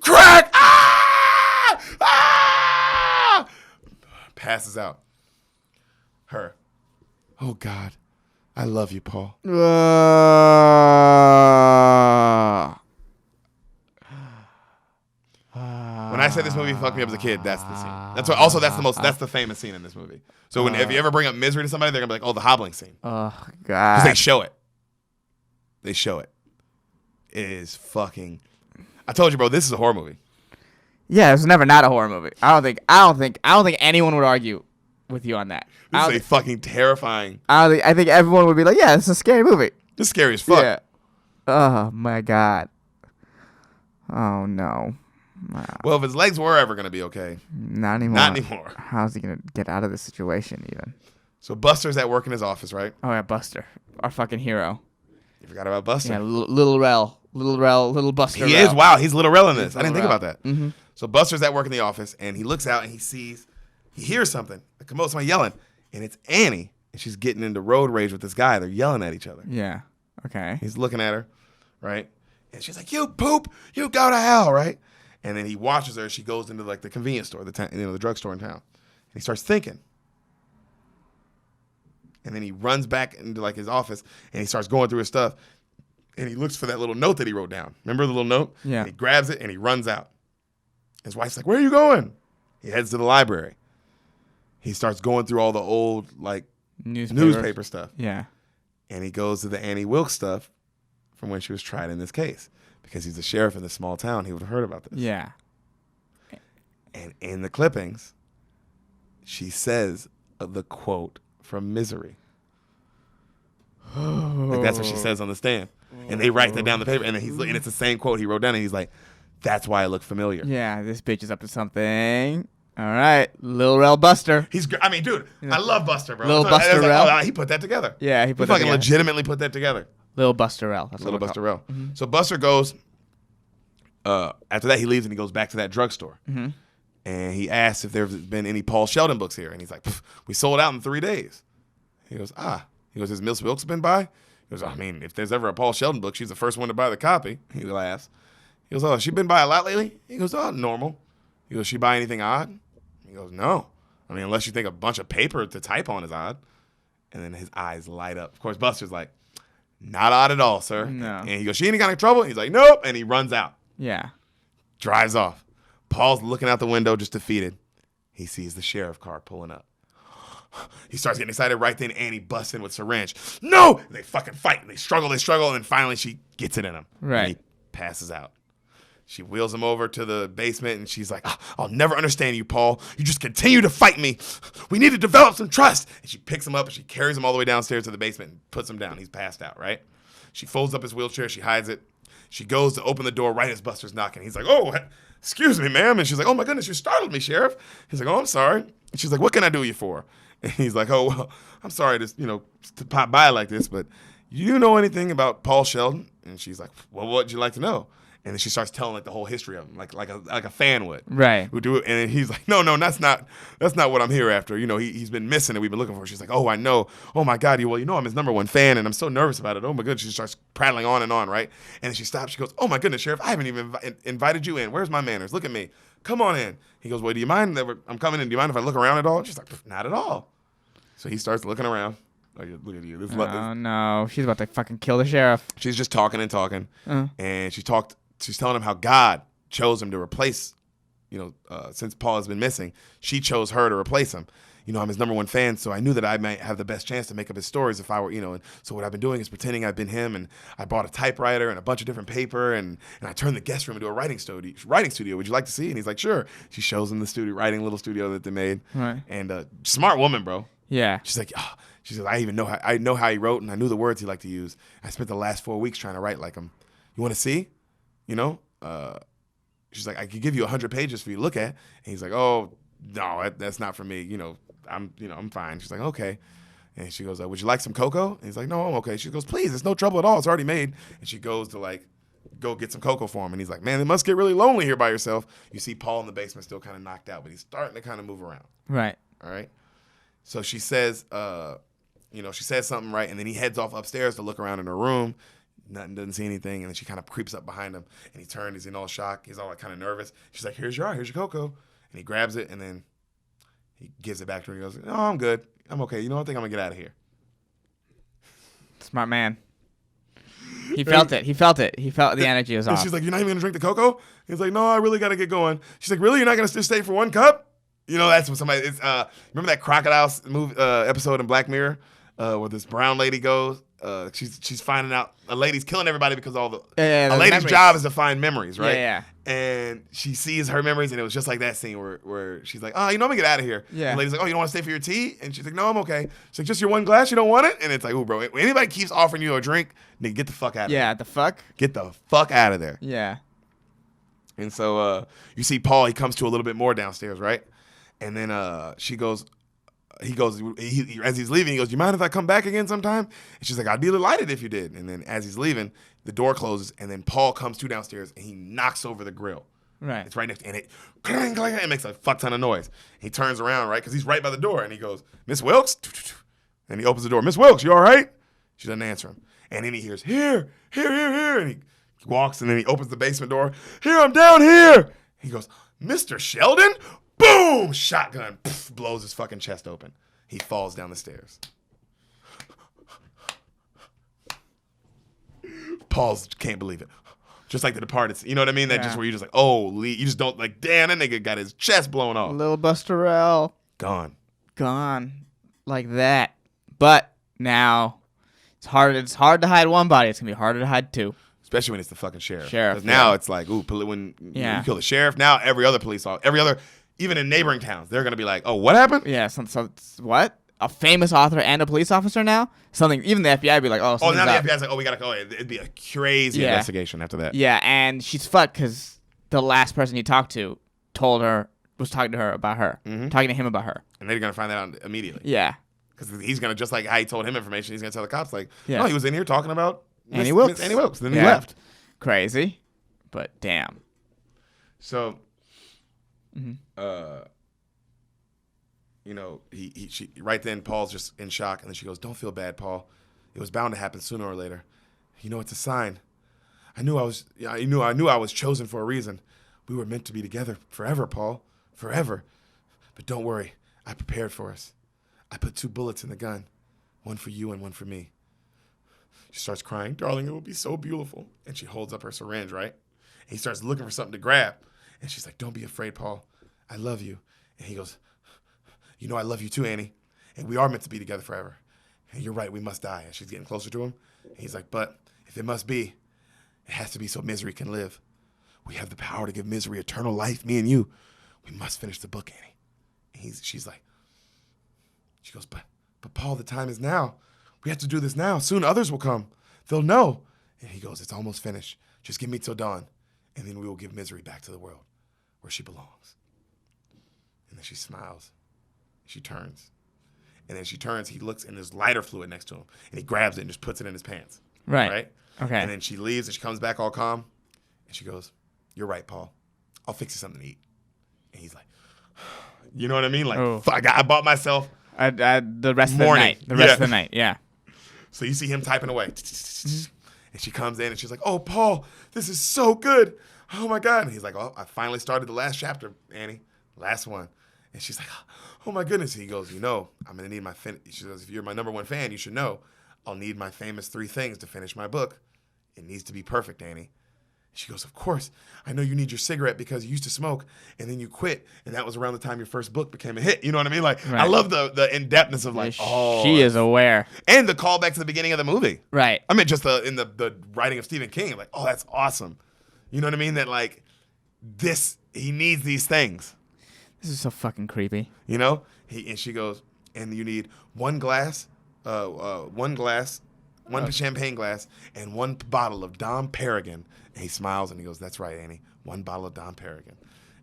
Crack! Ah! Ah! Passes out. Her. Oh, God. I love you, Paul. When I said this movie fucked me up as a kid, that's the scene. That's what. Also, that's the famous scene in this movie. So if you ever bring up misery to somebody, they're gonna be like, "Oh, the hobbling scene." Oh, God. Because they show it. They show it. It is fucking. I told you, bro. This is a horror movie. Yeah, it's never not a horror movie. I don't think anyone would argue with you on that. This is a fucking terrifying. I think everyone would be like, yeah, it's a scary movie. This is scary as fuck. Yeah. Oh my God. Oh no. Wow. Well, if his legs were ever gonna be okay, Not anymore. not anymore. How's he gonna get out of this situation even? So Buster's at work in his office, right? Oh yeah, Buster, our fucking hero. You forgot about Buster. Yeah, little Buster. He Rel. is. Wow, he's Little Rel in this. I didn't think Rel. about that. Mm-hmm. So Buster's at work in the office, and he looks out and he hears something. Come on, somebody yelling, and it's Annie, and she's getting into road rage with this guy. They're yelling at each other. Yeah. Okay. He's looking at her, right? And she's like, "You poop, you go to hell," right? And then he watches her as she goes into like the convenience store, the drugstore in town. And he starts thinking. And then he runs back into like his office and he starts going through his stuff. And he looks for that little note that he wrote down. Remember the little note? Yeah. And he grabs it and he runs out. His wife's like, "Where are you going?" He heads to the library. He starts going through all the old like newspaper stuff. Yeah. And he goes to the Annie Wilkes stuff from when she was tried in this case. Because he's a sheriff in this small town, he would have heard about this. Yeah. And in the clippings, she says the quote from Misery. Like that's what she says on the stand. And they write that down the paper, and then and it's the same quote he wrote down, and he's like, "That's why I look familiar." Yeah, this bitch is up to something. All right, Lil Rel Buster. I mean, dude, I love Buster, bro. Lil Buster Rel. He put that together. Yeah, He fucking legitimately put that together. Lil Buster Rel. That's Little what Buster Rel. Mm-hmm. So Buster goes, after that he leaves and he goes back to that drugstore. Mm-hmm. And he asks if there's been any Paul Sheldon books here. And he's like, "We sold out in 3 days." He goes, He goes, "Has Miss Wilkes been by?" He goes, "I mean, if there's ever a Paul Sheldon book, she's the first one to buy the copy." He laughs. He goes, "Oh, she been by a lot lately?" He goes, "Oh, normal." He goes, "She buy anything odd?" He goes, "No. I mean, unless you think a bunch of paper to type on is odd." And then his eyes light up. Of course, Buster's like, "Not odd at all, sir." No. And he goes, "She ain't got any trouble?" He's like, "Nope." And he runs out. Yeah. Drives off. Paul's looking out the window just defeated. He sees the sheriff car pulling up. He starts getting excited right then. Annie busts in with syringe. "No!" And they fucking fight. And they struggle. And then finally she gets it in him. Right. And he passes out. She wheels him over to the basement and she's like, "I'll never understand you, Paul. You just continue to fight me. We need to develop some trust." And she picks him up and she carries him all the way downstairs to the basement and puts him down. He's passed out, right? She folds up his wheelchair. She hides it. She goes to open the door right as Buster's knocking. He's like, "Oh, excuse me, ma'am." And she's like, "Oh, my goodness, you startled me, Sheriff." He's like, "Oh, I'm sorry." And she's like, "What can I do you for?" And he's like, "Oh, well, I'm sorry to pop by like this, but you know anything about Paul Sheldon?" And she's like, "Well, what'd you like to know?" And then she starts telling like the whole history of him, like a fan would. Right. Who do it. And he's like, no, that's not what I'm here after. You know, he's been missing and we've been looking for him. She's like, "Oh, I know. Oh my God, I'm his #1 fan and I'm so nervous about it. Oh my goodness." She starts prattling on and on, right? And then she stops. She goes, "Oh my goodness, Sheriff, I haven't even invited you in. Where's my manners? Look at me. Come on in." He goes, "Well, do you mind that I'm coming in? Do you mind if I look around at all?" And she's like, "Not at all." So he starts looking around. Like, look at you. Oh no, she's about to fucking kill the sheriff. She's just talking and talking. And she's telling him how God chose him to replace, since Paul has been missing, she chose her to replace him. I'm his #1 fan, so I knew that I might have the best chance to make up his stories if I were, and so what I've been doing is pretending I've been him, and I bought a typewriter and a bunch of different paper, and I turned the guest room into a writing studio. Would you like to see? And he's like, "Sure." She shows him the little studio that they made. Right. And smart woman, bro. Yeah. She's like, she says, "I know how he wrote, and I knew the words he liked to use. I spent the last 4 weeks trying to write like him. You want to see? She's like, I could give you 100 pages for you to look at." And he's like, "Oh, no, that's not for me. I'm fine." She's like, "Okay." And she goes, "Would you like some cocoa?" And he's like, "No, I'm okay." She goes, "Please, it's no trouble at all. It's already made." And she goes to go get some cocoa for him. And he's like, "Man, it must get really lonely here by yourself." You see Paul in the basement still kind of knocked out, but he's starting to kind of move around. Right. All right. So she says, she says something, right? And then he heads off upstairs to look around in her room. Nothing, doesn't see anything. And then she kind of creeps up behind him and he turns, he's in all shock. He's all kind of nervous. She's like, here's your cocoa. And he grabs it and then he gives it back to her. He goes, "Oh, I'm good. I'm okay. I think I'm gonna get out of here." Smart man. He felt it. He felt the energy was off. She's like, "You're not even gonna drink the cocoa?" He's like, "No, I really gotta get going." She's like, "Really? You're not gonna just stay for one cup?" That's when somebody, remember that crocodile episode in Black Mirror where this brown lady goes, she's finding out a lady's killing everybody because a lady's memories. job is to find memories, right? Yeah. And she sees her memories, and it was just like that scene where she's like, "Oh, I'm gonna get out of here." Yeah. The lady's like, "Oh, you don't want to stay for your tea?" And she's like, "No, I'm okay." She's like, "Just your one glass? You don't want it?" And it's like, "Ooh, bro, when anybody keeps offering you a drink, nigga, get the fuck out of there. Yeah, the fuck? Get the fuck out of there." Yeah. And so you see Paul, he comes to a little bit more downstairs, right? And then as he's leaving, he goes, "Do you mind if I come back again sometime?" And she's like, "I'd be delighted if you did." And then as he's leaving, the door closes, and then Paul comes to downstairs, and he knocks over the grill. Right. It's right next, and it clang, clang, it makes a fuck ton of noise. He turns around, right, because he's right by the door, and he goes, "Miss Wilkes?" And he opens the door. "Miss Wilkes, you all right?" She doesn't answer him. And then he hears, "Here, here, here, here." And he walks, and then he opens the basement door. "Here, I'm down here." He goes, Mr. Sheldon? Boom! Shotgun. Pff, blows his fucking chest open. He falls down the stairs. Paul can't believe it. Just like The Departed. You know what I mean? That just where you're just like, oh, Lee. You just don't like, damn, that nigga got his chest blown off. Little Buster L. Gone. Like that. But now it's hard to hide one body. It's going to be harder to hide two. Especially when it's the fucking sheriff. Because now it's like, ooh, when you kill the sheriff, now every other police officer, even in neighboring towns, they're going to be like, oh, what happened? Yeah, so what? A famous author and a police officer now? Something, even the FBI would be like, oh, now the FBI's like, oh, we got to go. It'd be a crazy investigation after that. Yeah, and she's fucked because the last person you talked to was talking to her about her, talking to him about her. And they're going to find that out immediately. Yeah. Because he's going to, just like how he told him information, he's going to tell the cops, like, yeah. oh, he was in here talking about Annie Wilkes. Annie Wilkes. Then he left. Crazy. But damn. So, you know, she right then, Paul's just in shock. And then she goes, don't feel bad, Paul. It was bound to happen sooner or later. You know, it's a sign. I knew I was chosen for a reason. We were meant to be together forever, Paul. Forever. But don't worry. I prepared for us. I put 2 bullets in the gun. One for you and one for me. She starts crying. Darling, it will be so beautiful. And she holds up her syringe, right? And he starts looking for something to grab. And she's like, don't be afraid, Paul. I love you. And he goes, you know I love you too, Annie. And we are meant to be together forever. And you're right, we must die. And she's getting closer to him. And he's like, but if it must be, it has to be so misery can live. We have the power to give misery eternal life, me and you. We must finish the book, Annie. And she goes, but Paul, the time is now. We have to do this now. Soon others will come. They'll know. And he goes, it's almost finished. Just give me till dawn. And then we will give misery back to the world where she belongs. And then she smiles. She turns. And then she turns. He looks, and there's lighter fluid next to him. And he grabs it and just puts it in his pants. Right? Okay. And then she leaves, and she comes back all calm. And she goes, you're right, Paul. I'll fix you something to eat. And he's like, you know what I mean? Like, fuck, I bought myself the rest of the night. The rest of the night, yeah. So you see him typing away. And she comes in, and she's like, oh, Paul, this is so good. Oh, my God. And he's like, oh, I finally started the last chapter, Annie. Last one. And she's like, oh, my goodness. He goes, you know, I'm going to need she goes, if you're my number 1 fan, you should know I'll need my famous 3 things to finish my book. It needs to be perfect, Annie. She goes, of course. I know you need your cigarette because you used to smoke and then you quit. And that was around the time your first book became a hit. You know what I mean? Like, I love the in-depthness of like, she is aware. And the callback to the beginning of the movie. Right. I mean, just in the writing of Stephen King. Like, oh, that's awesome. You know what I mean? That like, he needs these things. This is so fucking creepy. You know? And she goes, and you need one champagne glass, and 1 bottle of Dom Perignon. And he smiles and he goes, that's right, Annie. 1 bottle of Dom Perignon.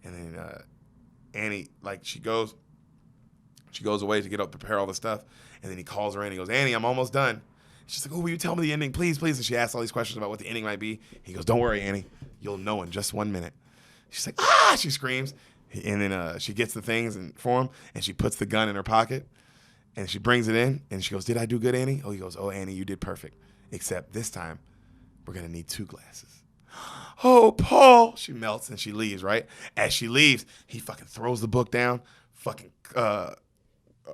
And then Annie, like, she goes away to get up, prepare all the stuff. And then he calls her in. He goes, Annie, I'm almost done. She's like, oh, will you tell me the ending, please, please? And she asks all these questions about what the ending might be. He goes, don't worry, Annie. You'll know in just 1 minute. She's like, ah! She screams. And then she gets the things for him, and she puts the gun in her pocket. And she brings it in, and she goes, did I do good, Annie? Oh, he goes, oh, Annie, you did perfect. Except this time, we're going to need 2 glasses. Oh, Paul. She melts, and she leaves, right? As she leaves, he fucking throws the book down, fucking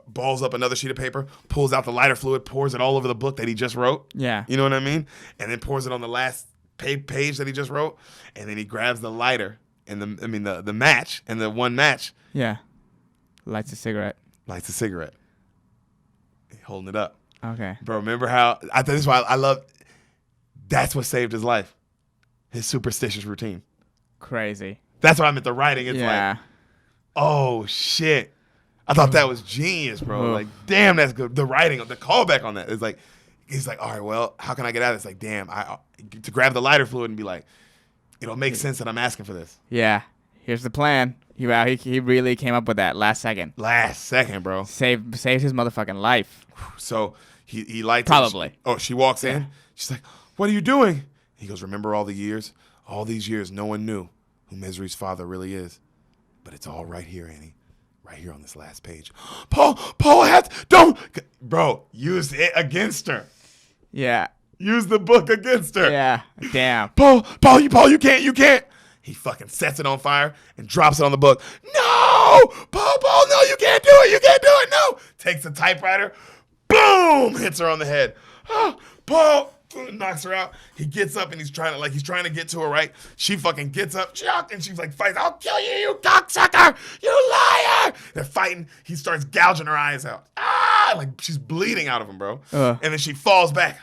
balls up another sheet of paper, pulls out the lighter fluid, pours it all over the book that he just wrote. Yeah. You know what I mean? And then pours it on the last page that he just wrote, and then he grabs the lighter and the match, and the 1 match. Yeah. Lights a cigarette. Holding it up. Okay. Bro, remember how this is why I love that's what saved his life. His superstitious routine. Crazy. That's what I meant the writing. It's like, oh shit. I thought that was genius, bro. Like, damn, that's good. The writing, the callback on that is like, he's like, all right, well, how can I get out of this? Like, damn, to grab the lighter fluid and be like, it'll make sense that I'm asking for this. Yeah. Here's the plan. He really came up with that last second. Last second, bro. Saved his motherfucking life. So he lights. Probably. She walks in. She's like, what are you doing? He goes, remember all these years, no one knew who Misery's father really is. But it's all right here, Annie. Right here on this last page. Paul, don't. Bro, use it against her. Yeah. Use the book against her. Yeah. Damn. Paul, you can't. He fucking sets it on fire and drops it on the book. No! Popo, no, you can't do it. You can't do it. No. Takes the typewriter. Boom! Hits her on the head. Paul knocks her out. He gets up and he's trying to get to her, right? She fucking gets up, Chuck, and she's like, fights. I'll kill you, you cocksucker! You liar! They're fighting. He starts gouging her eyes out. Like she's bleeding out of him, bro. And then she falls back.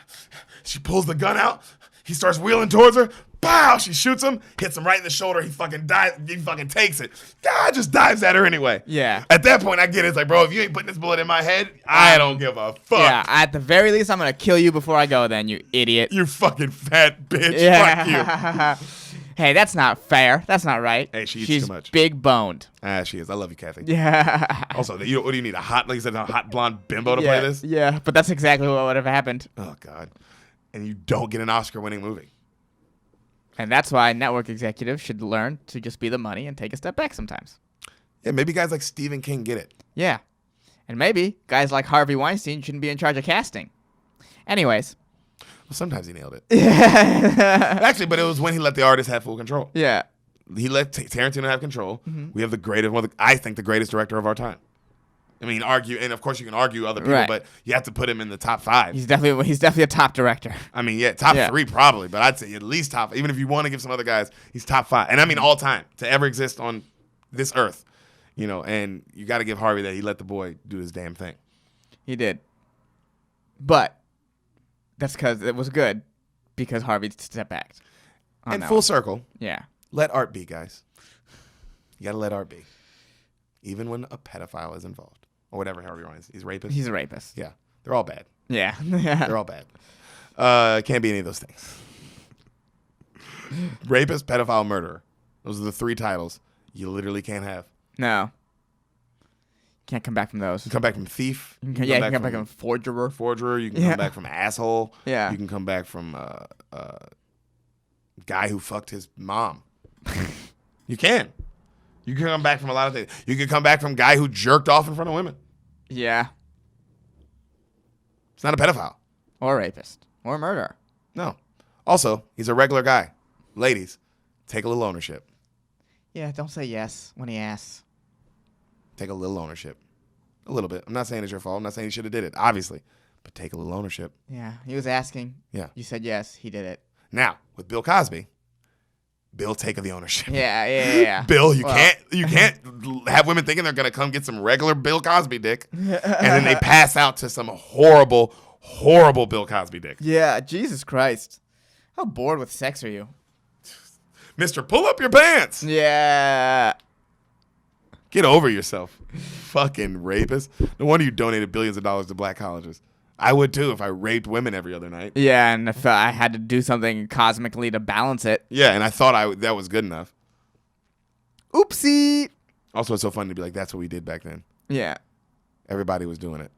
She pulls the gun out. He starts wheeling towards her. Pow! She shoots him, hits him right in the shoulder. He fucking dies. He fucking takes it. God just dives at her anyway. Yeah. At that point, I get it. It's like, bro, if you ain't putting this bullet in my head, I don't give a fuck. Yeah, at the very least, I'm going to kill you before I go then, you idiot. You fucking fat bitch. Yeah. Fuck you. Hey, that's not fair. That's not right. Hey, she eats She's too much. big boned. She is. I love you, Kathy. Yeah. Also, what do you need? Like you said, a hot blonde bimbo to play this? Yeah, but that's exactly what would have happened. Oh, God. And you don't get an Oscar-winning movie. And that's why network executives should learn to just be the money and take a step back sometimes. Yeah, maybe guys like Stephen King get it. Yeah. And maybe guys like Harvey Weinstein shouldn't be in charge of casting. Anyways. Well, sometimes he nailed it. Yeah. Actually, but it was when he let the artist have full control. Yeah. He let Tarantino have control. Mm-hmm. We have the greatest, I think the greatest director of our time. I mean, and of course you can argue other people, Right. but you have to put him in the top 5. He's definitely a top director. I mean, yeah, top 3 probably, but I'd say at least top. Even if you want to give some other guys, he's top 5, and I mean all time to ever exist on this earth, And you got to give Harvey that he let the boy do his damn thing. He did, but that's because it was good because Harvey stepped back. And full circle, yeah, let art be, guys. You got to let art be, even when a pedophile is involved. Or whatever Harvey Weinstein is. He's a rapist. He's a rapist. Yeah. They're all bad. Yeah. They're all bad. Can't be any of those things. Rapist, pedophile, murderer. Those are the 3 titles you literally can't have. No. Can't come back from those. You can come back from thief. You can come back from forgerer. Forgerer. You can come back from asshole. Yeah. You can come back from guy who fucked his mom. You can. You can come back from a lot of things. You can come back from guy who jerked off in front of women. Yeah. It's not a pedophile. Or rapist. Or murderer. No. Also, he's a regular guy. Ladies, take a little ownership. Yeah, don't say yes when he asks. Take a little ownership. A little bit. I'm not saying it's your fault. I'm not saying you should have did it, obviously. But take a little ownership. Yeah, he was asking. Yeah. You said yes, he did it. Now, with Bill Cosby, Bill take the ownership. Yeah. Bill, you can't have women thinking they're gonna come get some regular Bill Cosby dick, and then they pass out to some horrible, horrible Bill Cosby dick. Yeah, Jesus Christ. How bored with sex are you? Mr. Pull up your pants. Yeah. Get over yourself. Fucking rapist. No wonder you donated billions of dollars to black colleges. I would too if I raped women every other night. Yeah, and if I had to do something cosmically to balance it. Yeah, and I thought that was good enough. Oopsie. Also, it's so funny to be like, that's what we did back then. Yeah. Everybody was doing it.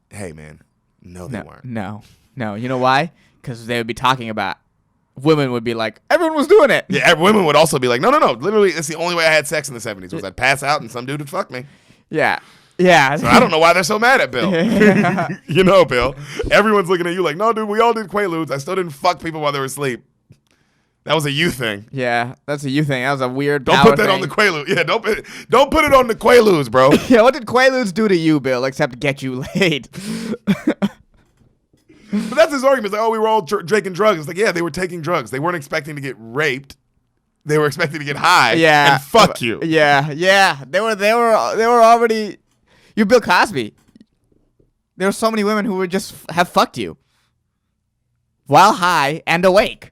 Hey, man. No, they weren't. No. You know why? Because they would be talking about, women would be like, everyone was doing it. Yeah, women would also be like, no. Literally, it's the only way I had sex in the 70s was I'd pass out and some dude would fuck me. Yeah. So I don't know why they're so mad at Bill. Bill. Everyone's looking at you like, no, dude, we all did Quaaludes. I still didn't fuck people while they were asleep. That was a you thing. Yeah, that's a you thing. That was a weird Don't put that on the Quaaludes. Yeah, don't put it on the Quaaludes, bro. Yeah, what did Quaaludes do to you, Bill, except get you laid? But that's his argument. It's like, oh, we were all drinking drugs. It's like, yeah, they were taking drugs. They weren't expecting to get raped. They were expecting to get high. Yeah. And fuck you. Yeah. They were already. You're Bill Cosby. There were so many women who would just have fucked you while high and awake.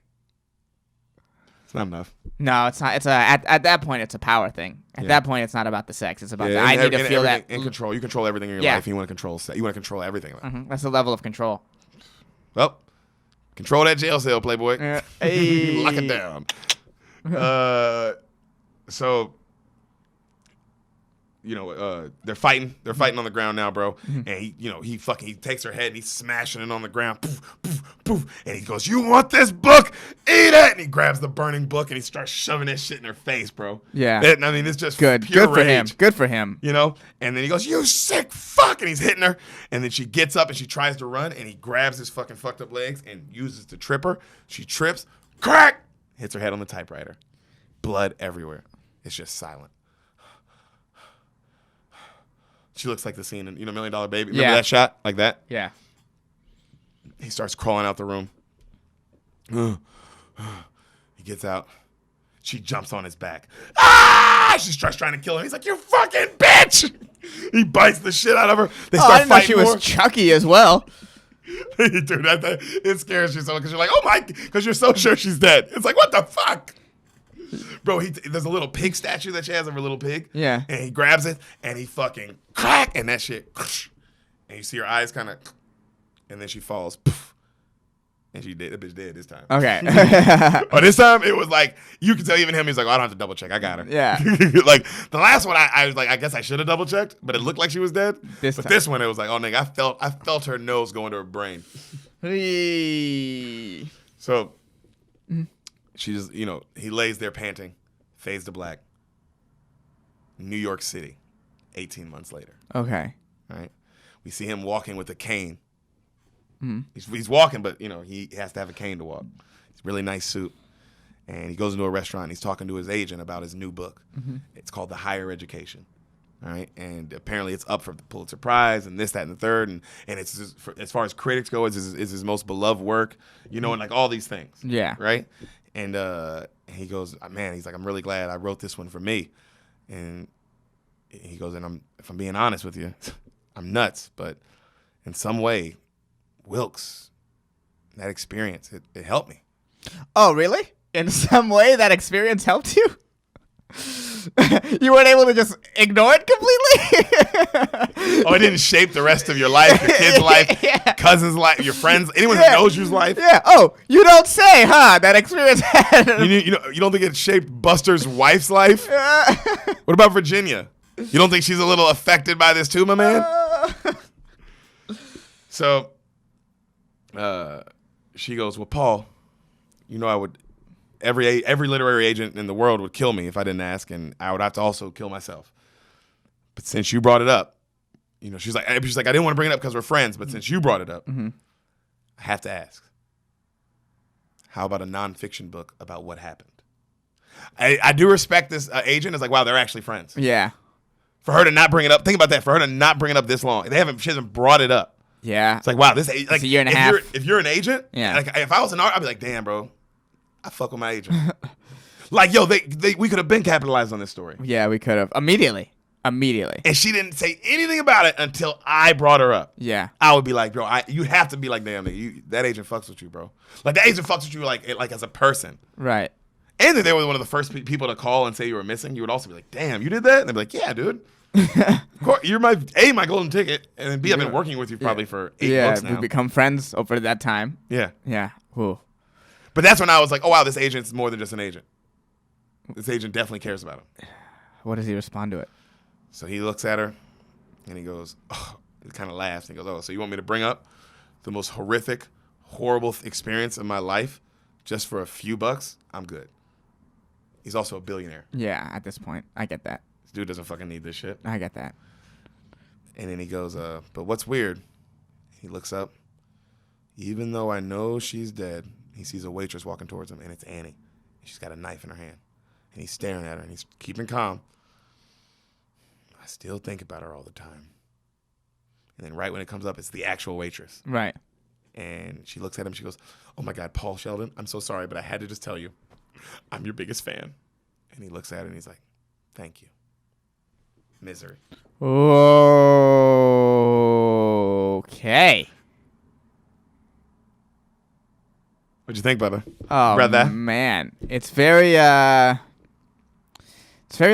It's not enough. No, it's not. At that point, it's a power thing. At that point, it's not about the sex. It's about I need to feel that in control. You control everything in your life. And you want to control. You want to control everything. Mm-hmm. That's the level of control. Well, control that jail cell, Playboy. Hey. Lock it down. So, they're fighting. They're fighting on the ground now, bro. And he takes her head and he's smashing it on the ground. Poof, poof, poof. And he goes, "You want this book? Eat it!" And he grabs the burning book and he starts shoving that shit in her face, bro. Yeah. It's just good. Pure Good for him. rage. Good for him. And then he goes, "You sick fuck!" And he's hitting her. And then she gets up and she tries to run and he grabs his fucking fucked up legs and uses to trip her. She trips. Crack! Hits her head on the typewriter. blood everywhere. It's just silent. She looks like the scene in, $1 Million Baby. Remember that shot? Like that? Yeah. He starts crawling out the room. He gets out. She jumps on his back. Ah! She starts trying to kill him. He's like, you fucking bitch! He bites the shit out of her. They start I didn't know fighting she more. was Chucky as well. Dude, it scares you so because you're like, oh my, because you're so sure she's dead. It's like, what the fuck? Bro, there's a little pig statue that she has of her little pig. Yeah. And he grabs it and he fucking crack and that shit. And you see her eyes kind of, and then she falls. Poof, and she dead. The bitch dead this time. Okay. But this time it was like, you can tell even him, he's like, oh, I don't have to double check. I got her. Yeah. Like the last one, I was like, I guess I should have double checked, but it looked like she was dead. This one, it was like, oh, nigga, I felt her nose going to her brain. So she just, he lays there panting, fades to black. New York City, 18 months later. Okay. Right? We see him walking with a cane. Mm-hmm. He's walking, but, he has to have a cane to walk. It's a really nice suit. And he goes into a restaurant and he's talking to his agent about his new book. Mm-hmm. It's called The Higher Education. All right. And apparently it's up for the Pulitzer Prize and this, that, and the third. And it's just, as far as critics go, it's his most beloved work, and like all these things. Yeah. Right. And he goes, man, he's like, I'm really glad I wrote this one for me. And he goes, and if I'm being honest with you, I'm nuts. But in some way, Wilkes, that experience, it helped me. Oh, really? In some way, that experience helped you? You weren't able to just ignore it completely? Oh, it didn't shape the rest of your life, your kid's life, cousin's life, your friends, anyone who knows you's life? Yeah. Oh, you don't say, huh? That experience had... You don't think it shaped Buster's wife's life? What about Virginia? You don't think she's a little affected by this too, my man? So, she goes, well, Paul, I would... Every literary agent in the world would kill me if I didn't ask, and I would have to also kill myself. But since you brought it up, she's like, I didn't want to bring it up because we're friends, but since you brought it up, I have to ask. How about a nonfiction book about what happened? I do respect this agent. It's like, wow, they're actually friends. Yeah. For her to not bring it up, think about that. For her to not bring it up this long, she hasn't brought it up. Yeah. It's like, wow, this it's a year and a half. If you're an agent, yeah. Like, if I was an art, I'd be like, damn, bro. I fuck with my agent. Like, yo, we could have been capitalized on this story. Yeah, we could have. Immediately. And she didn't say anything about it until I brought her up. Yeah. I would be like, bro, you have to be like, damn, that agent fucks with you, bro. Like, that agent fucks with you like as a person. Right. And if they were one of the first people to call and say you were missing, you would also be like, damn, you did that? And they'd be like, yeah, dude. Of course, you're my golden ticket. And then B, I've been working with you probably for 8 books now. Yeah, we become friends over that time. Yeah. Yeah. Ooh. But that's when I was like, oh, wow, this agent's more than just an agent. This agent definitely cares about him. What does he respond to it? So he looks at her, and he goes, oh, he kind of laughs. And he goes, oh, so you want me to bring up the most horrific, horrible experience of my life just for a few bucks? I'm good. He's also a billionaire. Yeah, at this point. I get that. This dude doesn't fucking need this shit. I get that. And then he goes, but what's weird? He looks up. Even though I know she's dead, he sees a waitress walking towards him, and it's Annie. She's got a knife in her hand. And he's staring at her, and he's keeping calm. I still think about her all the time. And then right when it comes up, it's the actual waitress. Right. And she looks at him. She goes, oh, my God, Paul Sheldon, I'm so sorry, but I had to just tell you, I'm your biggest fan. And he looks at her, and he's like, thank you. Misery. Okay. What'd you think, brother? Oh, read that? Man. It's very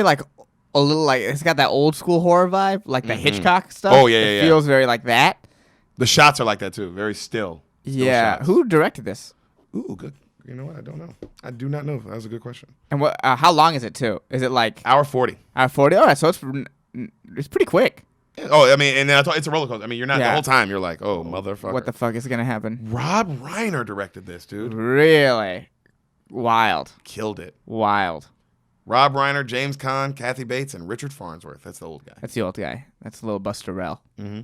like a little like, it's got that old school horror vibe, like the Hitchcock stuff. Oh, yeah, It feels very like that. The shots are like that, too. Very still. Yeah. Shots. Who directed this? Ooh, good. You know what? I don't know. I do not know. That was a good question. And what? How long is it, too? Is it like... Hour 40. Hour 40? All right, so it's pretty quick. Oh, I mean, and then it's a roller coaster. I mean, you're not the whole time. You're like, oh, motherfucker. What the fuck is going to happen? Rob Reiner directed this, dude. Really? Wild. Killed it. Wild. Rob Reiner, James Caan, Kathy Bates, and Richard Farnsworth. That's the old guy. That's the old guy. That's a little Buster Rell. Mm-hmm.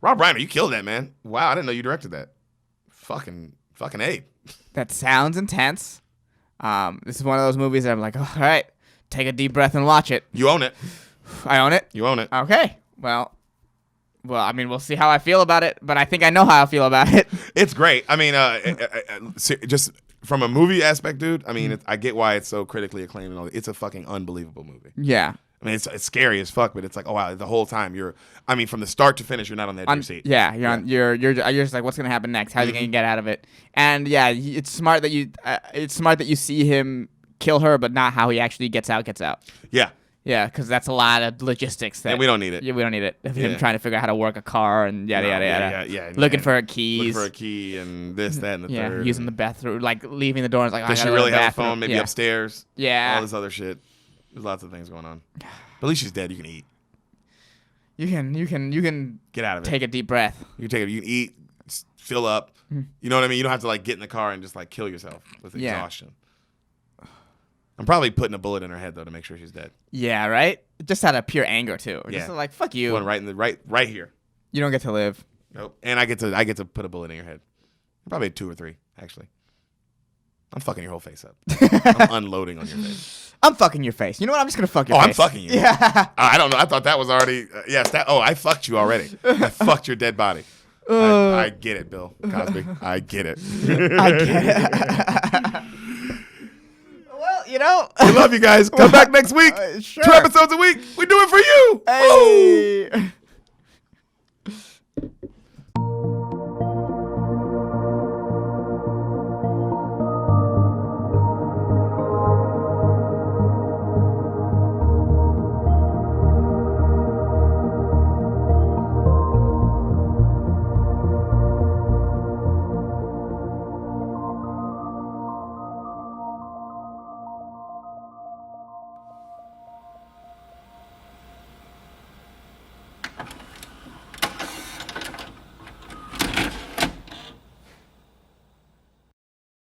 Rob Reiner, you killed that, man. Wow, I didn't know you directed that. Fucking A. That sounds intense. This is one of those movies that I'm like, all right, take a deep breath and watch it. You own it. I own it. You own it. Okay. Well, I mean, we'll see how I feel about it, but I think I know how I feel about it. It's great. I mean, just from a movie aspect, dude. I mean, I get why it's so critically acclaimed and all. It's a fucking unbelievable movie. Yeah. I mean, it's scary as fuck, but it's like, oh wow, the whole time from the start to finish, you're not on the edge of your seat. Yeah, you're just like, what's gonna happen next? How's he gonna get out of it? And yeah, it's smart that you see him kill her, but not how he actually gets out. Yeah. Yeah, because that's a lot of logistics. And we don't need it. Yeah, we don't need it. Of him trying to figure out how to work a car and yada yada yada. Yeah. Looking for her keys. Looking for a key and this, that, and the third. Yeah, using the bathroom, like leaving the door. It's like, does she really have a phone? Maybe upstairs. Yeah. All this other shit. There's lots of things going on. But at least she's dead. You can eat. You can get out of it. Take a deep breath. You can eat, fill up. You know what I mean? You don't have to like get in the car and just like kill yourself with exhaustion. I'm probably putting a bullet in her head though to make sure she's dead. Yeah, right. Just out of pure anger too. Just like fuck you. One right in the right here. You don't get to live. Nope. And I get to put a bullet in your head. Probably 2 or 3 actually. I'm fucking your whole face up. I'm unloading on your face. I'm fucking your face. You know what? I'm just gonna fuck your face. Oh, I'm fucking you. Yeah. I don't know. I thought that was already yes. I fucked you already. I fucked your dead body. I get it, Bill Cosby. I get it. I get it. Well, you know. We love you guys. Come back next week. Sure. 2 episodes a week. We do it for you. Hey. Woo!